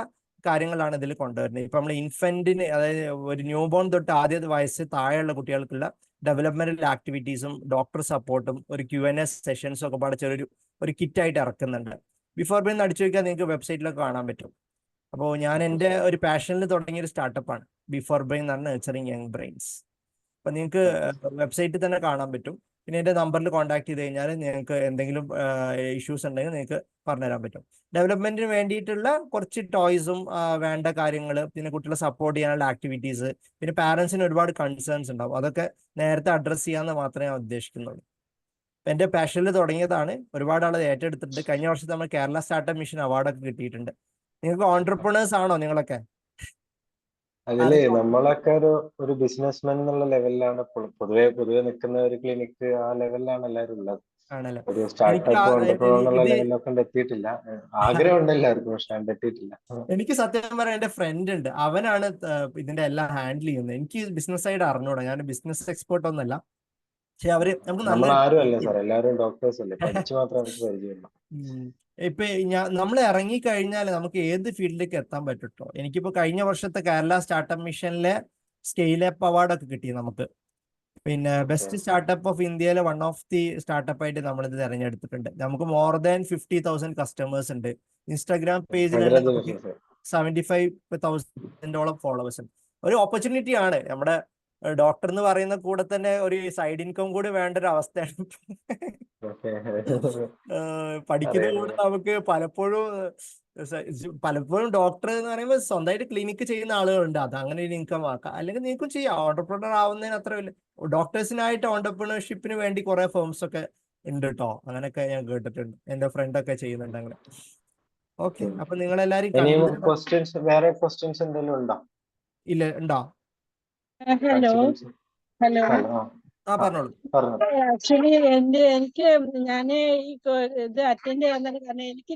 കാര്യങ്ങളാണ് ഇതിൽ കൊണ്ടുവരുന്നത്. ഇപ്പൊ നമ്മൾ ഇൻഫന്റിന്, അതായത് ഒരു ന്യൂ ബോൺ തൊട്ട് ആദ്യ വയസ്സ് താഴെയുള്ള കുട്ടികൾക്കുള്ള ഡെവലപ്മെന്റൽ ആക്ടിവിറ്റീസും ഡോക്ടർ സപ്പോർട്ടും ഒരു Q&A സെഷൻസും ഒക്കെ പാടെ ഒരു കിറ്റായിട്ട് ഇറക്കുന്നുണ്ട്. B4Brain അടിച്ചു നോക്കിയാൽ നിങ്ങൾക്ക് വെബ്സൈറ്റിലൊക്കെ കാണാൻ പറ്റും. അപ്പോൾ ഞാൻ എൻ്റെ ഒരു പാഷനിൽ തുടങ്ങിയ ഒരു സ്റ്റാർട്ടപ്പാണ് B4Brain എന്ന് പറഞ്ഞ നഴ്ച്ചറിങ് യങ് ബ്രെയിൻസ്. അപ്പം നിങ്ങൾക്ക് വെബ്സൈറ്റിൽ തന്നെ കാണാൻ പറ്റും. പിന്നെ എൻ്റെ നമ്പറിൽ കോൺടാക്ട് ചെയ്ത് കഴിഞ്ഞാൽ നിങ്ങൾക്ക് എന്തെങ്കിലും ഇഷ്യൂസ് ഉണ്ടെങ്കിൽ നിങ്ങൾക്ക് പറഞ്ഞുതരാൻ പറ്റും. ഡെവലപ്മെന്റിന് വേണ്ടിയിട്ടുള്ള കുറച്ച് ടോയ്സും വേണ്ട കാര്യങ്ങൾ, പിന്നെ കുട്ടികളെ സപ്പോർട്ട് ചെയ്യാനുള്ള ആക്ടിവിറ്റീസ്, പിന്നെ പാരൻസിന് ഒരുപാട് കൺസേൺസ് ഉണ്ടാവും. അതൊക്കെ നേരത്തെ അഡ്രസ്സ് ചെയ്യാമെന്ന് മാത്രമേ ഞാൻ ഉദ്ദേശിക്കുന്നുള്ളൂ. എൻ്റെ പാഷനിൽ തുടങ്ങിയതാണ്. ഒരുപാട് ആൾ ഏറ്റെടുത്തിട്ടുണ്ട്. കഴിഞ്ഞ വർഷത്തെ നമ്മൾ കേരള സ്റ്റാർട്ടപ്പ് മിഷൻ അവാർഡൊക്കെ കിട്ടിയിട്ടുണ്ട്. നിങ്ങൾക്ക് ഓൺട്രപ്രണേഴ്സ് ആണോ നിങ്ങളൊക്കെ? അതില് നമ്മളൊക്കെ ഒരു ബിസിനസ്മാൻ എന്നുള്ള ലെവലിലാണ് പൊതുവെ നിൽക്കുന്ന ഒരു ക്ലിനിക്ക്, ആ ലെവലിലാണ് എല്ലാവരും ഉള്ളത്. ആണല്ലേ? ഒരു സ്റ്റാർട്ടപ്പ് ഓണ്ടർപ്രണർ എന്നുള്ള ലെവലിലൊക്കെ എത്തിയിട്ടില്ല. ആഗ്രഹമുണ്ട് എല്ലാവർക്കും, പക്ഷെ എത്തിയിട്ടില്ല. എനിക്ക് സത്യം പറയാൻ എൻ്റെ ഫ്രണ്ട് ഉണ്ട്, അവനാണ് ഇതിന്റെ എല്ലാം ഹാൻഡിൽ ചെയ്യുന്നത്. എനിക്ക് ബിസിനസ് സൈഡ് അറിഞ്ഞൂടാ, ഞാൻ ബിസിനസ് എക്സ്പേർട്ട് ഒന്നല്ല. പക്ഷെ നമുക്ക് നമ്മൾ ആരും അല്ല സാർ, എല്ലാവരും ഡോക്ടേഴ്സ് അല്ലേ, പഠിച്ചു മാത്രമേ നമുക്ക് പരിചയമുള്ളൂ. ഇപ്പൊ നമ്മൾ ഇറങ്ങിക്കഴിഞ്ഞാൽ നമുക്ക് ഏത് ഫീൽഡിലേക്ക് എത്താൻ പറ്റുട്ടോ. എനിക്കിപ്പോ കഴിഞ്ഞ വർഷത്തെ കേരള സ്റ്റാർട്ടപ്പ് മിഷനിലെ സ്കെയിൽ അപ്പ് അവാർഡൊക്കെ കിട്ടി നമുക്ക്. പിന്നെ ബെസ്റ്റ് സ്റ്റാർട്ടപ്പ് ഓഫ് ഇന്ത്യയിലെ വൺ ഓഫ് ദി സ്റ്റാർട്ടപ്പ് ആയിട്ട് നമ്മളിത് തിരഞ്ഞെടുത്തിട്ടുണ്ട്. നമുക്ക് മോർ ദാൻ 50,000 കസ്റ്റമേഴ്സ് ഉണ്ട്. ഇൻസ്റ്റാഗ്രാം പേജിൽ 75,000 ഫോളോവേഴ്സ് ഉണ്ട്. ഒരു ഓപ്പർച്യൂണിറ്റി ആണ്. നമ്മുടെ ഡോക്ടർ എന്ന് പറയുന്ന കൂടെ തന്നെ ഒരു സൈഡ് ഇൻകം കൂടി വേണ്ട ഒരു അവസ്ഥയാണ്. പഠിക്കുന്ന കൂടെ നമുക്ക് പലപ്പോഴും ഡോക്ടർ എന്ന് പറയുമ്പോൾ സ്വന്തമായിട്ട് ക്ലിനിക്ക് ചെയ്യുന്ന ആളുകളുണ്ട്. അത് അങ്ങനെ ഒരു ഇൻകം ആക്കാം, അല്ലെങ്കിൽ നിങ്ങൾക്കും ചെയ്യാം. ഓണ്ടർപ്രണർ ആവുന്നതിന് അത്ര വലിയ ഡോക്ടേഴ്സിനായിട്ട് ഓണ്ടർപ്രണർഷിപ്പിന് വേണ്ടി കുറെ ഫേംസ് ഒക്കെ ഉണ്ട് കേട്ടോ. അങ്ങനെയൊക്കെ ഞാൻ കേട്ടിട്ടുണ്ട്, എന്റെ ഫ്രണ്ടൊക്കെ ചെയ്യുന്നുണ്ട് അങ്ങനെ. ഓക്കെ, അപ്പൊ നിങ്ങളെല്ലാരും വേറെ ക്വസ്റ്റ്യൻസ് എന്തെങ്കിലും ഉണ്ടോ? ഇല്ല, ഉണ്ടോ? ഹലോ ഹലോ പറഞ്ഞോളൂ. ആക്ച്വലി എനിക്ക് ഞാൻ ഈ ഇത് അറ്റൻഡ് ചെയ്യാൻ കാരണം എനിക്ക്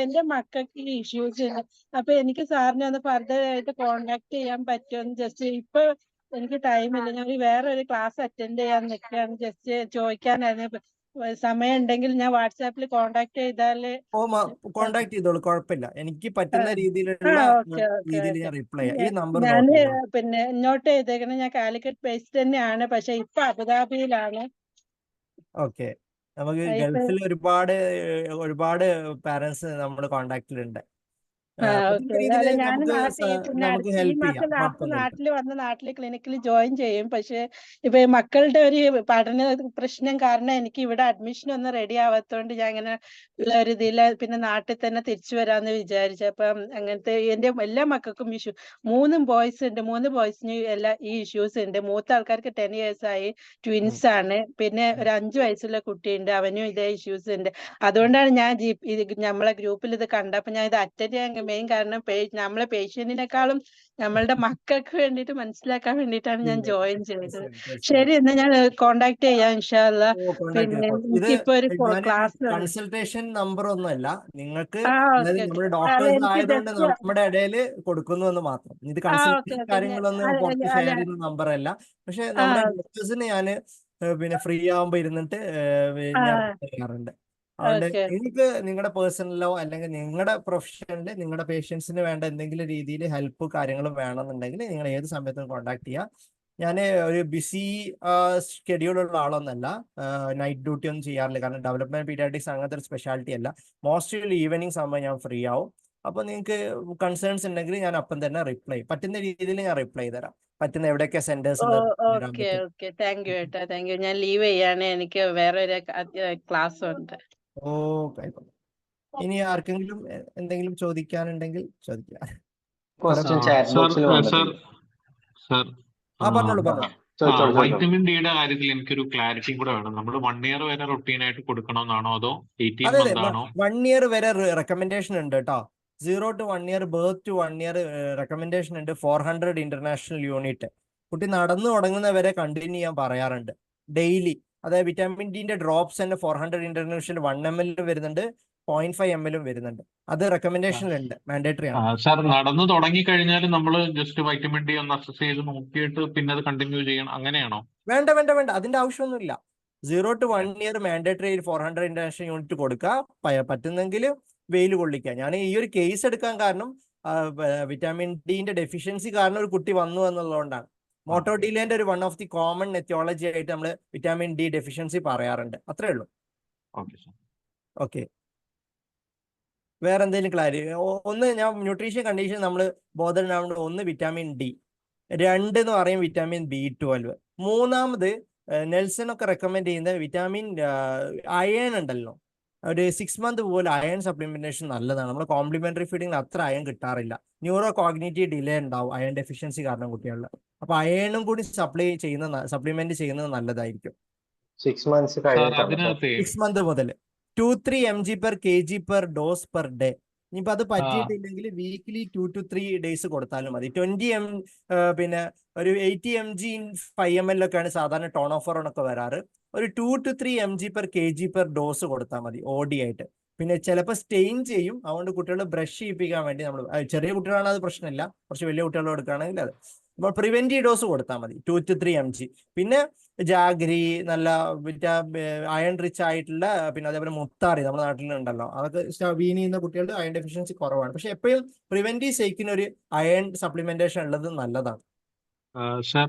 എന്റെ മക്കൾക്ക് ഇഷ്യൂസ് ഉണ്ട്. അപ്പൊ എനിക്ക് സാറിനെ ഒന്ന് ഫർദർ ആയിട്ട് കോണ്ടാക്ട് ചെയ്യാൻ പറ്റുമെന്ന് ജസ്റ്റ് ഇപ്പൊ എനിക്ക് ടൈമില്ല. ഞാൻ വേറൊരു ക്ലാസ് അറ്റൻഡ് ചെയ്യാൻ നിൽക്കുകയാണ്. ജസ്റ്റ് ചോദിക്കാനായിരുന്നു, സമയം ഉണ്ടെങ്കിൽ ഞാൻ വാട്സാപ്പിൽ കോണ്ടാക്ട് ചെയ്താല്. കോണ്ടാക്ട് ചെയ്തോളൂ, കുഴപ്പമില്ല. എനിക്ക് പറ്റുന്ന രീതിയിലുള്ള ഞാൻ റിപ്ലൈ ചെയ്യാം. ഈ നമ്പർ പിന്നെ നോട്ട് ചെയ്തേക്കണം. ഞാൻ കാലിക്കറ്റ് ബേസ്ഡ് തന്നെയാണ്, പക്ഷെ ഇപ്പൊ അബുദാബിയിലാണ്. ഓക്കെ, നമുക്ക് ഗൾഫിൽ ഒരുപാട് പാരന്റ്സ് നമ്മുടെ കോണ്ടാക്റ്റിലുണ്ട്. നാട്ടില് ക്ലിനിക്കിൽ ജോയിൻ ചെയ്യും. പക്ഷെ ഇപ്പൊ മക്കളുടെ ഒരു പഠന പ്രശ്നം കാരണം എനിക്ക് ഇവിടെ അഡ്മിഷൻ ഒന്നും റെഡി ആവാത്തോണ്ട് ഞാൻ ഇങ്ങനെ ഉള്ള ഒരു ഇതില് പിന്നെ നാട്ടിൽ തന്നെ തിരിച്ചു വരാന്ന് വിചാരിച്ചു. അപ്പം അങ്ങനത്തെ എന്റെ എല്ലാ മക്കൾക്കും ഇഷ്യൂ, 3 ബോയ്സ് ഉണ്ട്. 3 ബോയ്സിന് ഈ ഇഷ്യൂസ് ഉണ്ട്. മൂത്ത ആൾക്കാർക്ക് 10 years ആയി, ട്വിൻസ് ആണ്. പിന്നെ ഒരു 5 വയസ്സുള്ള കുട്ടിയുണ്ട്, അവനും ഇതേ ഇഷ്യൂസ് ഉണ്ട്. അതുകൊണ്ടാണ് ഞാൻ നമ്മളെ ഗ്രൂപ്പിൽ ഇത് കണ്ടപ്പോ ഞാൻ ഇത് അറ്റൻഡ് ചെയ്യാൻ മെയിൻ കാരണം നമ്മളെ പേഷ്യന്റിനെക്കാളും നമ്മളുടെ മക്കൾക്ക് വേണ്ടിട്ട് മനസ്സിലാക്കാൻ വേണ്ടിയിട്ടാണ് ഞാൻ ജോയിൻ ചെയ്തത്. ശരി, എന്നാ ഞാൻ കോണ്ടാക്ട് ചെയ്യാം ഇൻഷാ അല്ലാ. പിന്നെ എനിക്കിപ്പോ ഒരു ക്ലാസ് കൺസൾട്ടേഷൻ നമ്പർ ഒന്നുമല്ല, നിങ്ങൾക്ക് നമ്മുടെ ഡോക്ടേഴ്സ് ആയതുകൊണ്ട് നമ്മുടെ ഇടയിൽ കൊടുക്കുന്നു എന്ന് മാത്രം. ഇത് കൺസൾട്ടേഷൻ കാര്യങ്ങളൊന്നും പുറത്ത് ഷെയർ ചെയ്യുന്ന നമ്പർ അല്ല. പക്ഷെ നമ്മുടെ ഡോക്ടേഴ്സിന് ഞാൻ പിന്നെ ഫ്രീ ആവുമ്പോ ഇരുന്നിട്ട് ഞാൻ ചെയ്യാറുണ്ട്. അതുകൊണ്ട് നിങ്ങൾക്ക് നിങ്ങളുടെ പേഴ്സണലോ അല്ലെങ്കിൽ നിങ്ങളുടെ പ്രൊഫഷനിൽ നിങ്ങളുടെ പേഷ്യൻസിന് വേണ്ട എന്തെങ്കിലും രീതിയിൽ ഹെൽപ്പ് കാര്യങ്ങളും വേണമെന്നുണ്ടെങ്കിൽ നിങ്ങൾ ഏത് സമയത്തും കോൺടാക്ട് ചെയ്യുക. ഞാൻ ഒരു ബിസി ഷെഡ്യൂളുള്ള ആളൊന്നല്ല. നൈറ്റ് ഡ്യൂട്ടി ഒന്നും ചെയ്യാറില്ല, കാരണം ഡെവലപ്മെന്റ് പീഡിയാട്രിക്സ് അങ്ങനത്തെ ഒരു സ്പെഷ്യാലിറ്റി അല്ല. മോസ്റ്റ്ലി ഈവനിങ്സ് ആകുമ്പോൾ ഞാൻ ഫ്രീ ആവും. അപ്പോൾ നിങ്ങൾക്ക് കൺസേൺസ് ഉണ്ടെങ്കിൽ ഞാൻ അപ്പം തന്നെ പറ്റുന്ന രീതിയിൽ ഞാൻ റിപ്ലൈ തരാം. പറ്റുന്ന എവിടെയൊക്കെ centres okay okay, thank you ഏട്ടാ, താങ്ക് യു. ഞാൻ ലീവ് ചെയ്യാണ്, എനിക്ക് വേറെ ഒരു ക്ലാസ് ഉണ്ട്. ഓക്കെ. ഇനി ആർക്കെങ്കിലും എന്തെങ്കിലും ചോദിക്കാനുണ്ടെങ്കിൽ ചോദിക്കാം. ക്വസ്റ്റ്യൻ ചാറ്റ് ബോക്സിൽ വന്നിട്ടുണ്ട്. സർ പറഞ്ഞോളൂ. വൈറ്റമിൻ ഡിയുടെ കാര്യത്തിൽ എനിക്കൊരു ക്ലാരിറ്റി കൂടെ വേണം. നമ്മൾ 1 year വരെ റൊട്ടീൻ ആയിട്ട് കൊടുക്കണമെന്നാണോ അതോ 18 അതെ, month ആണോ? 1 year വരെ റെക്കമെൻഡേഷൻ ഉണ്ട് കേട്ടോ. 0 to 1 year, birth to 1 year recommendation ഉണ്ട്. 400 ഇന്റർനാഷണൽ യൂണിറ്റ്. കുട്ടി നടന്നു തുടങ്ങുന്നവരെ കണ്ടിന്യൂ ചെയ്യാൻ പറയാറുണ്ട് ഡെയിലി. അതായത് വിറ്റാമിൻ ഡിന്റെ ഡ്രോപ്സ് തന്നെ 400 ഇന്റർനാഷണൽ 1 ml വരുന്നുണ്ട്, 0.5 ml വരുന്നുണ്ട്. അത് റെക്കമെൻഡേഷനിലുണ്ട്, മാൻഡേറ്ററി ആണ്. സാർ, നടന്നു തുടങ്ങി കഴിഞ്ഞാൽ നമ്മൾ ജസ്റ്റ് വൈറ്റമിൻ ഡി ഒന്ന് അസസ് ചെയ്ത് നോക്കിയിട്ട് പിന്നെ അത് കണ്ടിന്യൂ ചെയ്യണം, അങ്ങനെയാണോ? വേണ്ട, അതിന്റെ ആവശ്യമൊന്നുമില്ല. 0 to 1 year mandatory 400 international unit കൊടുക്കുക, പറ്റുന്നെങ്കിൽ വെയിൽ കൊള്ളിക്കുക. ഞാൻ ഈ ഒരു കേസ് എടുക്കാൻ കാരണം വിറ്റാമിൻ ഡിന്റെ ഡെഫിഷ്യൻസി കാരണം ഒരു കുട്ടി വന്നു എന്നുള്ളതുകൊണ്ടാണ്. മോട്ടോഡിലേന്റെ ഒരു 1 of the കോമൺ എത്തിയോളജി ആയിട്ട് നമ്മൾ വിറ്റാമിൻ ഡി ഡെഫിഷ്യൻസി പറയാറുണ്ട്. അത്രേ ഉള്ളൂ. ഓക്കെ, വേറെ എന്തെങ്കിലും ക്ലാരിറ്റി? ഒന്ന്, ഞാൻ ന്യൂട്രീഷൻ കണ്ടീഷൻ നമ്മൾ ബോധനാവുന്നത്, ഒന്ന് വിറ്റാമിൻ ഡി, 2 എന്ന് പറയും വിറ്റാമിൻ B12, മൂന്നാമത് നെൽസൺ ഒക്കെ റെക്കമെൻഡ് ചെയ്യുന്ന വിറ്റാമിൻ അയൺ ഉണ്ടല്ലോ. ഒരു 6 month പോലെ അയൺ സപ്ലിമെന്റേഷൻ നല്ലതാണ്. നമ്മൾ കോംപ്ലിമെന്ററി ഫീഡിങ്ങിൽ അത്ര അയൺ കിട്ടാറില്ല. ന്യൂറോ കോഗ്നിറ്റീവ് ഡിലേ ഉണ്ടാവും അയൺ ഡെഫിഷ്യൻസി കാരണം കുട്ടികളിൽ. അപ്പൊ അയണും കൂടി സപ്ലിമെന്റ് ചെയ്യുന്നത് നല്ലതായിരിക്കും. 6 months കഴിഞ്ഞിട്ടാണ് 6 month മുതൽ 2-3 mg/kg/dose per day. ഇനിയിപ്പോൾ അത് പറ്റിയിട്ടില്ലെങ്കിൽ വീക്ക്ലി 2 to 3 days കൊടുത്താലും മതി. 20 പിന്നെ ഒരു 80 mg in 5 ml ഒക്കെയാണ് സാധാരണ ടോണോഫോറോൺ ഒക്കെ വരാറ്. ഒരു 2 to 3 mg/kg/dose കൊടുത്താൽ മതി OD ആയിട്ട്. പിന്നെ ചിലപ്പോൾ സ്റ്റെയിൻ ചെയ്യും, അതുകൊണ്ട് കുട്ടികൾ ബ്രഷ് ചെയ്യിപ്പിക്കാൻ വേണ്ടി നമ്മൾ, ചെറിയ കുട്ടികളാണ് അത് പ്രശ്നമില്ല, കുറച്ച് വലിയ കുട്ടികൾ കൊടുക്കുകയാണെങ്കിൽ അത് നമ്മൾ പ്രിവെന്റീവ് ഡോസ് കൊടുത്താൽ മതി 2 to 3 mg. പിന്നെ ജാഗ്രി, നല്ല അയൺ റിച്ച് ആയിട്ടുള്ള, പിന്നെ അതേപോലെ മുത്താറി നമ്മുടെ നാട്ടിലുണ്ടല്ലോ, അതൊക്കെ വീൻ ചെയ്യുന്ന കുട്ടികളുടെ അയൺ ഡെഫിഷ്യൻസി കുറവാണ്. പക്ഷെ എപ്പോഴും പ്രിവെന്റീവ് സേക്കിന് ഒരു അയൺ സപ്ലിമെന്റേഷൻ ഉള്ളത് നല്ലതാണ്. സർ,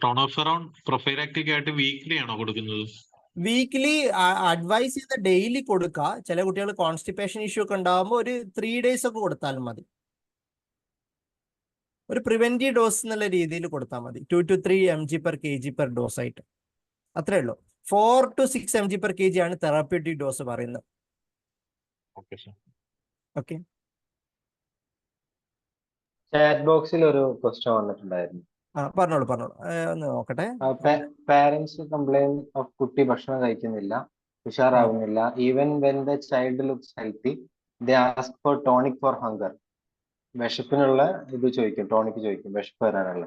ടോണോഫെറോൺ പ്രൊഫൈലാക്റ്റിക് ആയിട്ട് വീക്ക്ലി ആണോ കൊടുക്കുന്നത്? വീക്ക്ലി അഡ്വൈസ് ചെയ്ത ഡെയിലി കൊടുക്കുക. ചില കുട്ടികൾ കോൺസ്റ്റിപ്പേഷൻ ഇഷ്യൂ ഒക്കെ ഉണ്ടാകുമ്പോൾ ഒരു 3 days ഒക്കെ കൊടുത്താലും മതി. ഒരു പ്രിവെന്റീവ് ഡോസ് എന്നുള്ള രീതിയിൽ കൊടുത്താൽ മതി, 2 to 3 mg/kg/dose ആയിട്ട്. അത്രേ ഉള്ളൂ. 4 to 6 mg/kg ആണ് തെറാപ്യൂട്ടിക് ഡോസ് പറയുന്നത്. ഓക്കെ. ചാറ്റ് ബോക്സിൽ ഒരു ക്വസ്റ്റ്യൻ വന്നിട്ടുണ്ടായിരുന്നു. പറഞ്ഞോളൂ. ഒന്ന് നോക്കട്ടെ. പാരന്റ്സ് കംപ്ലൈൻ ഓഫ് കുട്ടി ഭക്ഷണം കഴിക്കുന്നില്ല, ഉഷാറാവുന്നില്ല. Even when the child looks healthy, they ask for tonic for hunger. വിശപ്പിനുള്ള ഇത് ചോദിക്കും, ടോണിക് ചോദിക്കും, വിശപ്പ് വരാനുള്ള.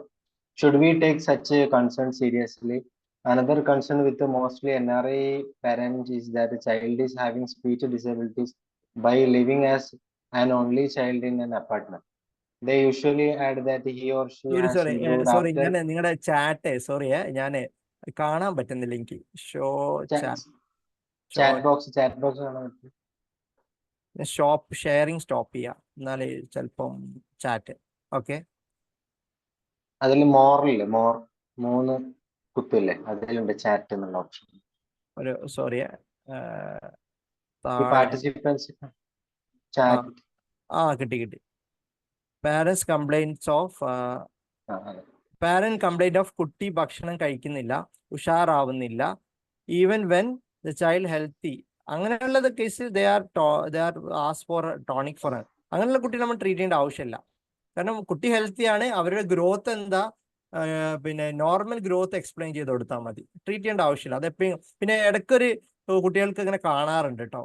Should we take such concern seriously? Another concern with the mostly NRI parents is that the child is having speech disabilities by living as an only child in an apartment. They usually add that he or she has improved sorry, after. ഞാൻ നിങ്ങളുടെ chat ഞാൻ കാണാൻ പറ്റുന്നില്ല എനിക്ക്. Chat box കാണാൻ പറ്റും. Sharing stop ചെയ്യാം, എന്നാലേ ചിലപ്പം ചാറ്റ്. ഓക്കെ, അതിൽ മോർ 3 കുത്തില്ലേ, അതിലുണ്ട് ചാറ്റ് എന്നുള്ള ഓപ്ഷൻ. ഒരു സോറി, പാർട്ടിസിപ്പൻസ് ചാറ്റ്. കിട്ടി. പാരന്റ് കംപ്ലൈന്റ് ഓഫ് കുട്ടി ഭക്ഷണം കഴിക്കുന്നില്ല, ഉഷാറാവുന്നില്ല, even when the child healthy. അങ്ങനെയുള്ള കേസിൽ they are ask for tonic for. അങ്ങനെയുള്ള കുട്ടി നമ്മൾ ട്രീറ്റ് ചെയ്യേണ്ട ആവശ്യമില്ല. കാരണം കുട്ടി ഹെൽത്തി ആണ്, അവരുടെ ഗ്രോത്ത് എന്താ, പിന്നെ നോർമൽ ഗ്രോത്ത് എക്സ്പ്ലെയിൻ ചെയ്ത് കൊടുത്താൽ മതി, ട്രീറ്റ് ചെയ്യേണ്ട ആവശ്യമില്ല. അതെപ്പോഴും പിന്നെ ഇടയ്ക്കൊരു കുട്ടികൾക്ക് ഇങ്ങനെ കാണാറുണ്ട് കേട്ടോ,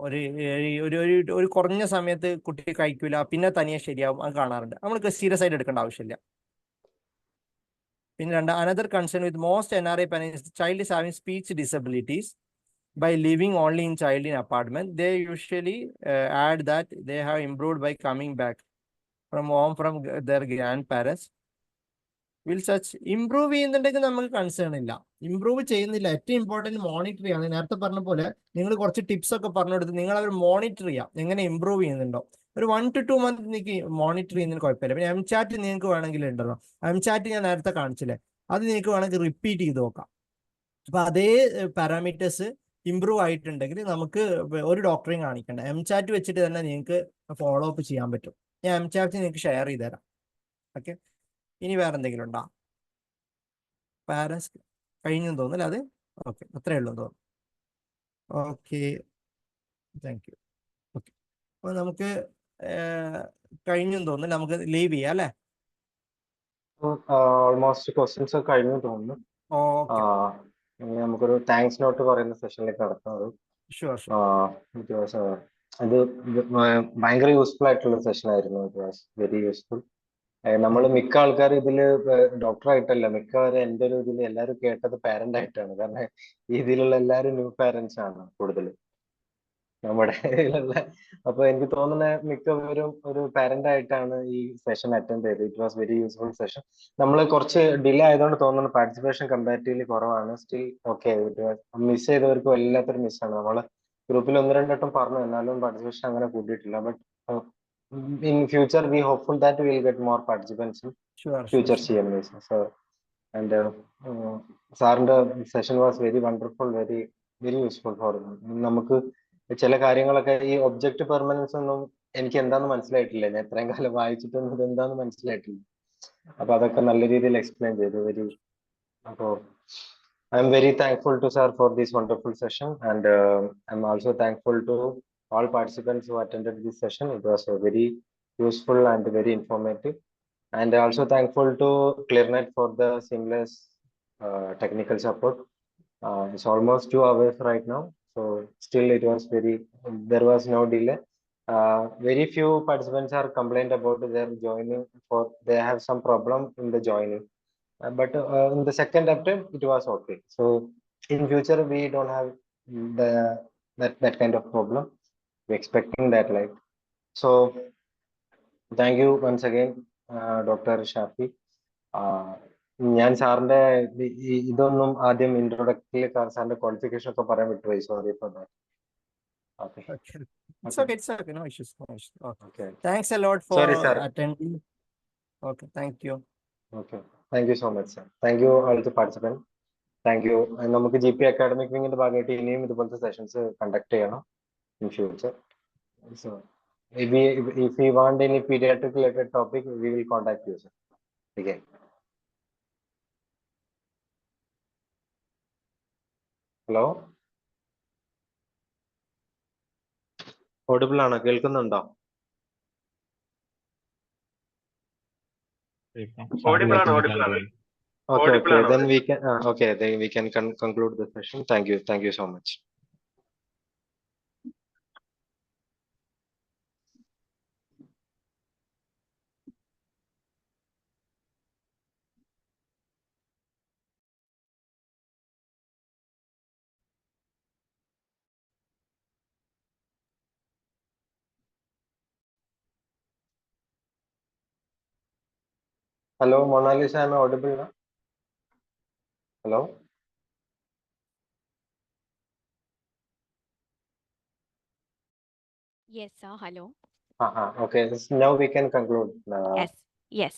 ഒരു കുറഞ്ഞ സമയത്ത് കുട്ടി കഴിക്കില്ല, പിന്നെ തനിയെ ശരിയാവും, അത് കാണാറുണ്ട്. നമ്മൾക്ക് സീരിയസ് ആയിട്ട് എടുക്കേണ്ട ആവശ്യമില്ല. പിന്നെ another concern with most NRI parents, child is having speech disabilities by living only in child in apartment. They usually add that they have improved by coming back from home from their grandparents. Will such improve ചെയ്യുന്നുണ്ടെങ്കിൽ നമുക്ക് concern ഇല്ല. Improve ചെയ്യുന്നില്ല, ഏറ്റവും important monitor ചെയ്യാണ്. നേരത്തെ പറഞ്ഞ പോലെ നിങ്ങൾ കുറച്ച് ടിപ്സ് ഒക്കെ പറഞ്ഞു കൊടുത്ത് നിങ്ങൾ അവർ മോണിറ്റർ ചെയ്യാം, എങ്ങനെ ഇംപ്രൂവ് ചെയ്യുന്നുണ്ടോ. ഒരു 1 to 2 month നിങ്ങൾക്ക് മോണിറ്റർ ചെയ്യുന്നതിന് കുഴപ്പമില്ല. പിന്നെ MCAT നിങ്ങൾക്ക് വേണമെങ്കിൽ ഉണ്ടല്ലോ, MCAT ഞാൻ നേരത്തെ കാണിച്ചില്ലേ, അത് നിങ്ങൾക്ക് വേണമെങ്കിൽ റിപ്പീറ്റ് ചെയ്ത് നോക്കാം. അപ്പൊ അതേ പാരാമീറ്റേഴ്സ് ഇമ്പ്രൂവ് ആയിട്ടുണ്ടെങ്കിൽ നമുക്ക് ഒരു ഡോക്ടറെയും കാണിക്കണ്ട. MCAT വെച്ചിട്ട് തന്നെ നിങ്ങൾക്ക് ഫോളോ അപ്പ് ചെയ്യാൻ പറ്റും. ഞാൻ MCAT നിങ്ങൾക്ക് ഷെയർ ചെയ്ത് തരാം. ഓക്കെ, ഇനി വേറെ എന്തെങ്കിലും ഉണ്ടോ? പാരസ് കഴിഞ്ഞെന്ന് തോന്നുന്നില്ല അത്. ഓക്കെ, അത്രേ ഉള്ളൂ തോന്നുന്നു. Okay, thank you. ഓക്കെ, അപ്പോൾ നമുക്ക് കഴിഞ്ഞെന്ന് തോന്നുന്നു, നമുക്ക് ലീവ് ചെയ്യാം അല്ലേ? ഓൾമോസ്റ്റ് ക്വസ്റ്റ്യൻസ് ഒക്കെ കഴിഞ്ഞു തോന്നുന്നു. ഓക്കെ, ഇനി നമുക്കൊരു താങ്ക്സ് നോട്ട് പറയുന്ന സെഷനിലേക്ക് കടക്കുന്നത്. Sure sure. അത് ഭയങ്കര യൂസ്ഫുൾ ആയിട്ടുള്ള സെഷൻ ആയിരുന്നു. It was very useful. നമ്മൾ മിക്ക ആൾക്കാർ ഇതില് ഡോക്ടറായിട്ടല്ല, മിക്കവാറും എൻ്റെ ഒരു ഇതിൽ എല്ലാവരും കേട്ടത് പാരന്റ് ആയിട്ടാണ്. കാരണം ഇതിലുള്ള എല്ലാവരും ന്യൂ പാരന്റ്സ് ആണ് കൂടുതൽ നമ്മുടെ ഇതിലുള്ള. അപ്പൊ എനിക്ക് തോന്നുന്ന മിക്കവരും ഒരു പാരന്റ് ആയിട്ടാണ് ഈ സെഷൻ അറ്റൻഡ് ചെയ്തത്. It was very useful session. നമ്മൾ കുറച്ച് ഡിലേ ആയതുകൊണ്ട് തോന്നുന്നു പാർട്ടിസിപ്പേഷൻ കമ്പാരിറ്റീവ്ലി കുറവാണ്. സ്റ്റിൽ ഓക്കെ, മിസ് ചെയ്തവർക്ക് വല്ലാത്തൊരു മിസ്സാണ്. നമ്മൾ ഗ്രൂപ്പിൽ 1-2 വട്ടം പറഞ്ഞു, എന്നാലും പാർട്ടിസിപ്പേഷൻ അങ്ങനെ കൂട്ടിയിട്ടില്ല. But in future we hopeful that we will get more participants in future CMAs. So and സാറിന്റെ session was very wonderful, very useful for. നമുക്ക് ചില കാര്യങ്ങളൊക്കെ ഈ ഒബ്ജക്റ്റ് പെർമനൻസ് ഒന്നും എനിക്ക് എന്താന്ന് മനസ്സിലായിട്ടില്ല. ഞാൻ എത്രയും കാലം വായിച്ചിട്ടൊന്നും ഇത് എന്താന്ന് മനസ്സിലായിട്ടില്ല. അപ്പൊ അതൊക്കെ നല്ല രീതിയിൽ എക്സ്പ്ലെയിൻ ചെയ്തു. അപ്പോ I am very thankful to sir for this wonderful session, and I am also thankful to all participants who attended this session. It was very useful and very informative, and also thankful to ClearNet for the seamless technical support. It's almost 2 hours right now, so still it was there was no delay. Very few participants are complained about their joining, for they have some problem in the joining. But in the second attempt it was okay. So in future we don't have that kind of problem. We're expecting that, like. So thank you once again, Dr. Shafi. ഞാൻ സാറിന്റെ ഇതൊന്നും ആദ്യം ഇൻട്രോഡക്ടറിൽ സാറിന്റെ qualification ഒക്കെ പറയാൻ വിട്ടുപോയി. Sorry for that. Okay. It's okay. No issues. Okay. Thanks a lot for attending. Okay, thank you. Okay, thank you so much, sir. Thank you all the participants. Thank you. നമുക്ക് GP academic വിങ്ങിന്റെ ഭാഗമായിട്ട് ഇനിയും ഇതുപോലത്തെ sessions conduct ചെയ്യണം in future. So if we want any pediatric related topic, we will contact you, sir. Okay. Hello, audible ആണോ? കേൾക്കുന്നുണ്ടോ? Audible ആണ്. Okay. Then we can conclude the session. Thank you so much. Hello, Monalisa, am I audible now? Hello? Yes, sir. Hello. Okay, now we can conclude. Yes.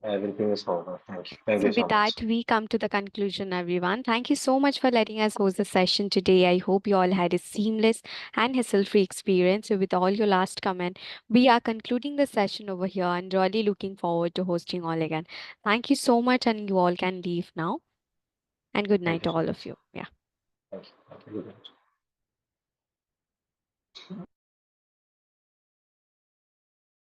Everything is over. Thank you So so with much. that, we come to the conclusion, everyone. Thank you so much for letting us host the session today. I hope you all had a seamless and hassle-free experience. So with all your last comment, we are concluding the session over here and really looking forward to hosting all again. Thank you so much, and you all can leave now. And good night to all of you. Yeah. Thank you. Good night.